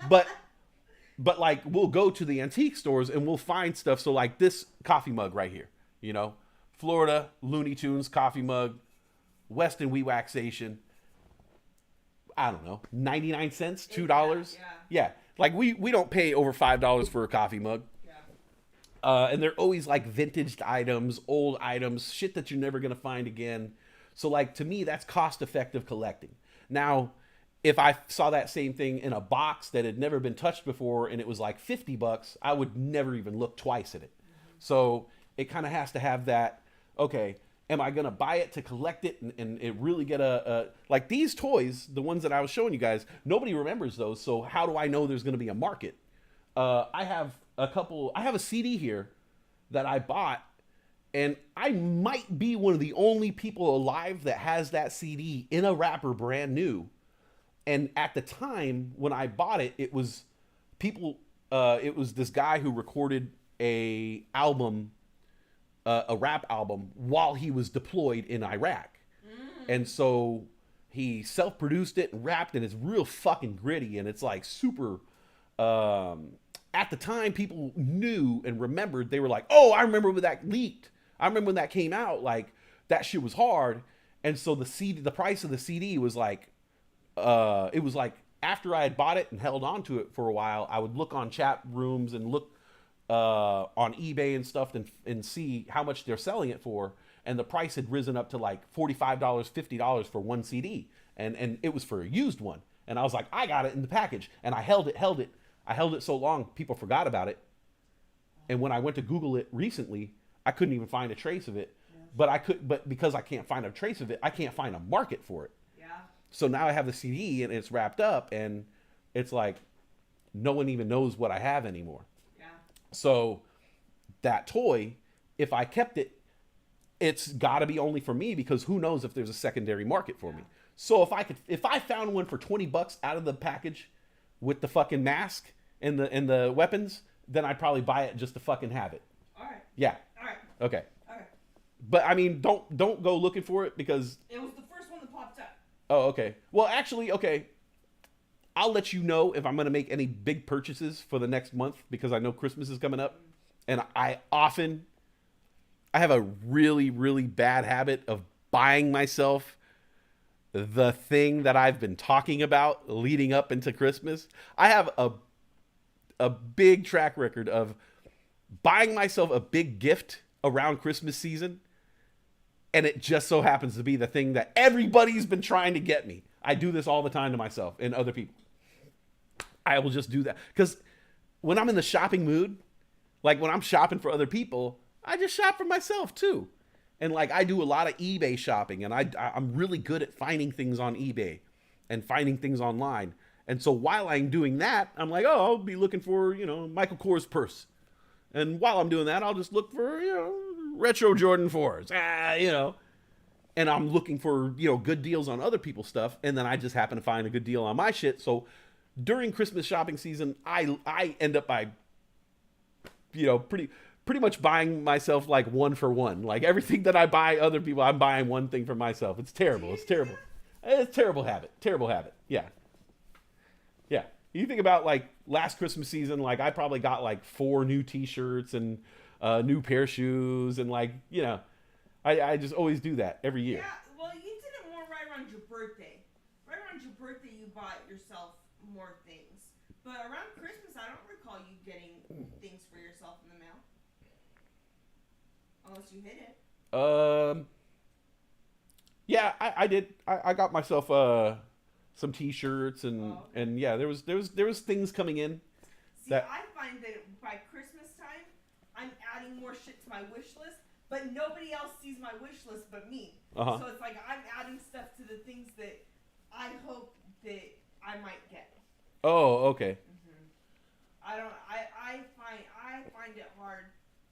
But like, we'll go to the antique stores and we'll find stuff. So like this coffee mug right here, you know, Florida Looney Tunes coffee mug, Weston Weewaxation. I don't know, 99 cents, $2. Yeah. Like we don't pay over $5 for a coffee mug. And they're always like vintage items, old items, shit that you're never going to find again. So like, to me, that's cost effective collecting. Now, if I saw that same thing in a box that had never been touched before and it was like $50, I would never even look twice at it. So it kind of has to have that, okay, am I going to buy it to collect it and it really get like these toys, the ones that I was showing you guys, nobody remembers those. So how do I know there's going to be a market? I have a CD here that I bought, and I might be one of the only people alive that has that CD in a wrapper brand new. And at the time when I bought it, it was this guy who recorded a rap album while he was deployed in Iraq. And so he self-produced it and rapped, and it's real fucking gritty, and it's like super, at the time people knew and remembered. They were like, oh, I remember when that leaked. I remember when that came out, like that shit was hard. And so the price of the CD was like, it was like after I had bought it and held on to it for a while, I would look on chat rooms and look on eBay and stuff and see how much they're selling it for. And the price had risen up to like $45, $50 for one CD. And it was for a used one. And I was like, I got it in the package. And I held it. I held it so long, people forgot about it. And when I went to Google it recently, I couldn't even find a trace of it. But because I can't find a trace of it, I can't find a market for it. So now I have the CD and it's wrapped up, and it's like no one even knows what I have anymore. So that toy, if I kept it, it's got to be only for me, because who knows if there's a secondary market for me. So if I found one for $20 out of the package with the fucking mask and the weapons, then I'd probably buy it just to fucking have it. All right. Yeah. All right. Okay. Okay. But I mean, don't go looking for it, because It was the first one that popped up. Oh, okay. Well, actually, okay. I'll let you know if I'm going to make any big purchases for the next month, because I know Christmas is coming up. And I have a really, really bad habit of buying myself the thing that I've been talking about leading up into Christmas. I have a big track record of buying myself a big gift around Christmas season, and it just so happens to be the thing that everybody's been trying to get me. I do this all the time to myself and other people. I will just do that. Because when I'm in the shopping mood, like when I'm shopping for other people, I just shop for myself too. And like I do a lot of eBay shopping, and I'm really good at finding things on eBay and finding things online. And so while I'm doing that, I'm like, oh, I'll be looking for, Michael Kors purse. And while I'm doing that, I'll just look for, retro Jordan 4s, and I'm looking for, good deals on other people's stuff. And then I just happen to find a good deal on my shit. So during Christmas shopping season, I end up by, pretty much buying myself like one for one. Like everything that I buy other people, I'm buying one thing for myself. It's terrible. It's terrible. It's a terrible habit. Terrible habit. Yeah. Yeah. You think about like last Christmas season, like I probably got like 4 new t-shirts and new pair of shoes, and like, I just always do that every year. Yeah, well, you did it more right around your birthday. Right around your birthday, you bought yourself more things. But around Christmas, I don't recall you getting things for yourself in the mail. Unless you hid it. Yeah, I did. I got myself some t-shirts and yeah, there was things coming in. See, I find that by Christmas time, I'm adding more shit to my wish list, but nobody else sees my wish list but me. Uh-huh. So it's like I'm adding stuff to the things that I hope that I might get. Oh, okay. I find it hard.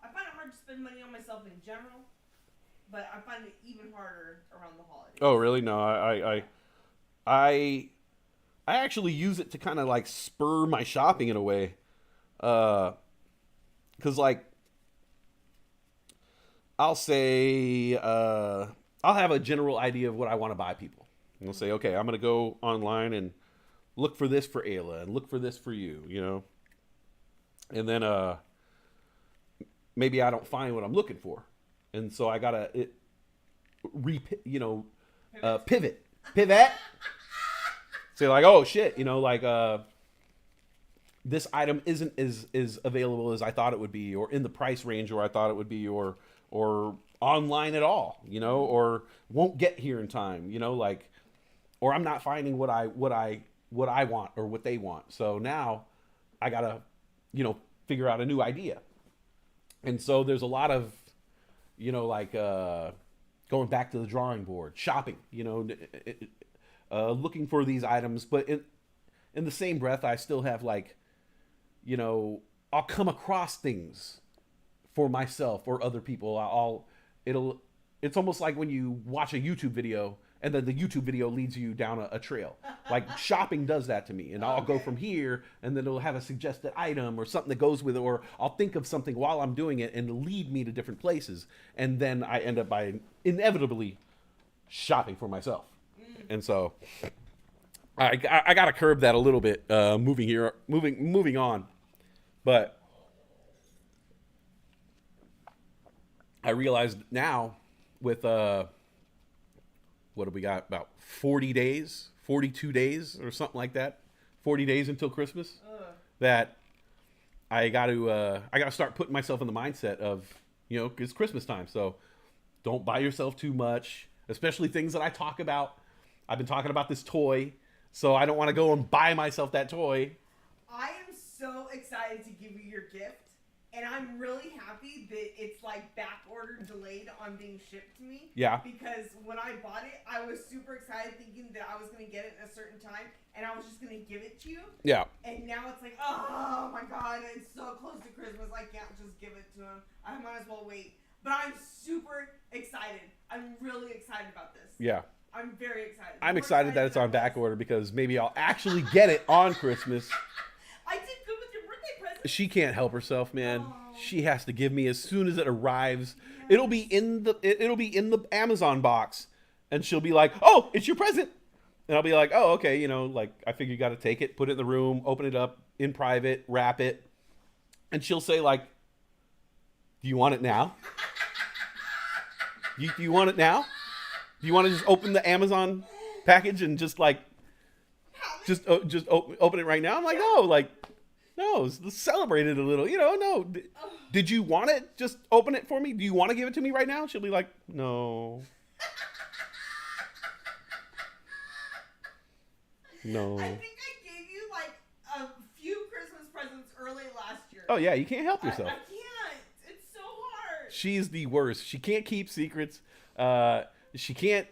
I find it hard to spend money on myself in general, but I find it even harder around the holidays. Oh, really? No, I actually use it to kind of like spur my shopping in a way. 'Cause like I'll say I'll have a general idea of what I want to buy people. And I'll say, okay, I'm gonna go online and look for this for Ayla and look for this for you, you know. And then maybe I don't find what I'm looking for, and so I gotta pivot. Say like, oh shit, you know, like this item isn't as available as I thought it would be, or in the price range where I thought it would be, or online at all, you know, or won't get here in time, you know, like, or I'm not finding what I want or what they want. So now I gotta, you know, figure out a new idea. And so there's a lot of, you know, like going back to the drawing board, shopping, you know, looking for these items, but in the same breath, I still have like, you know, I'll come across things for myself or other people. It's almost like when you watch a YouTube video and then the YouTube video leads you down a trail. Like shopping does that to me, and I'll go from here, and then it'll have a suggested item or something that goes with it, or I'll think of something while I'm doing it and lead me to different places, and then I end up by inevitably shopping for myself. And so I got to curb that a little bit, moving on. But I realized now with what have we got, about 40 days, 42 days or something like that, 40 days until Christmas, that I got to start putting myself in the mindset of, you know, it's Christmas time, so don't buy yourself too much, especially things that I talk about. I've been talking about this toy, so I don't want to go and buy myself that toy. I am so excited to give you your gift, and I'm really happy that it's like back ordered, delayed on being shipped to me. Yeah. Because when I bought it, I was super excited thinking that I was going to get it at a certain time, and I was just going to give it to you. Yeah. And now it's like, oh my God, it's so close to Christmas, I can't just give it to him. I might as well wait. But I'm super excited. I'm really excited about this. Yeah. I'm very excited. I'm excited that it's on back order because maybe I'll actually get it on Christmas. I did good with your birthday present. She can't help herself, man. She has to give me as soon as it arrives. Yes. It'll be in the Amazon box, and she'll be like, "Oh, it's your present," and I'll be like, "Oh, okay." You know, like I figure you got to take it, put it in the room, open it up in private, wrap it, and she'll say like, "Do you want it now? Do you want it now? Do you want to just open the Amazon package and just like, just open it right now?" I'm like, no, let's celebrate it a little. You know, no. Did you want it? Just open it for me. Do you want to give it to me right now? She'll be like, no. No. I think I gave you like a few Christmas presents early last year. Oh yeah, you can't help yourself. I can't. It's so hard. She's the worst. She can't keep secrets. She can't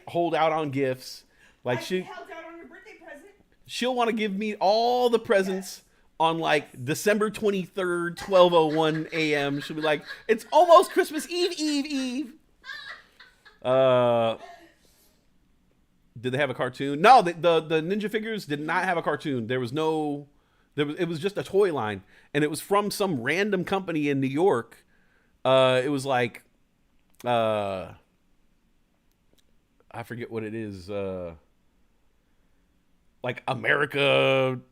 hold out on gifts. Like I she held out on your birthday present. She'll want to give me all the presents on like December 23rd, 12:01 a.m. She'll be like, "It's almost Christmas Eve. Did they have a cartoon? No, the Ninja figures did not have a cartoon. It was just a toy line, and it was from some random company in New York. It was like I forget what it is. Like American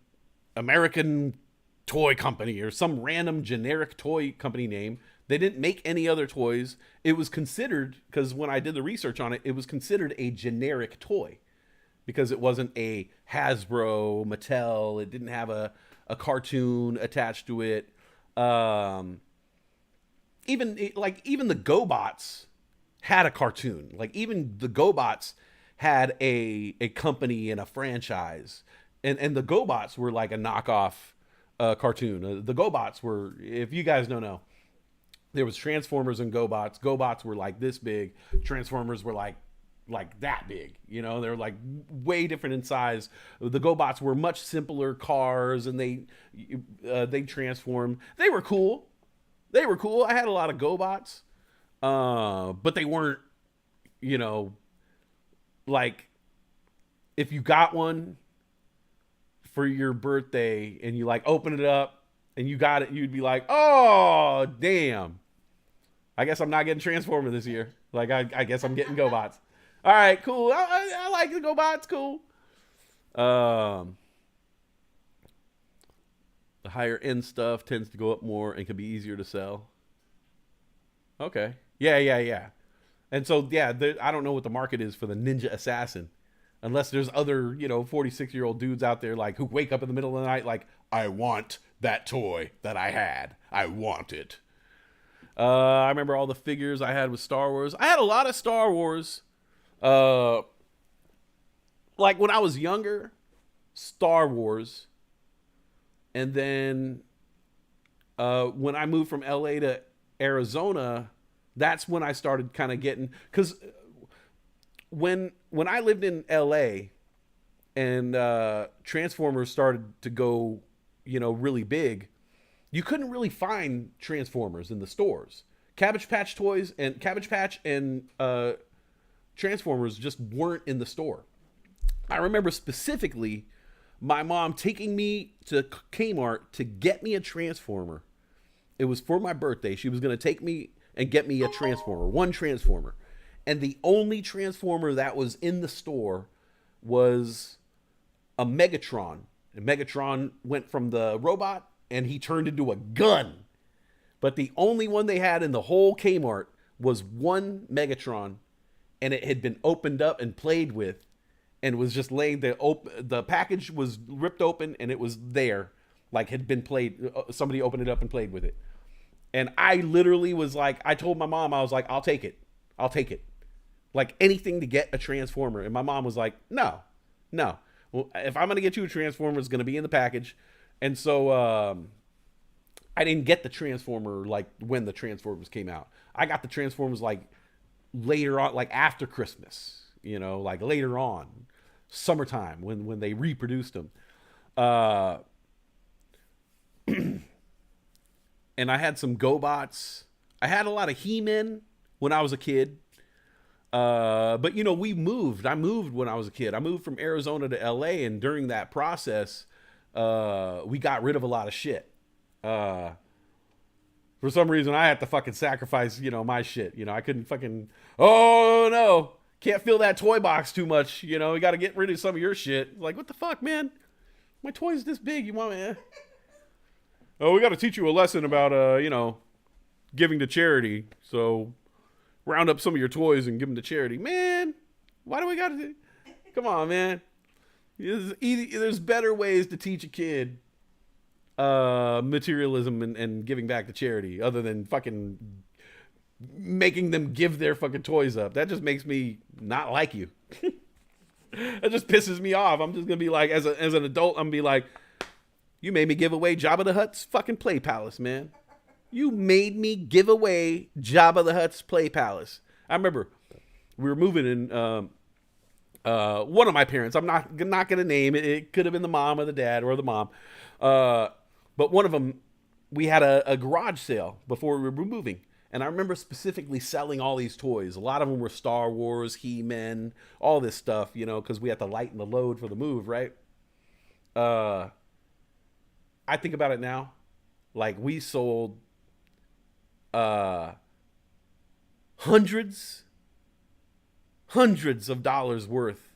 Toy Company or some random generic toy company name. They didn't make any other toys. It was considered, because when I did the research on it, it was considered a generic toy because it wasn't a Hasbro, Mattel. It didn't have a cartoon attached to it. Even the GoBots had a cartoon. Like even the GoBots had a company and a franchise. And the GoBots were like a knockoff cartoon. The GoBots were, if you guys don't know, there was Transformers and GoBots. GoBots were like this big. Transformers were like that big. You know, they were like way different in size. The GoBots were much simpler cars, and they transformed. They were cool. I had a lot of GoBots, but they weren't, you know, like if you got one for your birthday and you like open it up and you got it, you'd be like, oh damn, I guess I'm not getting Transformer this year. Like, I guess I'm getting GoBots. All right, cool. I like the GoBots. Cool. The higher end stuff tends to go up more and can be easier to sell. Okay. Yeah. And so, yeah, I don't know what the market is for the Ninja Assassin. Unless there's other, 46-year-old dudes out there, like, who wake up in the middle of the night, like, I want that toy that I had. I want it. I remember all the figures I had with Star Wars. I had a lot of Star Wars. Like, when I was younger, Star Wars. And then when I moved from LA to Arizona, that's when I started kind of getting... Because when I lived in LA and Transformers started to go, really big, you couldn't really find Transformers in the stores. Cabbage Patch and Transformers just weren't in the store. I remember specifically my mom taking me to Kmart to get me a Transformer. It was for my birthday. She was going to take me and get me a Transformer, one Transformer. And the only Transformer that was in the store was a Megatron. And Megatron went from the robot and he turned into a gun. But the only one they had in the whole Kmart was one Megatron, and it had been opened up and played with, and was just laying there. The package was ripped open, and it was there, like had been played. Somebody opened it up and played with it. And I literally was like, I told my mom, I was like, I'll take it. Like anything to get a Transformer. And my mom was like, no. Well, if I'm going to get you a Transformer, it's going to be in the package. And so I didn't get the Transformer like when the Transformers came out. I got the Transformers like later on, like after Christmas, like later on, summertime when they reproduced them. And I had some GoBots. I had a lot of He-Men when I was a kid. But we moved. I moved when I was a kid. I moved from Arizona to LA, and during that process, we got rid of a lot of shit. For some reason, I had to fucking sacrifice, my shit. I couldn't fucking, oh no, can't fill that toy box too much. We got to get rid of some of your shit. Like, what the fuck, man? My toy's this big. You want me? Oh, we got to teach you a lesson about, giving to charity. So round up some of your toys and give them to charity. Man, why do we got to? Come on, man. There's better ways to teach a kid materialism and giving back to charity other than fucking making them give their fucking toys up. That just makes me not like you. That just pisses me off. I'm just gonna be like, as an adult, I'm gonna be like, you made me give away Jabba the Hutt's fucking play palace, man. You made me give away Jabba the Hutt's play palace. I remember we were moving in. One of my parents, I'm not gonna name it. It could have been the mom or the dad or the mom. But one of them, we had a garage sale before we were moving. And I remember specifically selling all these toys. A lot of them were Star Wars, He-Men, all this stuff, because we had to lighten the load for the move, right? I think about it now. Like, we sold hundreds of dollars worth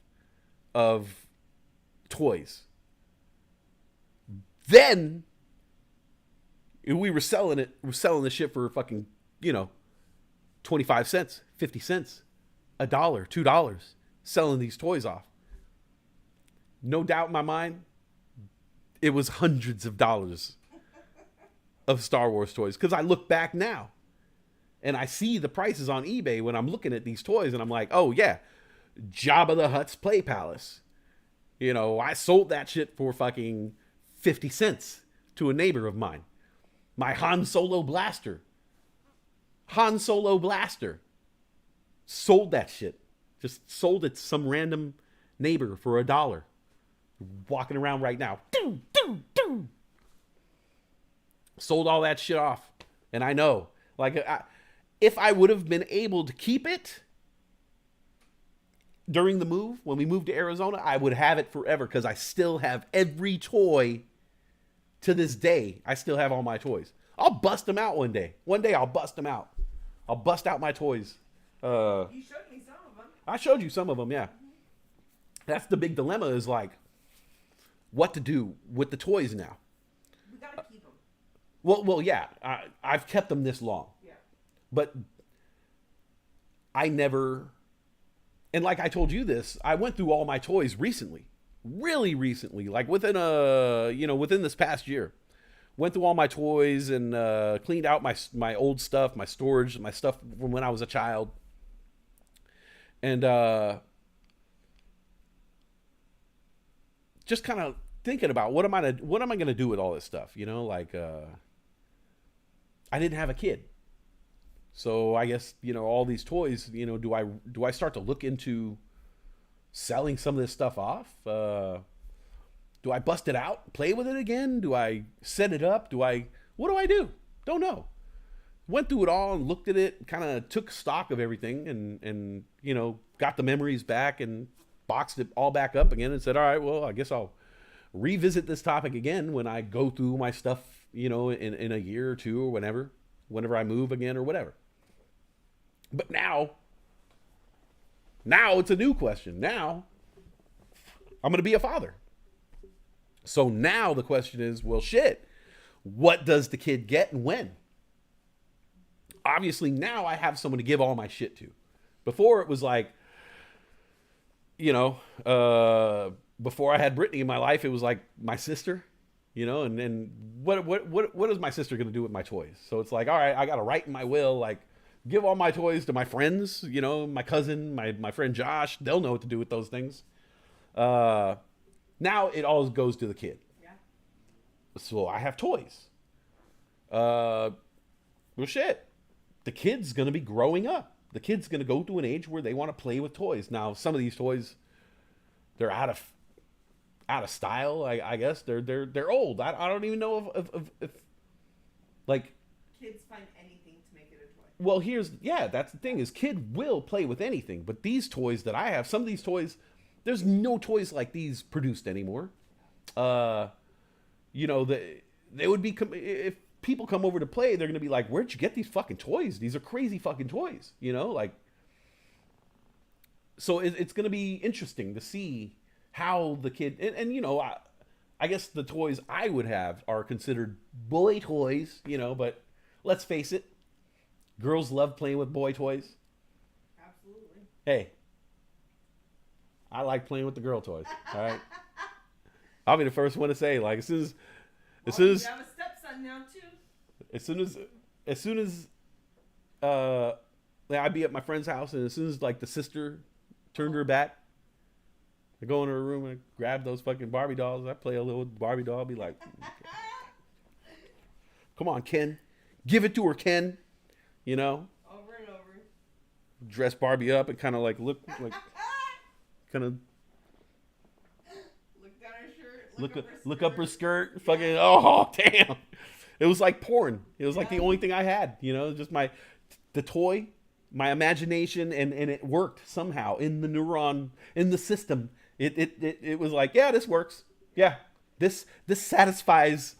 of toys. Then we were selling the shit for fucking, 25 cents, 50 cents, $1, $2, selling these toys off. No doubt in my mind, it was hundreds of dollars of Star Wars toys. Because I look back now and I see the prices on eBay when I'm looking at these toys, and I'm like, oh yeah, Jabba the Hutt's Play Palace. I sold that shit for fucking 50 cents to a neighbor of mine. My Han Solo Blaster. Sold that shit. Just sold it to some random neighbor for $1. Walking around right now. Sold all that shit off. And I know, like, if I would have been able to keep it during the move, when we moved to Arizona, I would have it forever because I still have every toy to this day. I still have all my toys. I'll bust them out one day. One day I'll bust them out. I'll bust out my toys. You showed me some of them. I showed you some of them, yeah. That's the big dilemma is like, what to do with the toys now. We gotta keep them. Well, yeah. I've kept them this long. Yeah. But I never, and like I told you this, I went through all my toys recently. Really recently. Like within this past year. Went through all my toys and cleaned out my old stuff, my storage, my stuff from when I was a child. And just kind of thinking about what am I going to do with all this stuff, you know? Like I didn't have a kid. So I guess, you know, all these toys, you know, do I start to look into selling some of this stuff off? Do I bust it out, play with it again? Do I set it up? What do I do? Don't know. Went through it all and looked at it, kind of took stock of everything and, you know, got the memories back and boxed it all back up again and said, all right, well, I guess I'll revisit this topic again when I go through my stuff, you know, in a year or two or whenever I move again or whatever. But now it's a new question. Now I'm going to be a father. So now the question is, well, shit, what does the kid get and when? Obviously, now I have someone to give all my shit to. Before it was like, you know, before I had Brittany in my life, it was like my sister, you know, and then what is my sister going to do with my toys? So it's like, all right, I got to write in my will, like, give all my toys to my friends, you know, my cousin, my friend Josh. They'll know what to do with those things. Now it all goes to the kid. Yeah. So I have toys. Well, shit. The kid's going to be growing up. The kid's going to go through an age where they want to play with toys. Now, some of these toys, they're out of style. I guess they're old. I don't even know if like kids find anything to make it a toy. Well, that's the thing is kid will play with anything. But these toys that I have, some of these toys, there's no toys like these produced anymore. You know, they would be, if people come over to play, they're going to be like, where'd you get these fucking toys? These are crazy fucking toys, you know, like, so it's going to be interesting to see how the kid, and you know, I guess the toys I would have are considered boy toys, you know, but let's face it, girls love playing with boy toys. Absolutely. Hey, I like playing with the girl toys. All right. I'll be the first one to say, like, as soon as you have a stepson now too. As soon as I'd be at my friend's house, and as soon as like the sister turned her back, I go in her room and grab those fucking Barbie dolls. I play a little Barbie doll. I'll be like, come on, Ken, give it to her, Ken. You know. Over and over. Dress Barbie up and kind of like look like. Kind of look down her shirt. Look up her skirt. Fucking damn! It was like porn. It was like the only thing I had. You know, just the toy, my imagination, and it worked somehow in the system. It was like, yeah, this works. Yeah, this satisfies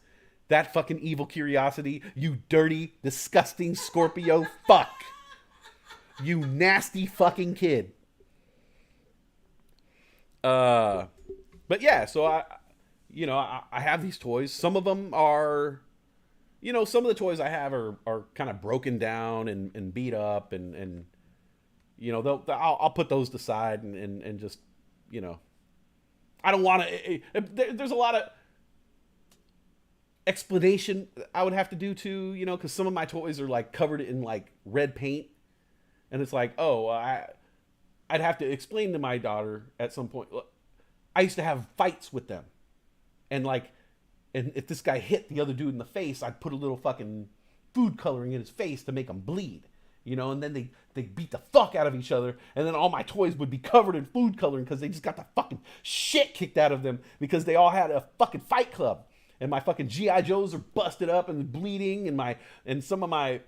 that fucking evil curiosity. You dirty, disgusting Scorpio fuck. You nasty fucking kid. But yeah, so I have these toys. Some of them are, you know, some of the toys I have are kind of broken down and beat up and you know, I'll put those aside and just, you know, I don't want to, there's a lot of explanation I would have to do too, you know, because some of my toys are like covered in like red paint and it's like, I'd have to explain to my daughter at some point. I used to have fights with them. And if this guy hit the other dude in the face, I'd put a little fucking food coloring in his face to make him bleed. You know, and then they beat the fuck out of each other. And then all my toys would be covered in food coloring because they just got the fucking shit kicked out of them because they all had a fucking fight club. And my fucking G.I. Joes are busted up and bleeding. And some of my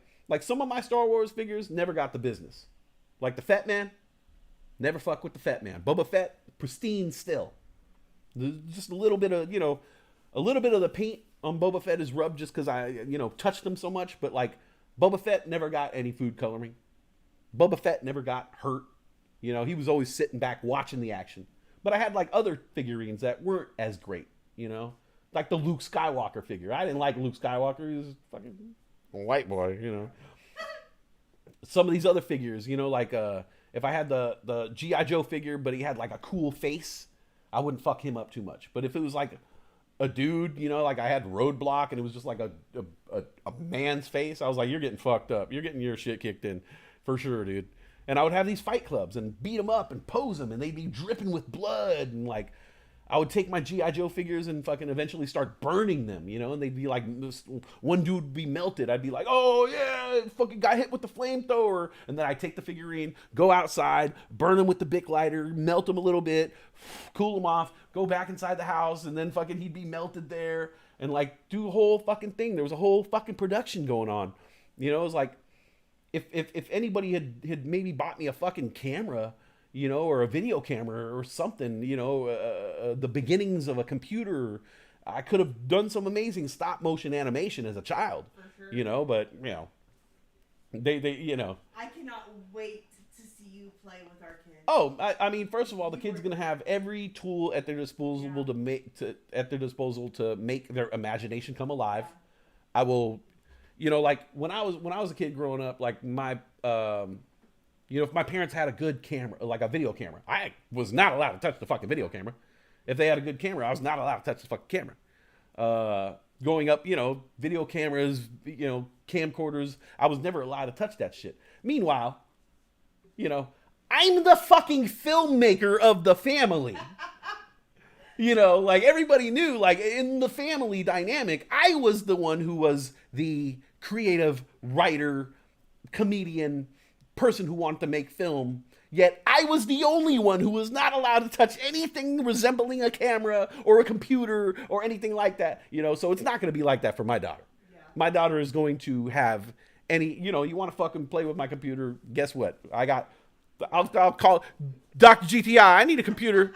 Star Wars figures never got the business. Like the Fett Man. Never fuck with the Fett Man. Boba Fett, pristine still. Just a little bit of the paint on Boba Fett is rubbed just because I, you know, touched him so much. But like Boba Fett never got any food coloring. Boba Fett never got hurt. You know, he was always sitting back watching the action. But I had like other figurines that weren't as great, you know? Like the Luke Skywalker figure. I didn't like Luke Skywalker. He was a fucking white boy, you know? Some of these other figures, you know, like if I had the G.I. Joe figure, but he had like a cool face, I wouldn't fuck him up too much. But if it was like a dude, you know, like I had Roadblock and it was just like a man's face, I was like, you're getting fucked up. You're getting your shit kicked in for sure, dude. And I would have these fight clubs and beat them up and pose them and they'd be dripping with blood. And like, I would take my G.I. Joe figures and fucking eventually start burning them, you know, and they'd be like, one dude would be melted. I'd be like, oh yeah, fucking got hit with the flamethrower. And then I'd take the figurine, go outside, burn him with the Bic lighter, melt him a little bit, cool him off, go back inside the house, and then fucking he'd be melted there and like do a whole fucking thing. There was a whole fucking production going on. You know, it was like, if anybody had maybe bought me a fucking camera, you know, or a video camera or something, you know, the beginnings of a computer, I could have done some amazing stop motion animation as a child, For sure. you know, but you know, they you know. I cannot wait to see you play with our kids. Oh, I mean, first of all, the kid's gonna have every tool at their disposal to make their imagination come alive. I will, you know, like when I was a kid growing up, like my you know, if my parents had a good camera, like a video camera, I was not allowed to touch the fucking video camera. If they had a good camera, I was not allowed to touch the fucking camera. Growing up, you know, video cameras, you know, camcorders, I was never allowed to touch that shit. Meanwhile, you know, I'm the fucking filmmaker of the family. You know, like everybody knew, like in the family dynamic, I was the one who was the creative writer, comedian, person who wanted to make film, yet I was the only one who was not allowed to touch anything resembling a camera or a computer or anything like that, you know, so it's not going to be like that for my daughter. Yeah. My daughter is going to have any, you know, you want to fucking play with my computer, guess what? I'll call Dr. GTI, I need a computer.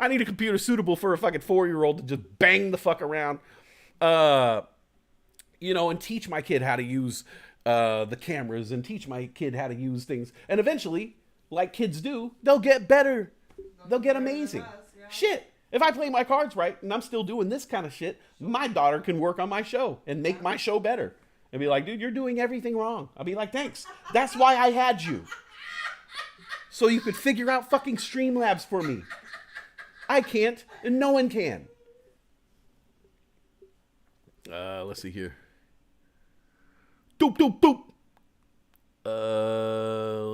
I need a computer suitable for a fucking 4-year-old to just bang the fuck around, you know, and teach my kid how to use the cameras and teach my kid how to use things. And eventually, like kids do, they'll get better. They'll get amazing. Shit. If I play my cards right and I'm still doing this kind of shit, my daughter can work on my show and make my show better. And be like, dude, you're doing everything wrong. I'll be like, thanks. That's why I had you. So you could figure out fucking Streamlabs for me. I can't, and no one can. Let's see here. Doop, doop, doop.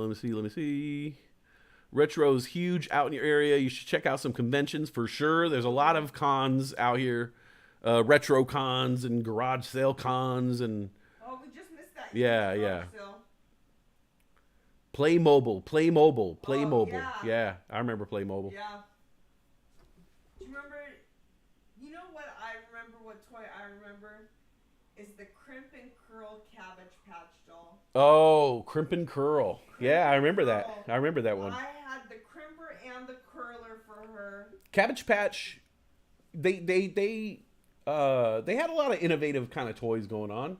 Let me see. Retro's huge out in your area. You should check out some conventions for sure. There's a lot of cons out here. Retro cons and garage sale cons and... Oh, we just missed that. Yeah. Still. Play Mobile. Yeah, I remember Play Mobile. Yeah. Do you remember... You know what I remember, what toy I remember? Is the Crimp and Curl Cabbage Patch doll. Oh, Crimp and Curl. Yeah, I remember that. I remember that one. I had the crimper and the curler for her. Cabbage Patch, they had a lot of innovative kind of toys going on,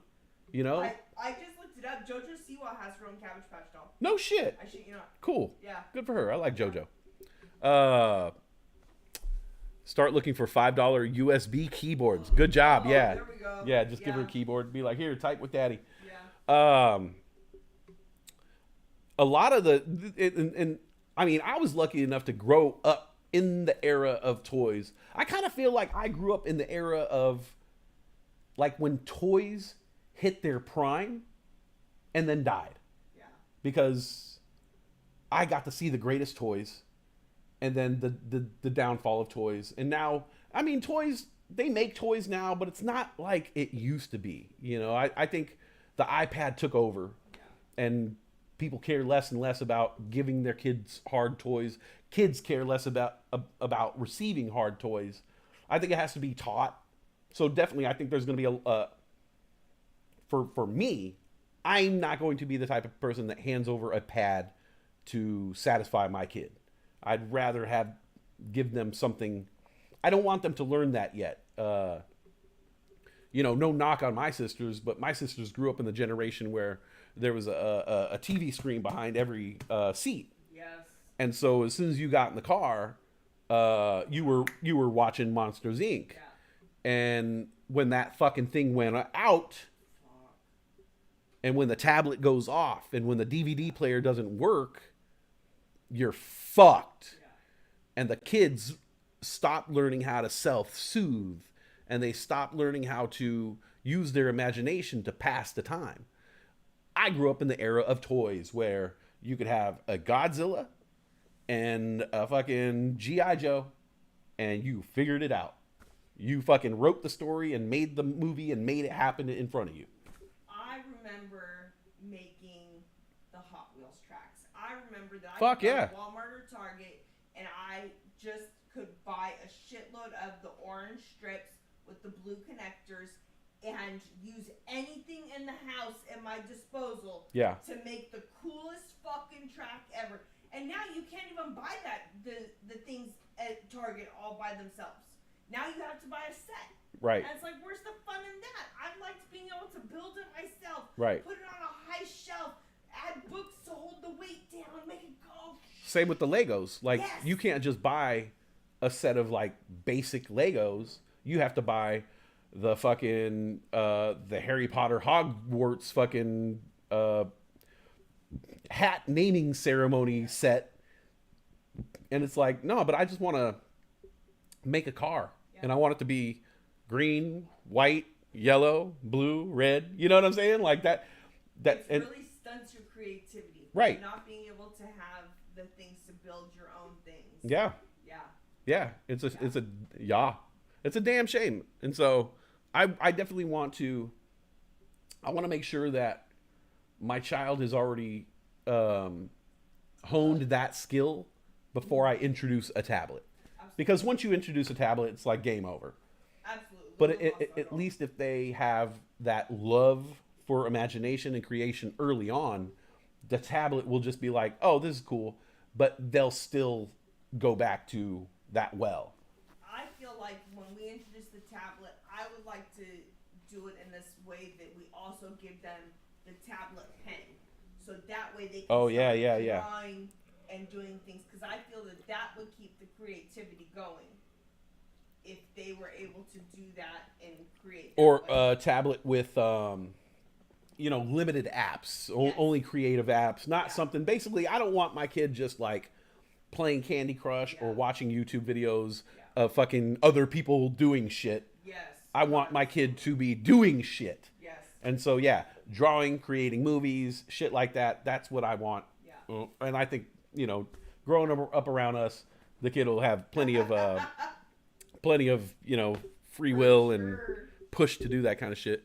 you know? I just looked it up. JoJo Siwa has her own Cabbage Patch doll. No shit. I shit you not. Cool. Yeah. Good for her. I like JoJo. Start looking for $5 USB keyboards. Good job. Yeah. There we go. Yeah, just give her a keyboard. Be like, here, type with daddy. Yeah. A lot of and I mean, I was lucky enough to grow up in the era of toys. I kind of feel like I grew up in the era of like when toys hit their prime and then died. Yeah. Because I got to see the greatest toys. And then the downfall of toys. And now, I mean, toys, they make toys now, but it's not like it used to be. You know, I think the iPad took over. And people care less and less about giving their kids hard toys. Kids care less about receiving hard toys. I think it has to be taught. So definitely, I think there's going to be for me, I'm not going to be the type of person that hands over a pad to satisfy my kid. I'd rather give them something. I don't want them to learn that yet. you know, no knock on my sisters, but my sisters grew up in the generation where there was a TV screen behind every seat. Yes. And so as soon as you got in the car, you were watching Monsters Inc. Yeah. And when that fucking thing went out, and when the tablet goes off, and when the DVD player doesn't work, you're fucked. Yeah. And the kids stop learning how to self-soothe, and they stop learning how to use their imagination to pass the time. I grew up in the era of toys where you could have a Godzilla and a fucking G.I. Joe, and you figured it out. You fucking wrote the story and made the movie and made it happen in front of you. I remember making the Hot Wheels tracks. I remember that Fuck I could yeah. go to Walmart or Target, and I just could buy a shitload of the orange strips with the blue connectors and use anything in the house at my disposal to make the coolest fucking track ever. And now you can't even buy the things at Target all by themselves. Now you have to buy a set. Right. And it's like, where's the fun in that? I liked being able to build it myself. Right. Put it on a high shelf. Add books to hold the weight down. Make it go. Same with the Legos. Like, Yes. you can't just buy a set of, like, basic Legos. You have to buy the fucking, the Harry Potter Hogwarts fucking, hat naming ceremony set. And it's like, no, but I just want to make a car. Yeah. And I want it to be green, white, yellow, blue, red. You know what I'm saying? Like that. It really stunts your creativity. Right. Not being able to have the things to build your own things. Yeah. Yeah. Yeah. It's a damn shame. And so I definitely want to make sure that my child has already honed that skill before I introduce a tablet. Absolutely. Because once you introduce a tablet, it's like game over. Absolutely. But at least if they have that love for imagination and creation early on, the tablet will just be like, oh, this is cool. But they'll still go back to that well. I feel like when we introduce the tablet, I would like to do it in this way that we also give them the tablet pen. So that way they can start drawing and doing things. Because I feel that would keep the creativity going if they were able to do that and create. Or a tablet with, limited apps, only creative apps, not something. Basically, I don't want my kid just like playing Candy Crush or watching YouTube videos of fucking other people doing shit. Yes. I want my kid to be doing shit. Yes. And so, drawing, creating movies, shit like that. That's what I want. Yeah. And I think, growing up around us, the kid will have plenty of, free will and push to do that kind of shit.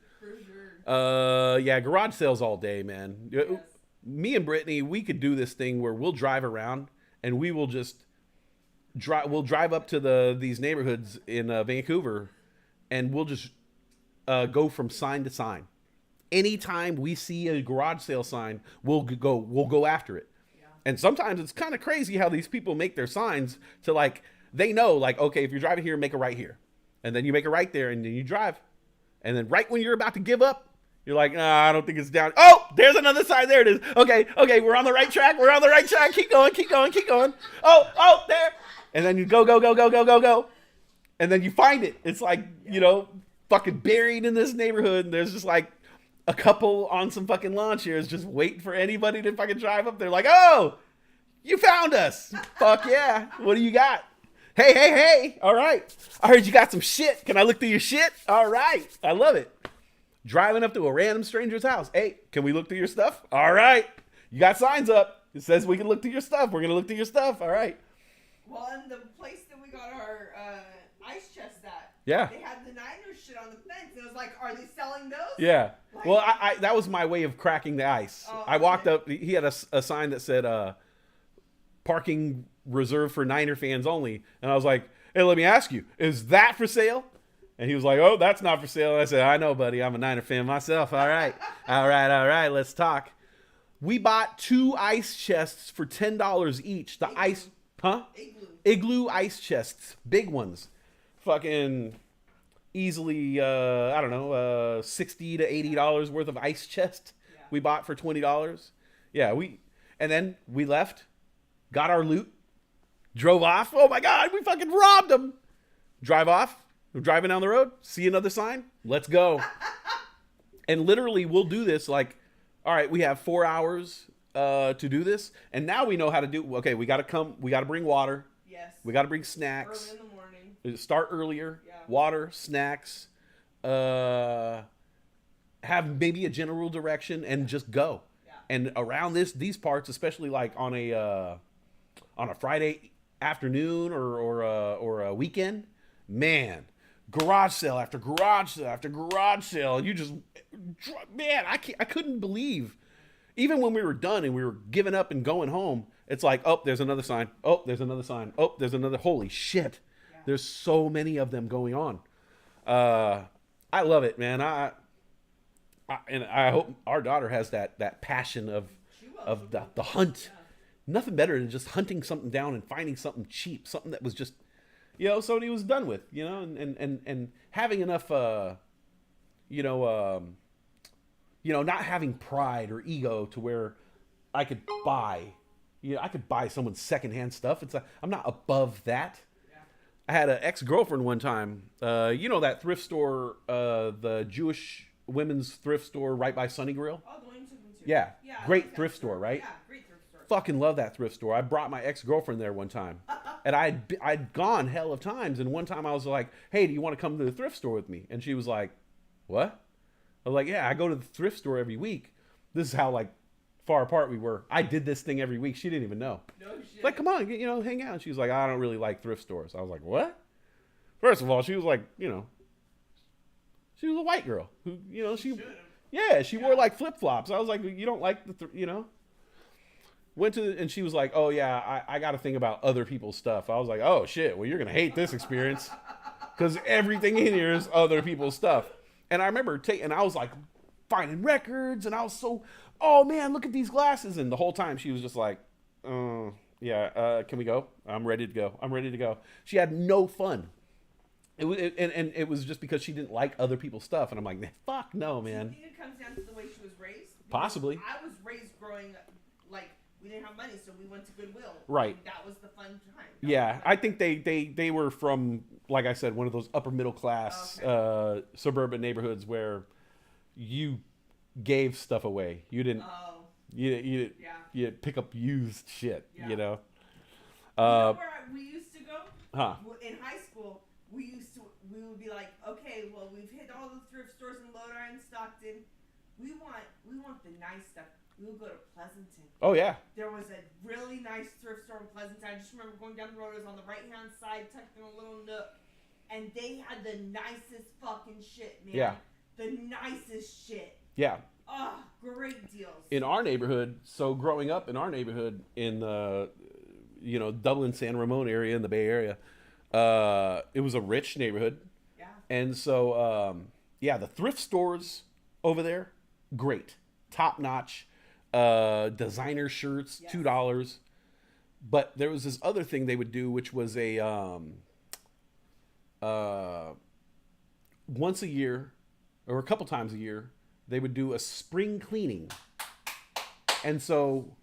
Garage sales all day, man. Yes. Me and Brittany, we could do this thing where we'll drive around and we will just drive up to these neighborhoods in Vancouver, and we'll just go from sign to sign. Anytime we see a garage sale sign, we'll go after it. Yeah. And sometimes it's kind of crazy how these people make their signs to like, they know like, okay, if you're driving here, make a right here. And then you make a right there and then you drive. And then right when you're about to give up, you're like, nah, I don't think it's down. Oh, there's another sign. There it is. Okay, we're on the right track. Keep going. Oh, there. And then you go. And then you find it. It's like, fucking buried in this neighborhood. And there's just like a couple on some fucking lawn chairs just waiting for anybody to fucking drive up. They're like, oh, you found us. Fuck yeah. What do you got? Hey. All right. I heard you got some shit. Can I look through your shit? All right. I love it. Driving up to a random stranger's house. Hey, can we look through your stuff? All right. You got signs up. It says we can look through your stuff. We're going to look through your stuff. All right. Well, in the place that we got our ice chest at, they had the Niners shit on the fence. And it was like, are they selling those? Yeah. Like, well, I that was my way of cracking the ice. Oh, I walked up. He had a sign that said parking reserved for Niner fans only. And I was like, hey, let me ask you, is that for sale? And he was like, oh, that's not for sale. And I said, I know, buddy. I'm a Niner fan myself. All right. All right. Let's talk. We bought 2 ice chests for $10 each. The ice, Igloo ice chests. Big ones. Fucking easily, I don't know, $60 to $80 worth of ice chest we bought for $20. Yeah, and then we left, got our loot, drove off. Oh my God, we fucking robbed them. Drive off. We're driving down the road. See another sign. Let's go. And literally, we'll do this like, all right, we have 4 hours to do this, and now we know how to do. Okay, we got to bring water. Yes. We got to bring snacks. Early in the morning. Start earlier. Yeah. Water, snacks. Have maybe a general direction and just go. Yeah. And around these parts, especially like on a Friday afternoon or a weekend, man, garage sale after garage sale after garage sale. You just, man, I couldn't believe, even when we were done and we were giving up and going home, it's like, oh, there's another sign. Oh, there's another sign. Oh, there's another. Holy shit. Yeah. There's so many of them going on. I love it, man. And I hope our daughter has that passion of the hunt. Yeah. Nothing better than just hunting something down and finding something cheap, something that was just, somebody was done with, and having enough, not having pride or ego to where I could buy someone's secondhand stuff. I'm not above that. Yeah. I had an ex-girlfriend one time, that thrift store, the Jewish women's thrift store right by Sunny Grill. Oh, the one you took me to. Yeah. Great thrift store, right? Yeah, great thrift store. Fucking love that thrift store. I brought my ex-girlfriend there one time. And I'd gone hell of times. And one time I was like, hey, do you want to come to the thrift store with me? And she was like, what? I was like, yeah, I go to the thrift store every week. This is how like far apart we were. I did this thing every week. She didn't even know. No shit. Like, come on, hang out. And she was like, I don't really like thrift stores. I was like, what? First of all, she was like, she was a white girl who, she wore like flip-flops. I was like, you don't like went to, and she was like, oh yeah, I got to think about other people's stuff. I was like, oh shit, well, you're going to hate this experience because everything in here is other people's stuff. And I remember and I was like finding records, and I was so, oh man, look at these glasses. And the whole time she was just like, yeah, can we go? I'm ready to go. She had no fun. It was just because she didn't like other people's stuff. And I'm like, fuck no, man. Do you think it comes down to the way she was raised? Because possibly. I was raised growing up, like, we didn't have money, so we went to Goodwill. Right. And that was the fun time. Yeah, I think they were from, like I said, one of those upper middle class suburban neighborhoods where you gave stuff away. You didn't. Oh. You pick up used shit. Yeah. You know where we used to go? Huh? In high school, we would be like, okay, well, we've hit all the thrift stores in Lodi and Stockton. We want the nice stuff. We would go to Pleasanton. Oh yeah. There was a really nice thrift store in Pleasanton. I just remember going down the road. It was on the right-hand side, tucked in a little nook, and they had the nicest fucking shit, man. Yeah. The nicest shit. Yeah. Oh, great deals. In our neighborhood, so growing up in our neighborhood in the, Dublin, San Ramon area in the Bay Area, it was a rich neighborhood. Yeah. And so, the thrift stores over there, great. Top notch. Designer shirts, yes. $2. But there was this other thing they would do, which was a once a year or a couple times a year, they would do a spring cleaning. And so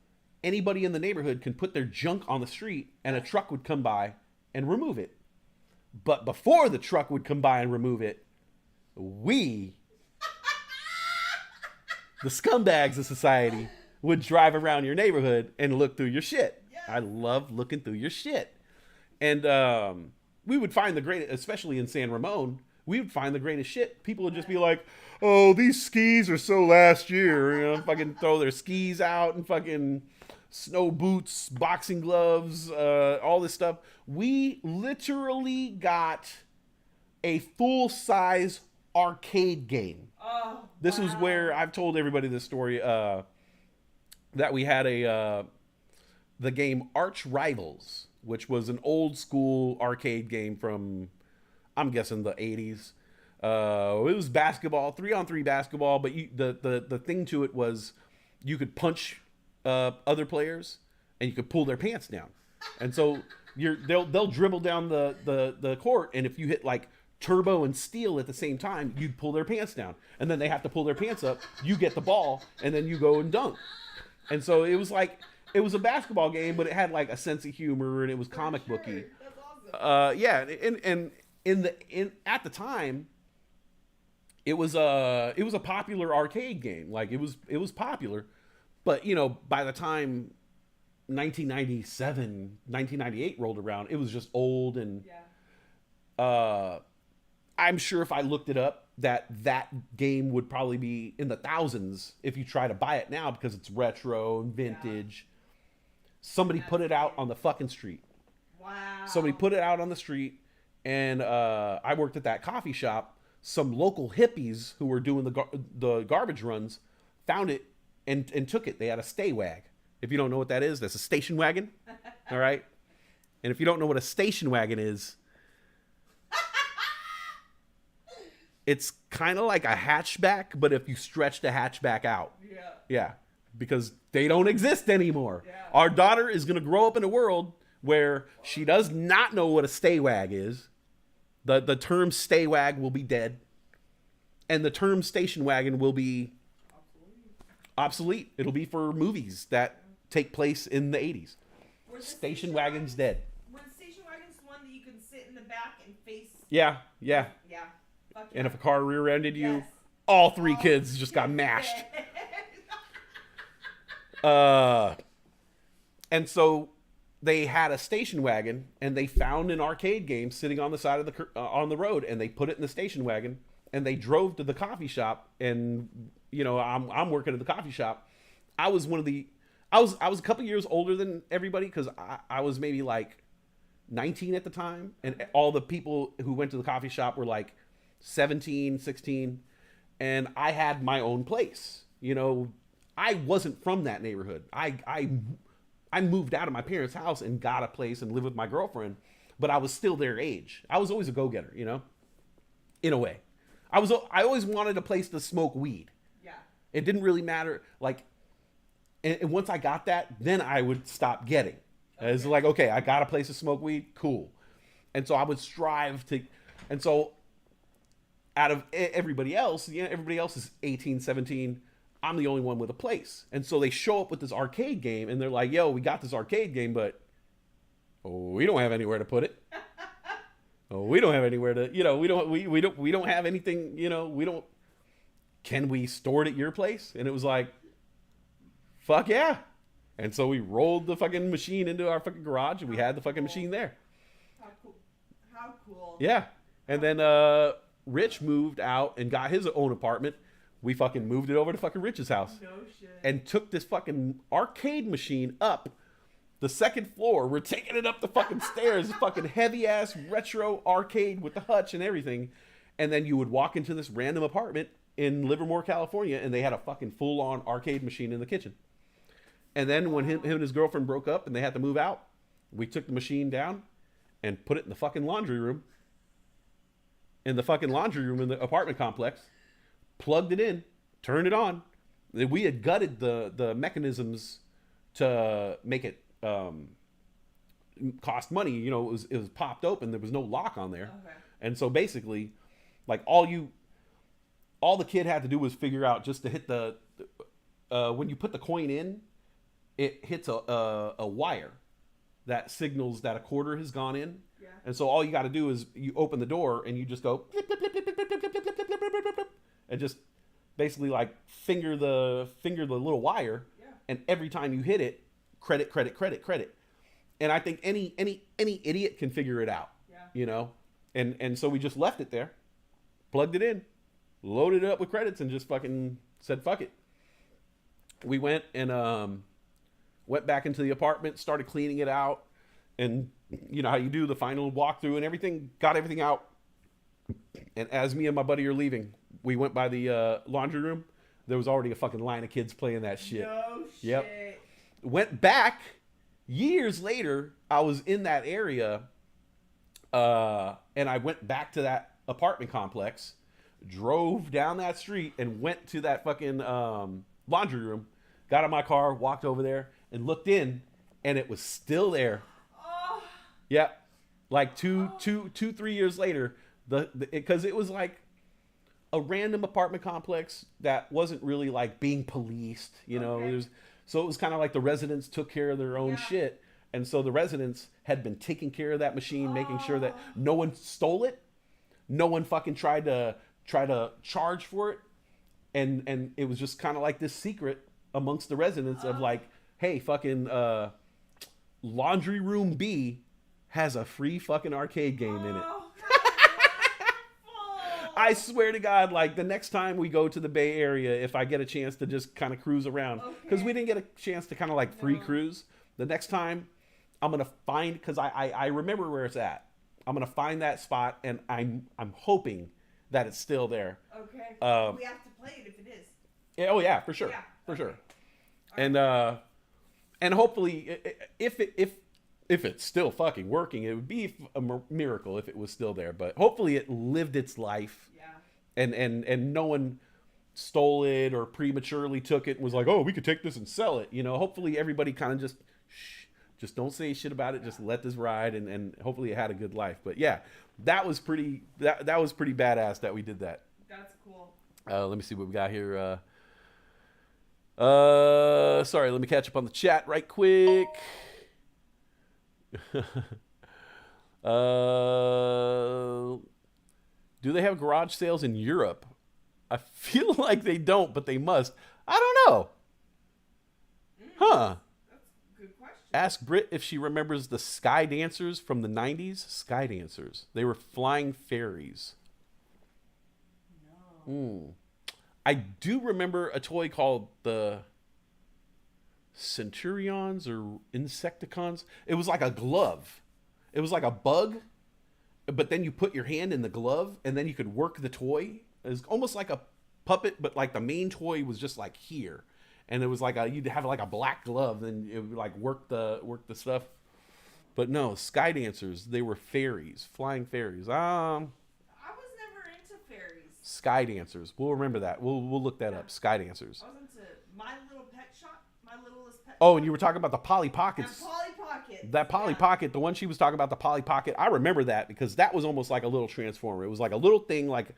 anybody in the neighborhood can put their junk on the street and a truck would come by and remove it. But before the truck would come by and remove it, the scumbags of society, would drive around your neighborhood and look through your shit. Yes. I love looking through your shit. And we would find the greatest, especially in San Ramon, we would find the greatest shit. People would just be like, oh, these skis are so last year. Fucking throw their skis out and fucking snow boots, boxing gloves, all this stuff. We literally got a full-size arcade game. Oh, this was where I've told everybody this story, that we had the game Arch Rivals, which was an old school arcade game from, I'm guessing, the 80s. It was basketball, 3-on-3 basketball, but the thing to it was you could punch other players and you could pull their pants down. And so they'll dribble down the court, and if you hit like Turbo and Steel at the same time, you'd pull their pants down. And then they have to pull their pants up. You get the ball, and then you go and dunk. And so it was like, it was a basketball game, but it had like a sense of humor, and it was comic booky. That's awesome. Yeah, and at the time, it was a popular arcade game. Like it was popular, but you know, by the time 1997, 1998 rolled around, it was just old, and I'm sure if I looked it up, that game would probably be in the thousands if you try to buy it now, because it's retro and vintage. Somebody put it out on the fucking street. Wow. Somebody put it out on the street, and I worked at that coffee shop. Some local hippies who were doing the garbage runs found it and took it. They had a stay wag. If you don't know what that is, that's a station wagon. All right? And if you don't know what a station wagon is, it's kind of like a hatchback, but if you stretch the hatchback out. Yeah. Yeah. Because they don't exist anymore. Yeah. Our daughter is going to grow up in a world where she does not know what a stay wag is. The term stay wag will be dead. And the term station wagon will be obsolete. It'll be for movies that take place in the 80s. Station wagon's dead. Were the station wagons the one that you could sit in the back and face? Yeah. Yeah. Fuck And yeah. if a car rear-ended you, all three kids just got mashed. And so they had a station wagon, and they found an arcade game sitting on the side of the on the road, and they put it in the station wagon, and they drove to the coffee shop. And you know, I'm working at the coffee shop. I was I was a couple years older than everybody, because I was maybe like 19 at the time, and all the people who went to the coffee shop were like 17, 16, and I had my own place. You know, I wasn't from that neighborhood. I moved out of my parents' house and got a place and lived with my girlfriend, but I was still their age. I was always a go-getter, you know, in a way. I always wanted a place to smoke weed. Yeah. It didn't really matter. Like, and once I got that, then I would stop getting. It's like, okay, I got a place to smoke weed. Cool. And so I would strive to, and so out of everybody else, you know, everybody else is 18, 17. I'm the only one with a place. And so they show up with this arcade game, and they're like, yo, we got this arcade game, but we don't have anywhere to put it. We don't have anywhere to, you know, we don't have anything, you know, can we store it at your place? And it was like, fuck yeah. And so we rolled the fucking machine into our fucking garage, and we had the fucking machine there. How cool. Yeah. And then Rich moved out and got his own apartment. We fucking moved it over to fucking Rich's house. No shit. And took this fucking arcade machine up the second floor. We're taking it up the fucking stairs. Fucking heavy ass retro arcade with the hutch and everything. And then you would walk into this random apartment in Livermore, California, and they had a fucking full on arcade machine in the kitchen. And then when him and his girlfriend broke up and they had to move out, we took the machine down and put it in the fucking laundry room. In the fucking laundry room in the apartment complex. Plugged it in, turned it on. We had gutted the mechanisms to make it cost money. You know, it was popped open. There was no lock on there. Okay. And so basically, like all the kid had to do was figure out just to hit the when you put the coin in, it hits a wire that signals that a quarter has gone in. Yeah. And so all you got to do is you open the door and you just go blip, blip, blip, blip, blip, blip, blip, blip, blip, blip, blip, blip, blip, and just basically like finger the little wire. Yeah. And every time you hit it, credit. And I think any idiot can figure it out. Yeah. You know? And so we just left it there, plugged it in, loaded it up with credits, and just fucking said fuck it. We went and went back into the apartment, started cleaning it out, and you know how you do the final walkthrough and everything, got everything out. And as me and my buddy are leaving, we went by the laundry room. There was already a fucking line of kids playing that shit. No shit. Yep. Went back years later. I was in that area, and I went back to that apartment complex, drove down that street, and went to that fucking laundry room. Got in my car, walked over there, and looked in, and it was still there. Oh. Yep. Like 3 years later, Because it was like a random apartment complex that wasn't really like being policed, you know. So it was kind of like the residents took care of their own shit, and so the residents had been taking care of that machine, making sure that no one stole it, no one fucking tried to charge for it, and it was just kind of like this secret amongst the residents of like, hey, fucking laundry room B has a free fucking arcade game in it. I swear to God, like the next time we go to the Bay Area, if I get a chance to just kind of cruise around, because we didn't get a chance to kind of like free cruise. The next time I'm going to find, because I remember where it's at. I'm going to find that spot, and I'm hoping that it's still there. Okay. We have to play it if it is. Yeah, oh yeah, for sure. Yeah. For sure. And hopefully if it's still fucking working, it would be a miracle if it was still there. But hopefully it lived its life. Yeah. And no one stole it or prematurely took it and was like, oh, we could take this and sell it. You know, hopefully everybody kind of just don't say shit about it. Just let this ride, and hopefully it had a good life. But yeah, that was pretty badass that we did that. That's cool. Let me see what we got here. Sorry, let me catch up on the chat right quick. Do they have garage sales in Europe? I feel like they don't, but they must. I don't know. Huh. That's a good question. Ask Britt if she remembers the Sky Dancers from the 90s. Sky Dancers. They were flying fairies. No. I do remember a toy called the Centurions or Insecticons. It was like a glove. It was like a bug, but then you put your hand in the glove and then you could work the toy. It was almost like a puppet, but like the main toy was just like here. And it was like you'd have like a black glove and it would like work the stuff. But no, Sky Dancers, they were fairies, flying fairies. I was never into fairies. Sky Dancers. We'll remember that. We'll look that up. Sky Dancers. I was into My Little Pet Shop. My Littlest Pet Oh, and you were talking about the Polly Pockets. And Polly Pocket. That Polly Pocket, the one she was talking about, the Polly Pocket. I remember that because that was almost like a little transformer. It was like a little thing, like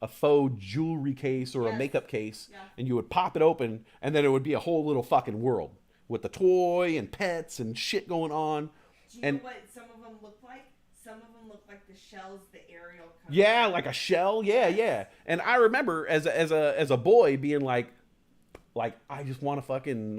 a faux jewelry case or a makeup case, and you would pop it open, and then it would be a whole little fucking world with the toy and pets and shit going on. Do you know what some of them look like? Some of them look like the shells the Ariel comes Yeah, like a shell. Yeah. And I remember as a boy being like I just want to fucking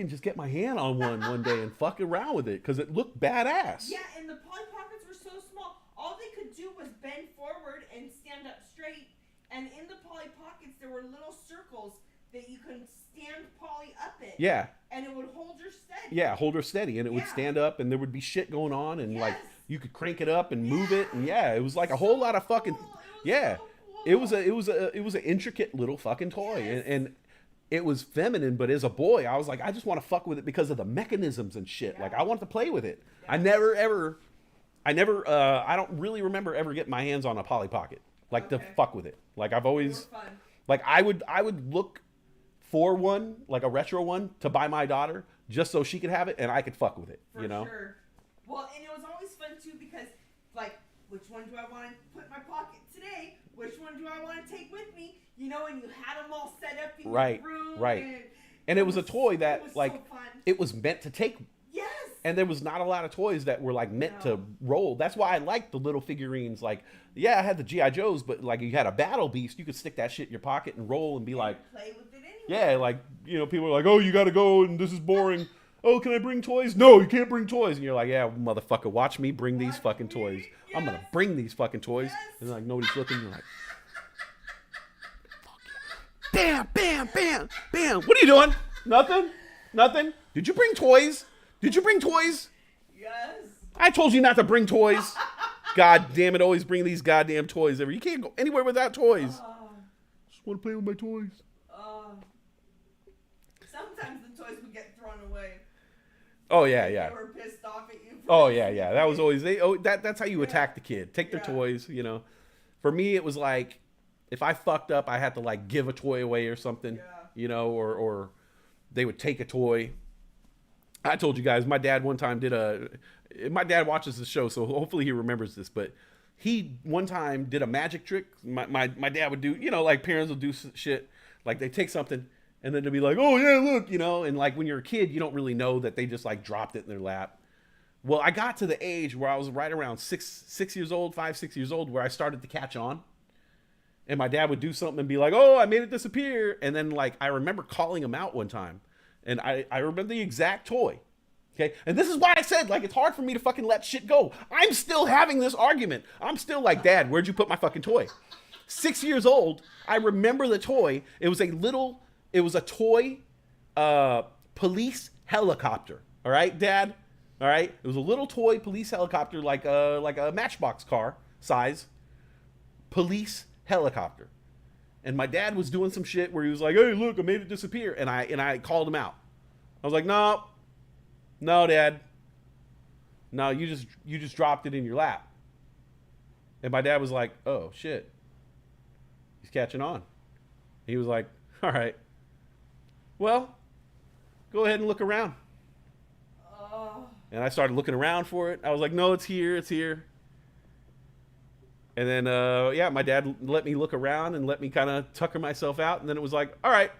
just get my hand on one day and fuck around with it because it looked badass. Yeah, and the Polly Pockets were so small. All they could do was bend forward and stand up straight. And in the Polly Pockets, there were little circles that you could stand Polly up in. Yeah. And it would hold her steady. Yeah, hold her steady, and it would stand up, and there would be shit going on, and like you could crank it up and move it, and it was like a whole lot of fucking It was an intricate little fucking toy, and it was feminine, but as a boy, I was like, I just want to fuck with it because of the mechanisms and shit. Like I wanted to play with it. I don't really remember ever getting my hands on a Polly Pocket, like to fuck with it. Like I've always, like I would look for one, like a retro one, to buy my daughter just so she could have it and I could fuck with it. For you know. Sure. Well, and it was always fun too because, like, which one do I want to put in my pocket today? Which one do I want to take with me? You know, and you had them all set up in your room. Right. And it was a toy that like so fun. It was meant to take. Yes. And there was not a lot of toys that were like meant to roll. That's why I liked the little figurines. Like, yeah, I had the G.I. Joes, but like you had a Battle Beast, you could stick that shit in your pocket and roll and be like, play with it anyway. Yeah, like, you know, people are like, oh, you got to go and this is boring. Oh, can I bring toys? No, you can't bring toys. And you're like, yeah, motherfucker, watch me bring these fucking toys. Yes. I'm going to bring these fucking toys. Yes. And like nobody's looking. You're like, fuck yeah. Bam, bam, bam, bam. What are you doing? Nothing? Did you bring toys? Yes. I told you not to bring toys. God damn it, always bring these goddamn toys ever. You can't go anywhere without toys. Just want to play with my toys. Sometimes the toys would get thrown away. Oh yeah. They were pissed off at you. Oh yeah. That was always that's how you attack the kid. Take their toys, you know. For me it was like if I fucked up I had to like give a toy away or something, you know, or they would take a toy. I told you guys my dad one time my dad watches the show, so hopefully he remembers this, but he one time did a magic trick. My dad would do, like parents will do shit. Like they take something and then they'll be like, oh yeah, look, and like when you're a kid, you don't really know that they just like dropped it in their lap. Well, I got to the age where I was right around 6 years old, 5, 6 years old, where I started to catch on. And my dad would do something and be like, oh, I made it disappear. And then like, I remember calling him out one time and I remember the exact toy. Okay. And this is why I said, like, it's hard for me to fucking let shit go. I'm still having this argument. I'm still like, Dad, where'd you put my fucking toy? 6 years old. I remember the toy. It was a toy police helicopter. All right, Dad. All right. It was a little toy police helicopter, like a Matchbox car size police helicopter. And my dad was doing some shit where he was like, hey, look, I made it disappear. And I called him out. I was like, no, Dad. No, you just dropped it in your lap. And my dad was like, oh, shit. He's catching on. He was like, all right. Well, go ahead and look around. And I started looking around for it. I was like, no, it's here. It's here. And then, my dad let me look around and let me kind of tucker myself out. And then it was like, all right,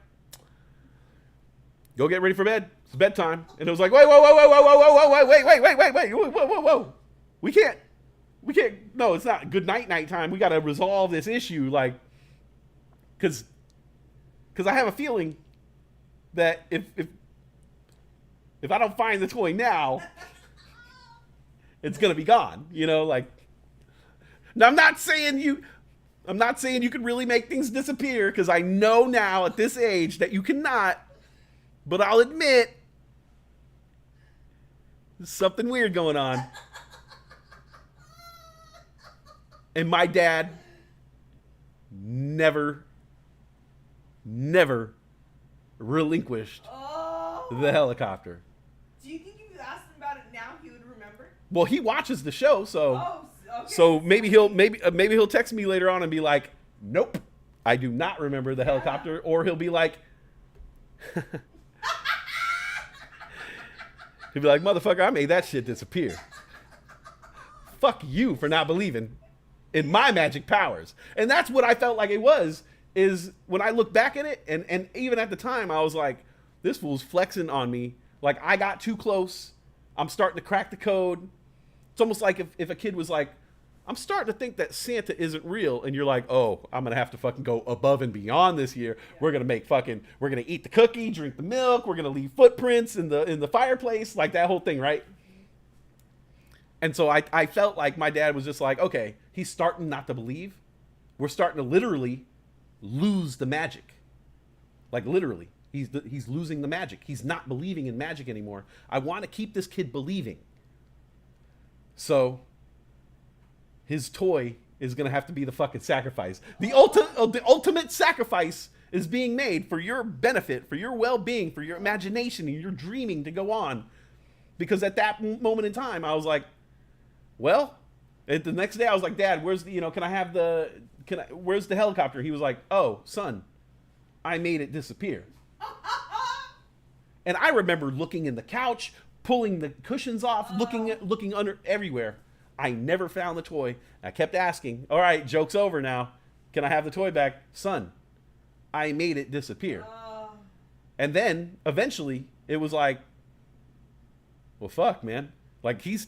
go get ready for bed. It's bedtime. And it was like, wait. We can't. No, it's not good night time. We got to resolve this issue. Like, because I have a feeling that if I don't find the toy now, it's going to be gone, like. Now, I'm not saying you can really make things disappear, because I know now at this age that you cannot, but I'll admit there's something weird going on. And my dad never relinquished the helicopter. Do you think if you asked him about it now, he would remember? Well, he watches the show, so... Oh, okay. So maybe he'll text me later on and be like, nope, I do not remember the helicopter. Or he'll be like, motherfucker, I made that shit disappear. Fuck you for not believing in my magic powers. And that's what I felt like it was, is when I look back at it, and even at the time, I was like, this fool's flexing on me. Like, I got too close. I'm starting to crack the code. It's almost like if a kid was like, I'm starting to think that Santa isn't real. And you're like, oh, I'm going to have to fucking go above and beyond this year. Yeah. We're going to eat the cookie, drink the milk. We're going to leave footprints in the fireplace. Like that whole thing, right? And so I felt like my dad was just like, okay, he's starting not to believe. We're starting to literally lose the magic. Like literally, he's losing the magic. He's not believing in magic anymore. I want to keep this kid believing. So his toy is going to have to be the fucking sacrifice. The ultimate sacrifice is being made for your benefit, for your well-being, for your imagination and your dreaming to go on. Because at that moment in time, I was like, well, the next day I was like, Dad, where's where's the helicopter? He was like, oh, son, I made it disappear. And I remember looking in the couch, pulling the cushions off, looking under everywhere. I never found the toy. I kept asking, all right, joke's over now. Can I have the toy back? Son, I made it disappear. And then eventually it was like, well, fuck, man. Like he's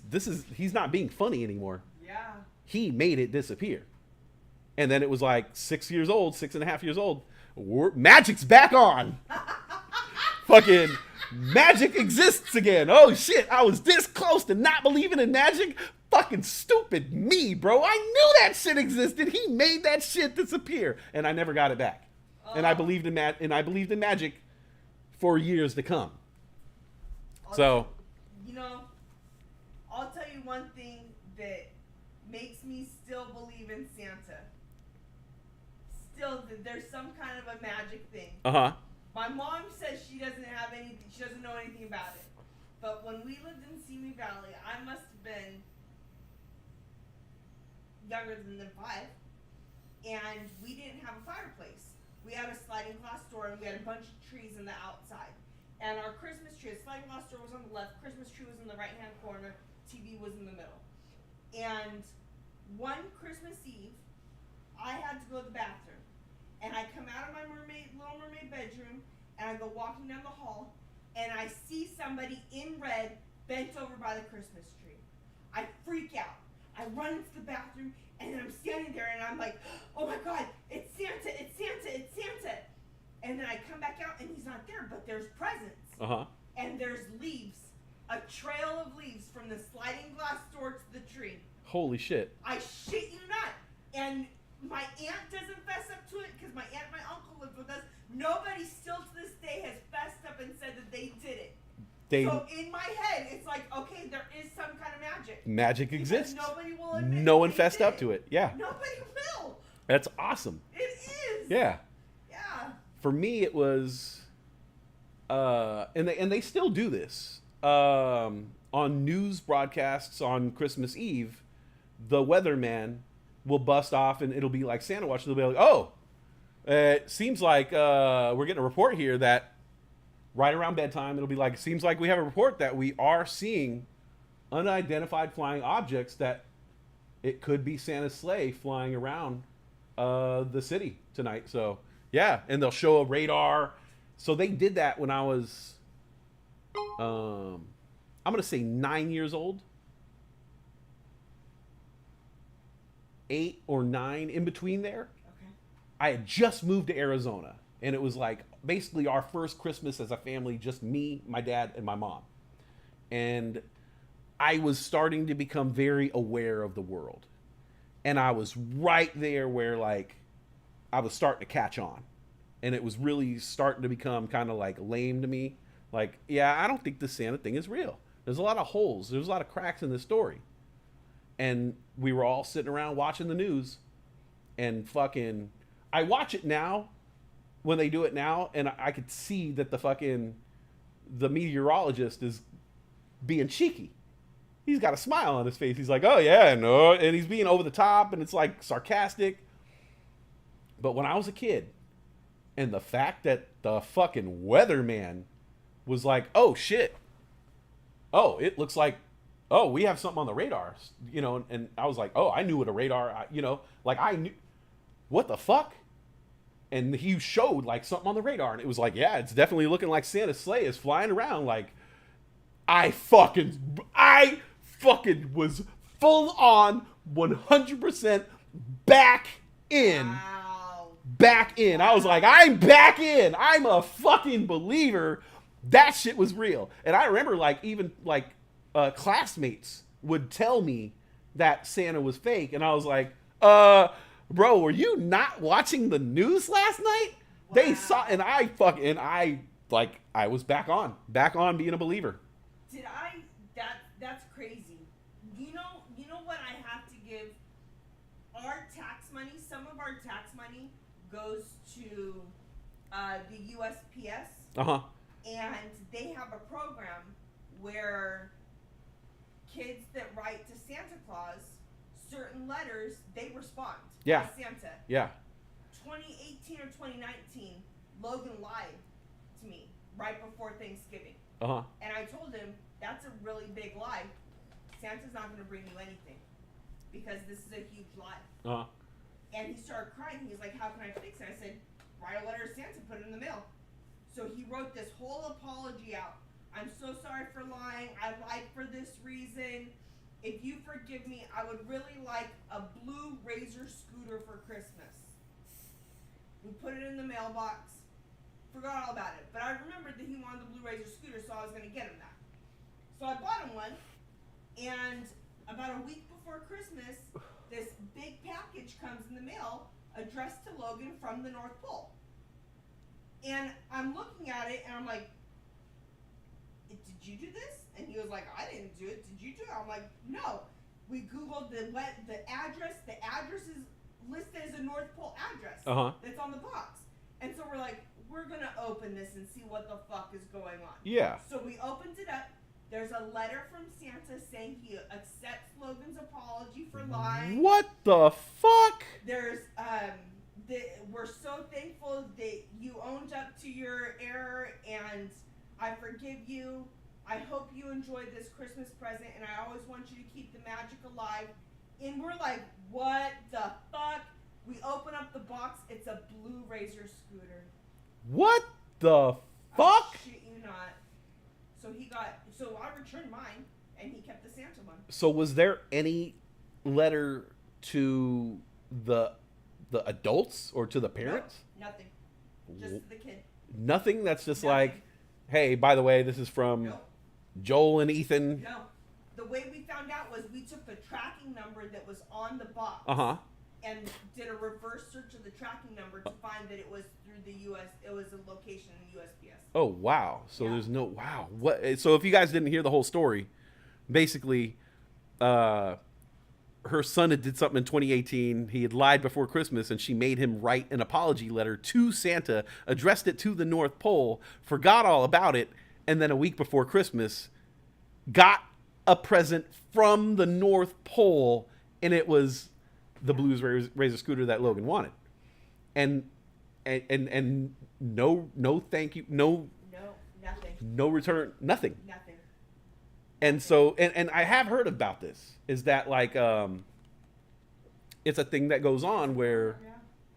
not being funny anymore. Yeah. He made it disappear. And then it was like 6 years old, 6.5 years old. Magic's back on. Fucking magic exists again. Oh shit, I was this close to not believing in magic. Fucking stupid me, bro. I knew that shit existed. He made that shit disappear, and I never got it back. And I believed in magic for years to come. So, I'll tell you one thing that makes me still believe in Santa. Still, there's some kind of a magic thing. My mom says she doesn't know anything about it. But when we lived in Simi Valley, I must have been younger than 5. And we didn't have a fireplace. We had a sliding glass door, and we had a bunch of trees in the outside. And our Christmas tree, the sliding glass door was on the left, Christmas tree was in the right-hand corner, TV was in the middle. And one Christmas Eve, I had to go to the bathroom. And I come out of my Little Mermaid bedroom, and I go walking down the hall, and I see somebody in red bent over by the Christmas tree. I freak out. I run into the bathroom, and then I'm standing there, and I'm like, oh my God, it's Santa, it's Santa, it's Santa. And then I come back out, and he's not there, but there's presents. Uh-huh. And there's leaves, a trail of leaves from the sliding glass door to the tree. Holy shit. I shit you not. And my aunt doesn't fess up to it because my aunt and my uncle lived with us. Nobody still to this day has fessed up and said that they did it. So in my head, it's like, okay, there is some kind of magic. Magic Because exists. nobody will admit No one they fessed did up to it. Yeah. Nobody will. That's awesome. It is. Yeah. Yeah. For me, it was, and they still do this on news broadcasts on Christmas Eve. The weatherman will bust off, and it'll be like Santa Watch. They'll be like, "Oh, it seems like we're getting a report here that right around bedtime, it'll be like, it seems like we have a report that we are seeing unidentified flying objects. That it could be Santa's sleigh flying around the city tonight." So yeah, and they'll show a radar. So they did that when I was, I'm gonna say 9 years old. 8 or 9, in between there. Okay. I had just moved to Arizona, and it was like basically our first Christmas as a family, just me, my dad, and my mom. And I was starting to become very aware of the world. And I was right there where like I was starting to catch on. And it was really starting to become kind of like lame to me. Like, yeah, I don't think the Santa thing is real. There's a lot of holes. There's a lot of cracks in this story. And we were all sitting around watching the news, and fucking, I watch it now when they do it now, and I could see that the meteorologist is being cheeky. He's got a smile on his face. He's like, oh yeah, no, and he's being over the top, and it's like sarcastic. But when I was a kid, and the fact that the fucking weatherman was like, oh shit, oh, it looks like, oh, we have something on the radar, you know, and I was like, oh, I knew what a radar, you know, like I knew, what the fuck? And he showed like something on the radar, and it was like, yeah, it's definitely looking like Santa's sleigh is flying around. Like, I fucking was full on 100% back in. Wow. Back in. I was like, I'm back in. I'm a fucking believer. That shit was real. And I remember like even like classmates would tell me that Santa was fake, and I was like, bro, were you not watching the news last night? Wow. They saw, and I was back on being a believer. That's crazy. You know what I have to give? Our tax money, some of our tax money goes to the USPS. Uh-huh. And they have a program where kids that write to Santa Claus certain letters, they respond. Yeah. To Santa. Yeah. 2018 or 2019, Logan lied to me right before Thanksgiving. Uh-huh. And I told him, that's a really big lie. Santa's not going to bring you anything because this is a huge lie. Uh-huh. And he started crying. He was like, how can I fix it? I said, write a letter to Santa, put it in the mail. So he wrote this whole apology out. I'm so sorry for lying. I lied for this reason. If you forgive me, I would really like a blue Razor scooter for Christmas. We put it in the mailbox. Forgot all about it. But I remembered that he wanted the blue Razor scooter, so I was going to get him that. So I bought him one. And about a week before Christmas, this big package comes in the mail addressed to Logan from the North Pole. And I'm looking at it, and I'm like, did you do this? And he was like, I didn't do it. Did you do it? I'm like, no. We Googled the address. The address is listed as a North Pole address. Uh-huh. That's on the box. And so we're like, we're going to open this and see what the fuck is going on. Yeah. So we opened it up. There's a letter from Santa saying he accepts Logan's apology for lying. What the fuck? There's, we're so thankful that you owned up to your error, and I forgive you. I hope you enjoyed this Christmas present, and I always want you to keep the magic alive And we're like, what the fuck? We open up the box. It's a blue Razor scooter. What the fuck? Shit you not. So I returned mine, and he kept the Santa one. So was there any letter to the adults or to the parents? No, nothing. Just to the kid. Nothing. That's just Nothing. like, hey, by the way, this is from Joel and Ethan. No. The way we found out was we took the tracking number that was on the box. And did a reverse search of the tracking number to find that it was through the U.S. It was a location in USPS. Oh wow! So there's no What? So if you guys didn't hear the whole story, basically, her son had did something in 2018. He had lied before Christmas, and she made him write an apology letter to Santa, addressed it to the North Pole, forgot all about it, and then a week before Christmas, got a present from the North Pole, and it was the Blues Razor scooter that Logan wanted, and no thank you, nothing, no return, nothing. And so and I have heard about this, is that like it's a thing that goes on where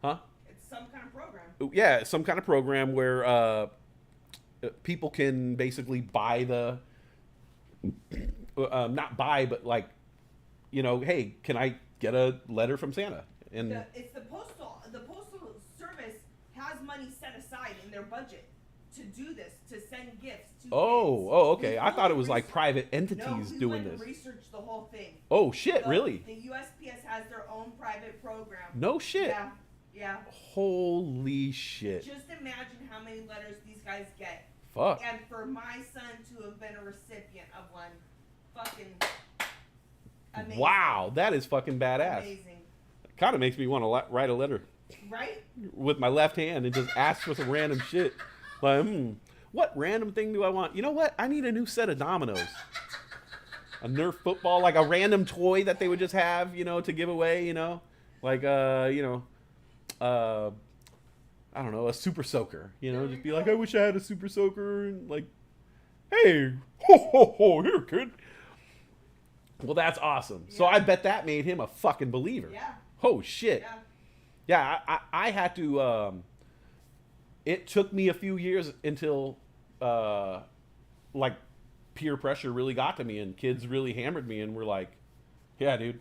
it's some kind of program. Yeah, some kind of program where people can basically buy the not buy, but like, you know, hey, can I get a letter from Santa? And It's the postal service has money set aside in their budget to do this, to send gifts to kids. Okay. I thought it was like private entities we doing went this. And researched the whole thing. Oh shit, really? The USPS has their own private program. No shit. Yeah. Holy shit. Just imagine how many letters these guys get. Fuck. And for my son to have been a recipient of one, fucking amazing. Wow, that is fucking badass. Amazing. Kind of makes me want to write a letter. Right? With my left hand and just ask for some random shit. Like, what random thing do I want? You know what? I need a new set of dominoes. A Nerf football, like a random toy that they would just have, you know, to give away, you know? Like, I don't know, a super soaker, you know? Just be like, I wish I had a super soaker, and like, hey, ho, ho, ho, here, kid. Well, that's awesome. Yeah. So I bet that made him a fucking believer. Yeah. Oh, shit. Yeah, I had to, it took me a few years until, like, peer pressure really got to me, and kids really hammered me and were like, yeah, dude,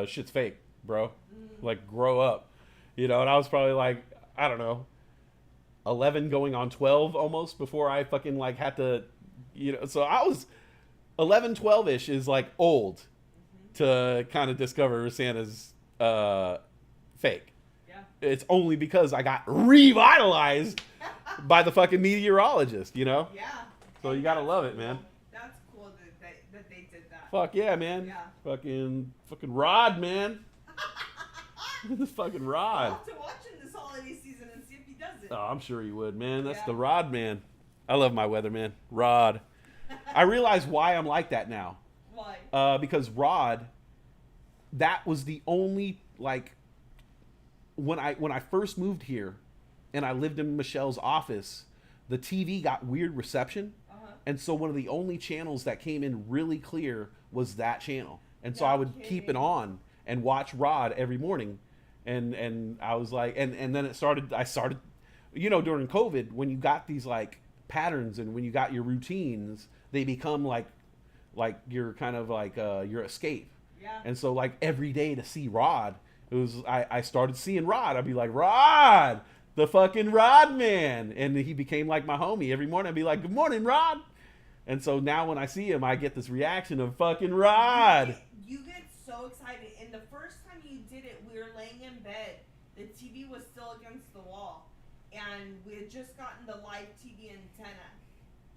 shit's fake, bro. Like, grow up. You know, and I was probably like, I don't know, 11 going on 12 almost before I fucking, like, had to, you know, so I was 11, 12-ish is, like, old to kind of discover Santa's fake. Yeah. It's only because I got revitalized by the fucking meteorologist, you know? Yeah. So you gotta love it, man. That's cool that they did that. Fuck yeah, man. Yeah. Fucking Rod, man. The fucking Rod. I'll have to watch him this holiday season and see if he does it. Oh, I'm sure he would, man. That's the Rod, man. I love my weatherman, Rod. I realize why I'm like that now. Why? Because Rod, that was the only, like, when I first moved here and I lived in Michelle's office, the TV got weird reception. And so one of the only channels that came in really clear was that channel. And so I would keep it on and watch Rod every morning. And I was like, and then I started, you know, during COVID, when you got these like patterns and when you got your routines, they become like you're kind of like your escape. Yeah. And so like every day to see Rod, it was, I started seeing Rod. I'd be like, Rod, the fucking Rod man. And he became like my homie. Every morning I'd be like, good morning, Rod. And so now when I see him, I get this reaction of fucking Rod. You get so excited. And the first time you did it, we were laying in bed. The TV was still against the wall. And we had just gotten the live TV antenna.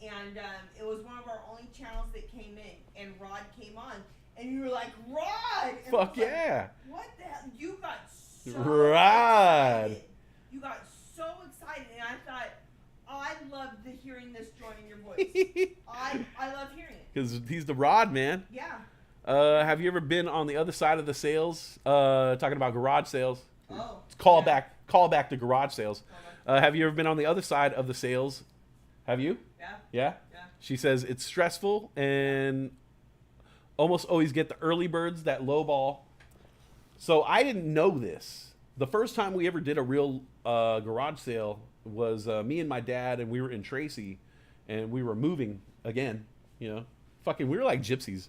And it was one of our only channels that came in. And Rod came on. And you were like, Rod! And fuck yeah. Like, what the hell? You got so Rod. excited. You got so excited. And I thought, I love hearing this joy in your voice. I love hearing it. Because he's the Rod, man. Yeah. Have you ever been on the other side of the sales? Talking about garage sales. Oh. Call back to garage sales. Have you ever been on the other side of the sales? Have you? Yeah. Yeah? Yeah. She says it's stressful and almost always get the early birds that lowball So I didn't know this. The first time we ever did a real garage sale was me and my dad, and we were in Tracy, and we were moving again. You know, fucking, we were like gypsies.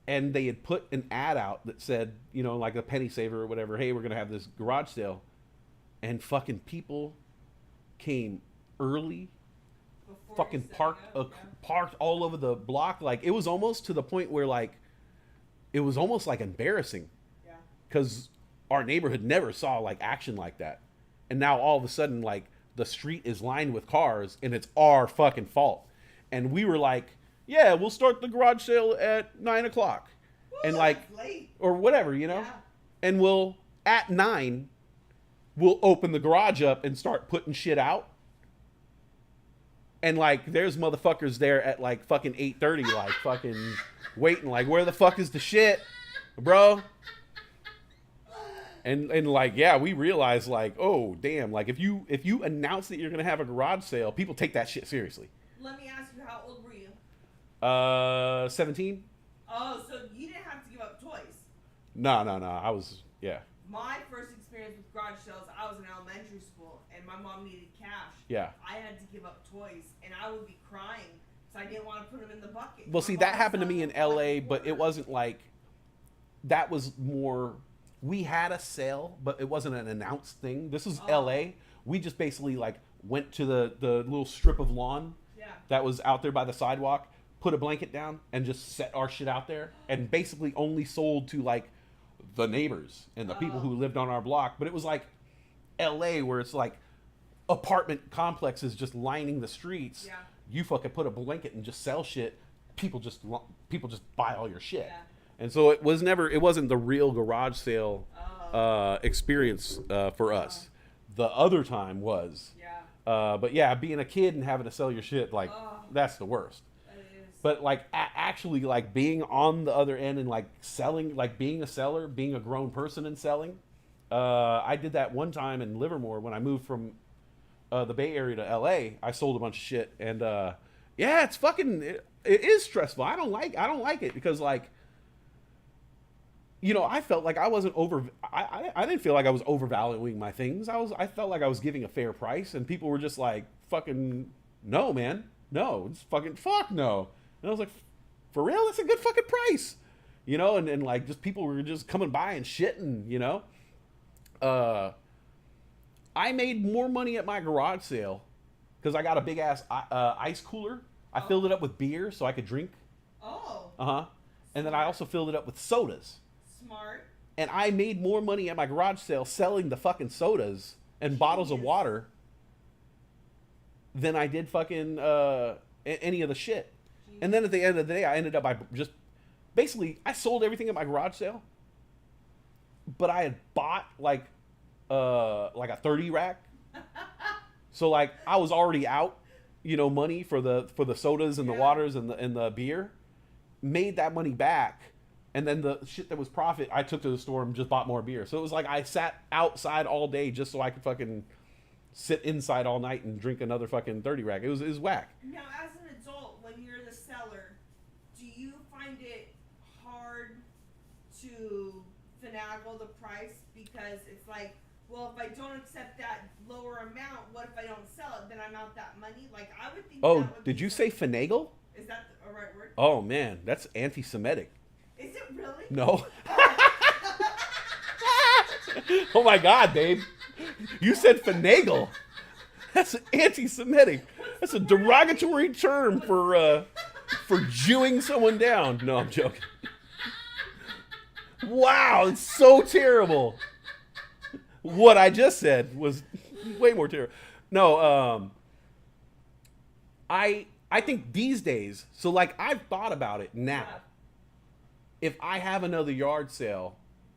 And they had put an ad out that said, you know, like a penny saver or whatever, hey, we're going to have this garage sale. And fucking people came early, fucking parked all over the block. Like, it was almost to the point where, like, it was almost like embarrassing. Because our neighborhood never saw, like, action like that. And now all of a sudden, like, the street is lined with cars, and it's our fucking fault. And we were like, yeah, we'll start the garage sale at 9 o'clock. And like, or whatever, you know? And we'll, at 9, we'll open the garage up and start putting shit out. And like, there's motherfuckers there at like fucking 8:30, like fucking waiting, like, where the fuck is the shit, bro? And like, yeah, we realized like, oh damn, like if you announce that you're gonna have a garage sale, people take that shit seriously. Let me ask you, how old were you? 17. Oh, so you didn't have to give up toys. No. I was, yeah. My first experience with garage sales, I was in elementary school, and my mom needed cash. Yeah. I had to give up toys, and I would be crying because I didn't want to put them in the bucket. Well, see, that happened to me in LA, but it wasn't like, that was more, we had a sale, but it wasn't an announced thing. This is LA. We just basically like went to the little strip of lawn that was out there by the sidewalk, put a blanket down, and just set our shit out there, and basically only sold to like the neighbors and the people who lived on our block. But it was like LA, where it's like apartment complexes just lining the streets. You fucking put a blanket and just sell shit. People just buy all your shit. And so it wasn't the real garage sale experience for us. The other time was. But yeah, being a kid and having to sell your shit, like, that's the worst. But like actually like being on the other end and like selling, like being a seller, being a grown person and selling. I did that one time in Livermore when I moved from the Bay Area to LA. I sold a bunch of shit, and yeah, it's fucking, it is stressful. I don't like it because, like, you know, I felt like I wasn't I didn't feel like I was overvaluing my things. I felt like I was giving a fair price, and people were just like, fucking, no, man. No, it's fucking fuck no. And I was like, for real? That's a good fucking price. You know, and like, just people were just coming by and shitting, you know. I made more money at my garage sale because I got a big ass ice cooler. I filled it up with beer so I could drink. And then I also filled it up with sodas. Smart. And I made more money at my garage sale selling the fucking sodas and bottles of water than I did fucking any of the shit. And then at the end of the day, I ended up by just basically, I sold everything at my garage sale, but I had bought like a 30 rack. So like I was already out, you know, money for the sodas and the waters and the beer. Made that money back, and then the shit that was profit I took to the store and just bought more beer. So it was like I sat outside all day just so I could fucking sit inside all night and drink another fucking 30 rack. It was whack. Now, as an adult, when you're the seller, do you find it hard to finagle the price? Because it's like, well, if I don't accept that lower amount, what if I don't sell it? Then I'm out that money. Like, I would think. Oh, did you say finagle? Is that a right word? Oh man, that's anti-Semitic. Is it really? No. Oh my God, babe. You said finagle. That's anti-Semitic. That's a derogatory term for Jewing someone down. No, I'm joking. Wow, it's so terrible. What I just said was way more terrible. No, I think these days, so like I've thought about it now. If I have another yard sale,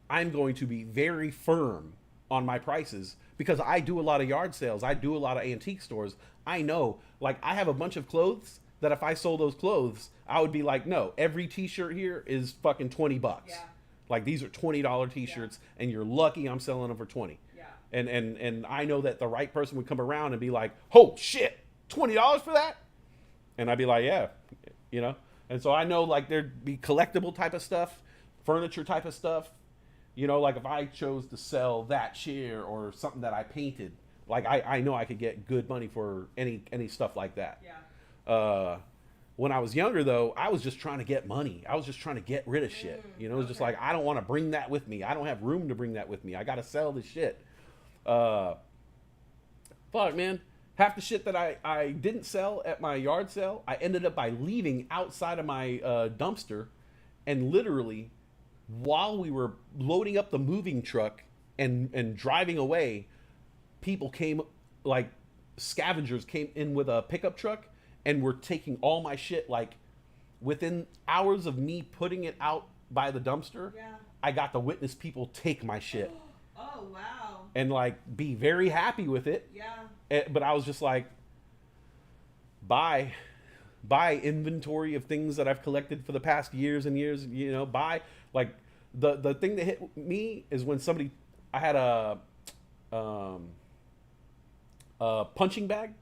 I'm going to be very firm on my prices because I do a lot of yard sales. I do a lot of antique stores. I know, like, I have a bunch of clothes that if I sold those clothes, I would be like, no, every t-shirt here is fucking $20. Like, these are $20 t-shirts, and you're lucky I'm selling them for 20. And I know that the right person would come around and be like, oh shit, $20 for that? And I'd be like, yeah, you know? And so I know, like, there'd be collectible type of stuff furniture type of stuff, you know, like if I chose to sell that chair or something that I painted, like I know I could get good money for any stuff like that. Yeah. When I was younger, though, I was just trying to get money. I was just trying to get rid of shit. You know, it was just like, I don't want to bring that with me. I don't have room to bring that with me. I got to sell this shit. Fuck, man. Half the shit that I didn't sell at my yard sale, I ended up by leaving outside of my dumpster. And literally, while we were loading up the moving truck and driving away, people came, like scavengers came in with a pickup truck and were taking all my shit. Like within hours of me putting it out by the dumpster, I got to witness people take my shit. Oh, wow. And like be very happy with it. Yeah. But I was just like, buy inventory of things that I've collected for the past years and years, you know, buy like the thing that hit me is when somebody, I had a punching bag.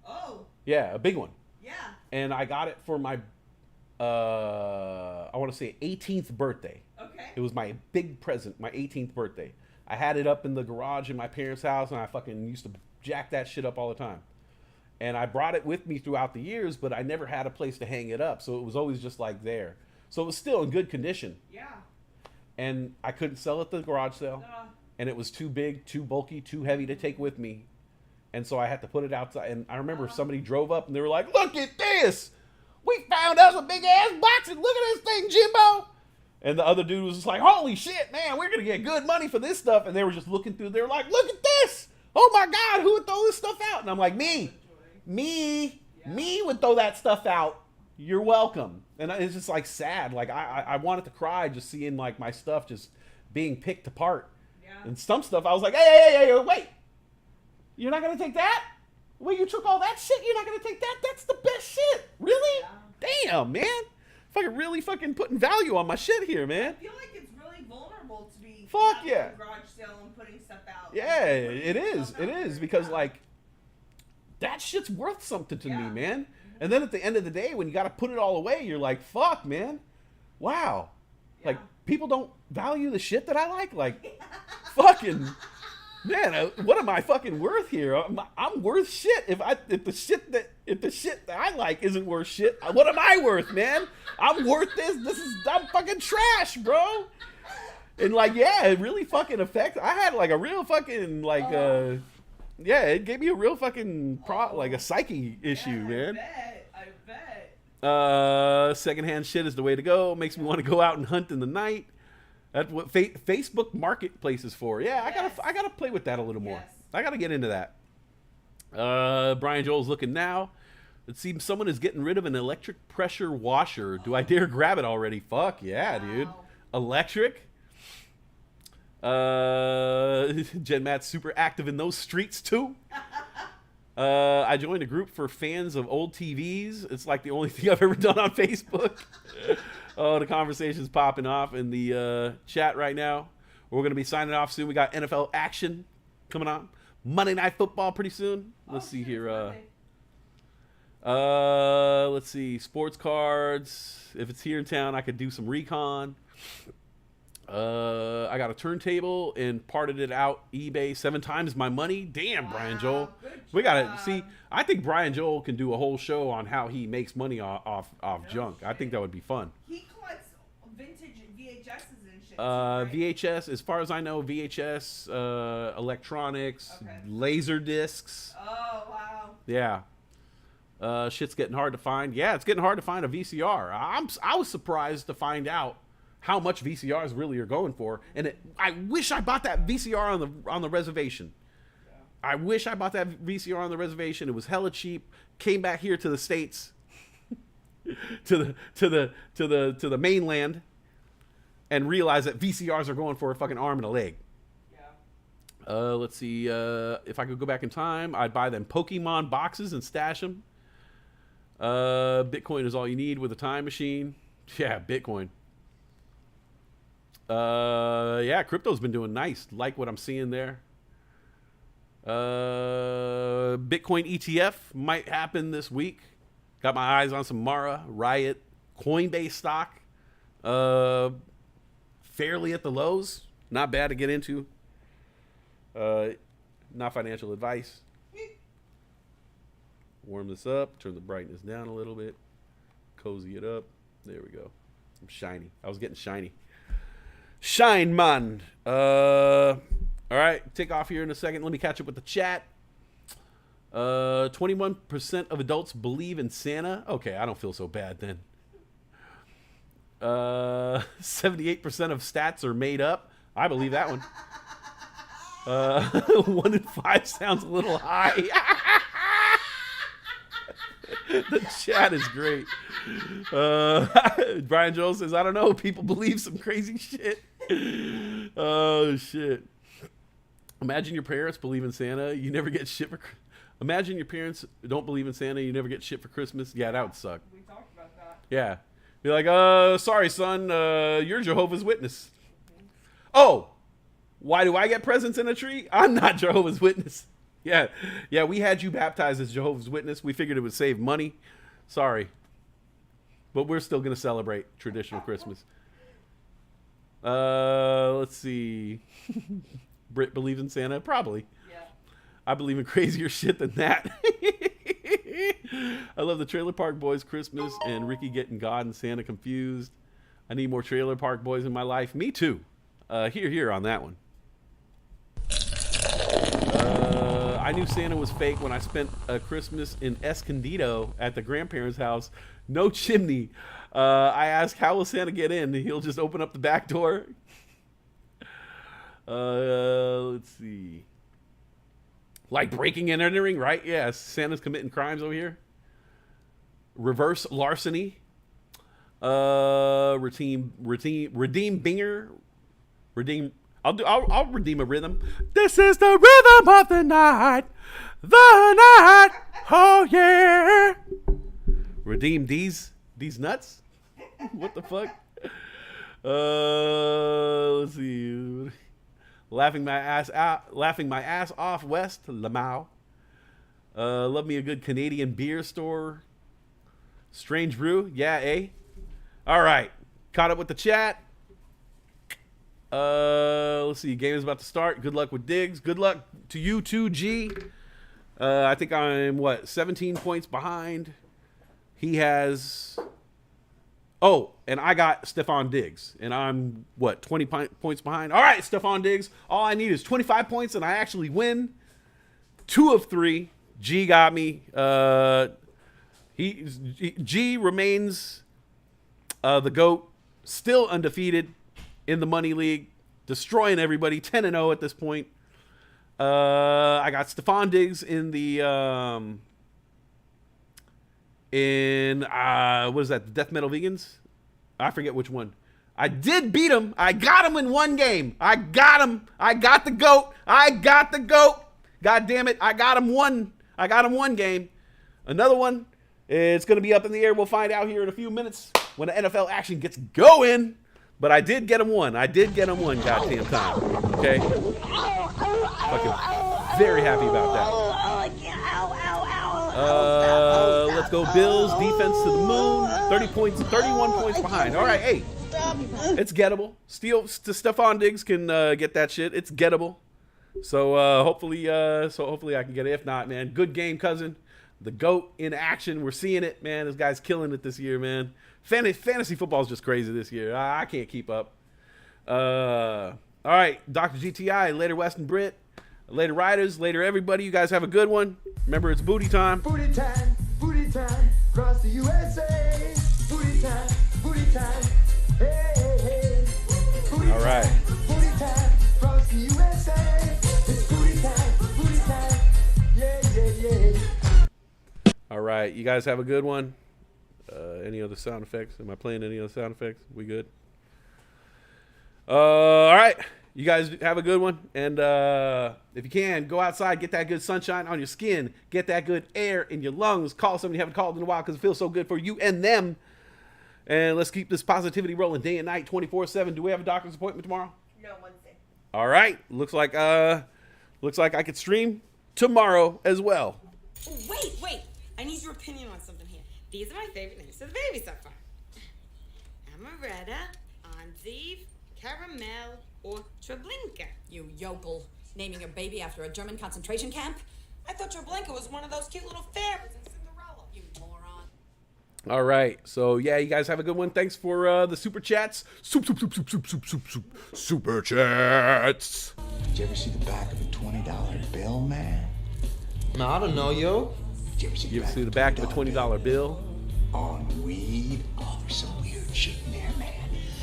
Oh. Yeah, a big one. Yeah. And I got it for my I want to say 18th birthday. Okay. It was my big present, my 18th birthday. I had it up in the garage in my parents' house, and I fucking used to jack that shit up all the time. And I brought it with me throughout the years, but I never had a place to hang it up, so it was always just like there. So it was still in good condition. Yeah. And I couldn't sell it at the garage sale, and it was too big, too bulky, too heavy to take with me. And so I had to put it outside. And I remember somebody drove up, and they were like, "Look at this! We found us a big-ass box, and look at this thing, Jimbo!" And the other dude was just like, "Holy shit, man, we're going to get good money for this stuff." And they were just looking through. They were like, "Look at this! Oh, my God, who would throw this stuff out?" And I'm like, me would throw that stuff out. You're welcome. And it's just like sad. Like I wanted to cry just seeing like my stuff just being picked apart. Yeah. And some stuff I was like, hey, wait. You're not going to take that? Well, you took all that shit? You're not going to take that? That's the best shit. Really? Yeah. Damn, man. Fucking really fucking putting value on my shit here, man. I feel like it's really vulnerable to be Fuck having yeah. a garage sale and putting stuff out. Yeah, it is. It is because like that shit's worth something to me, man. And then at the end of the day, when you got to put it all away, you're like, fuck, man. Wow. Yeah. Like people don't value the shit that I like. Like fucking man, what am I fucking worth here? I'm worth shit. If the shit that I like isn't worth shit, what am I worth, man? I'm worth this. I'm fucking trash, bro. And like, yeah, it really fucking affects. I had like a real fucking like, yeah, it gave me a real fucking like a psyche issue, man. I bet. Secondhand shit is the way to go. Makes me want to go out and hunt in the night. That's what Facebook Marketplace is for. Yeah, I gotta play with that a little more. I gotta get into that. Brian Joel's looking now. It seems someone is getting rid of an electric pressure washer. Do I dare grab it already? Fuck yeah, dude. Electric. Jen Matt's super active in those streets too. I joined a group for fans of old TVs. It's like the only thing I've ever done on Facebook. Oh, the conversation's popping off in the chat right now. We're going to be signing off soon. We got NFL action coming on. Monday Night Football pretty soon. Let's see here. Let's see. Sports cards. If it's here in town, I could do some recon. I got a turntable and parted it out eBay 7 times my money. Damn, Brian Joel. We gotta see. I think Brian Joel can do a whole show on how he makes money off junk. I think that would be fun. He collects vintage VHSs and shit. Right? VHS, as far as I know, VHS, electronics, laser discs. Oh wow. Yeah. Shit's getting hard to find. Yeah, it's getting hard to find a VCR. I was surprised to find out how much VCRs really are going for, and I wish I bought that VCR on the reservation. I wish I bought that VCR on the reservation. It was hella cheap. Came back here to the States, to the mainland, and realized that VCRs are going for a fucking arm and a leg. Yeah. Let's see. If I could go back in time, I'd buy them Pokemon boxes and stash them. Bitcoin is all you need with a time machine. Yeah, Bitcoin. Yeah, crypto's been doing nice. Like what I'm seeing there. Bitcoin ETF might happen this week. Got my eyes on some Mara, Riot, Coinbase stock. fairly at the lows. Not bad to get into. Not financial advice. Warm this up. Turn the brightness down a little bit. Cozy it up. There we go. I'm shiny. I was getting shiny. Shine, man. All right. Take off here in a second. Let me catch up with the chat. 21% of adults believe in Santa. Okay, I don't feel so bad then. 78% of stats are made up. I believe that one. 1 in 5 sounds a little high. The chat is great. Brian Joel says, I don't know. People believe some crazy shit. Oh, shit. Imagine your parents believe in Santa. You never get shit for... Imagine your parents don't believe in Santa. You never get shit for Christmas. Yeah, that would suck. We talked about that. Yeah. Be like, sorry, son. You're Jehovah's Witness. Oh, why do I get presents in a tree? I'm not Jehovah's Witness. Yeah, we had you baptized as Jehovah's Witness. We figured it would save money. Sorry. But we're still going to celebrate traditional Christmas. Let's see. Britt believes in Santa? Probably. Yeah. I believe in crazier shit than that. I love the Trailer Park Boys Christmas and Ricky getting God and Santa confused. I need more Trailer Park Boys in my life. Me too. Here on that one. I knew Santa was fake when I spent a Christmas in Escondido at the grandparents' house. No chimney. I asked, how will Santa get in? He'll just open up the back door. Let's see. Like breaking and entering, right? Yes. Santa's committing crimes over here. Reverse larceny. Redeem Binger. Redeem. I'll redeem a rhythm. This is the rhythm of the night. Oh yeah. Redeem these nuts. What the fuck? Let's see. Laughing my ass off west to Lamau. Love me a good Canadian beer store. Strange brew, yeah, eh? All right, caught up with the chat. Let's see. Game is about to start. Good luck with Diggs. Good luck to you too, G. I think I'm 17 points behind. He has. Oh, and I got Stephon Diggs, and I'm 20 points behind. All right, Stephon Diggs. All I need is 25 points, and I actually win. 2 of 3. G got me. G remains the GOAT, still undefeated in the Money League, destroying everybody, 10-0 at this point. I got Stephon Diggs in the what is that? The Death Metal Vegans? I forget which one. I did beat him. I got him in one game. I got him. I got the GOAT. God damn it. I got him one game. Another one, it's going to be up in the air. We'll find out here in a few minutes when the NFL action gets going. But I did get him one. Goddamn time. Okay? Fucking very happy about that. Let's go Bills. Defense to the moon. 31 points behind. All right, hey. It's gettable. Stephon Diggs can get that shit. It's gettable. So hopefully I can get it. If not, man, good game, cousin. The GOAT in action. We're seeing it, man. This guy's killing it this year, man. Fantasy football is just crazy this year. I can't keep up. All right, Dr. GTI, later West and Brit, later Riders, later everybody. You guys have a good one. Remember, it's booty time. Booty time, across the USA. Booty time, hey, hey, hey. Booty all right. Booty time, across the USA. It's booty time, yeah. All right, you guys have a good one. Any other sound effects? Am I playing any other sound effects? We good? All right. You guys have a good one. And if you can, go outside, get that good sunshine on your skin, get that good air in your lungs. Call somebody you haven't called in a while because it feels so good for you and them. And let's keep this positivity rolling day and night, 24/7. Do we have a doctor's appointment tomorrow? No, Wednesday. All right. Looks like I could stream tomorrow as well. Wait. I need your opinion on something here. These are my favorite names for the baby so far. Amaretta, Anziv, Caramel or Treblinka? You yokel, naming your baby after a German concentration camp? I thought Treblinka was one of those cute little fairies in Cinderella. You moron. All right. So, yeah, you guys have a good one. Thanks for the super chats. Super chats. Did you ever see the back of a $20 bill, man? No, I don't know, yo. Did you ever see You ever see the back of a $20 bill? On weed? Oh, there's some weird shit in there, man.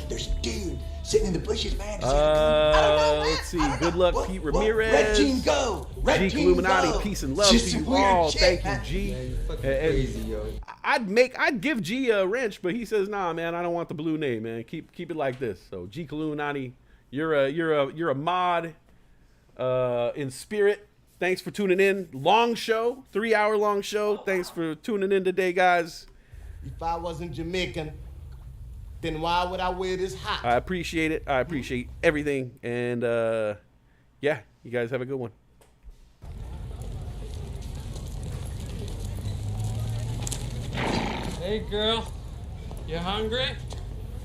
There's a dude sitting in the bushes, man. Let's see. Good luck, Pete Ramirez. Red team go. Red G team Illuminati, go. peace and love Just to you some weird all. shit, Thank man. you, G. Yeah, you fucking And crazy, yo. I'd give G a wrench, but he says, nah, man, I don't want the blue name, man. Keep it like this. So G Illuminati, you're a mod in spirit. Thanks for tuning in. Long show, 3-hour long show. Thanks for tuning in today, guys. If I wasn't Jamaican, then why would I wear this hat? I appreciate it. I appreciate everything. And yeah, you guys have a good one. Hey, girl. You hungry?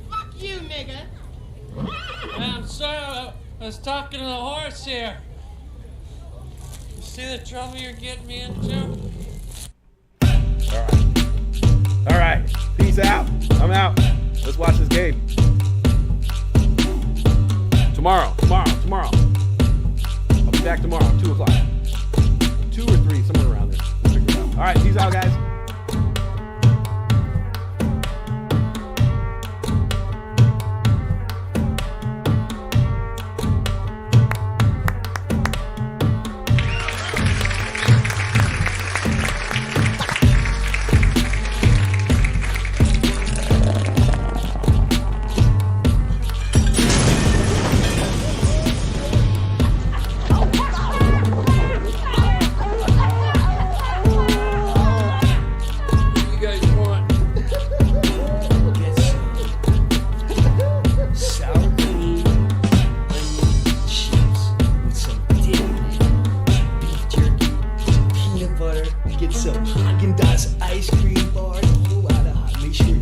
Fuck you, nigga. I'm sorry. I was talking to the horse here. You see the trouble you're getting me into? All right. Peace out. I'm out. Let's watch this game. Tomorrow. I'll be back tomorrow, 2 o'clock. 2 or 3, somewhere around there. We'll figure it out. All right. Peace out, guys. Get some Haagen-Dazs ice cream bars, a whole lot of hot. Make sure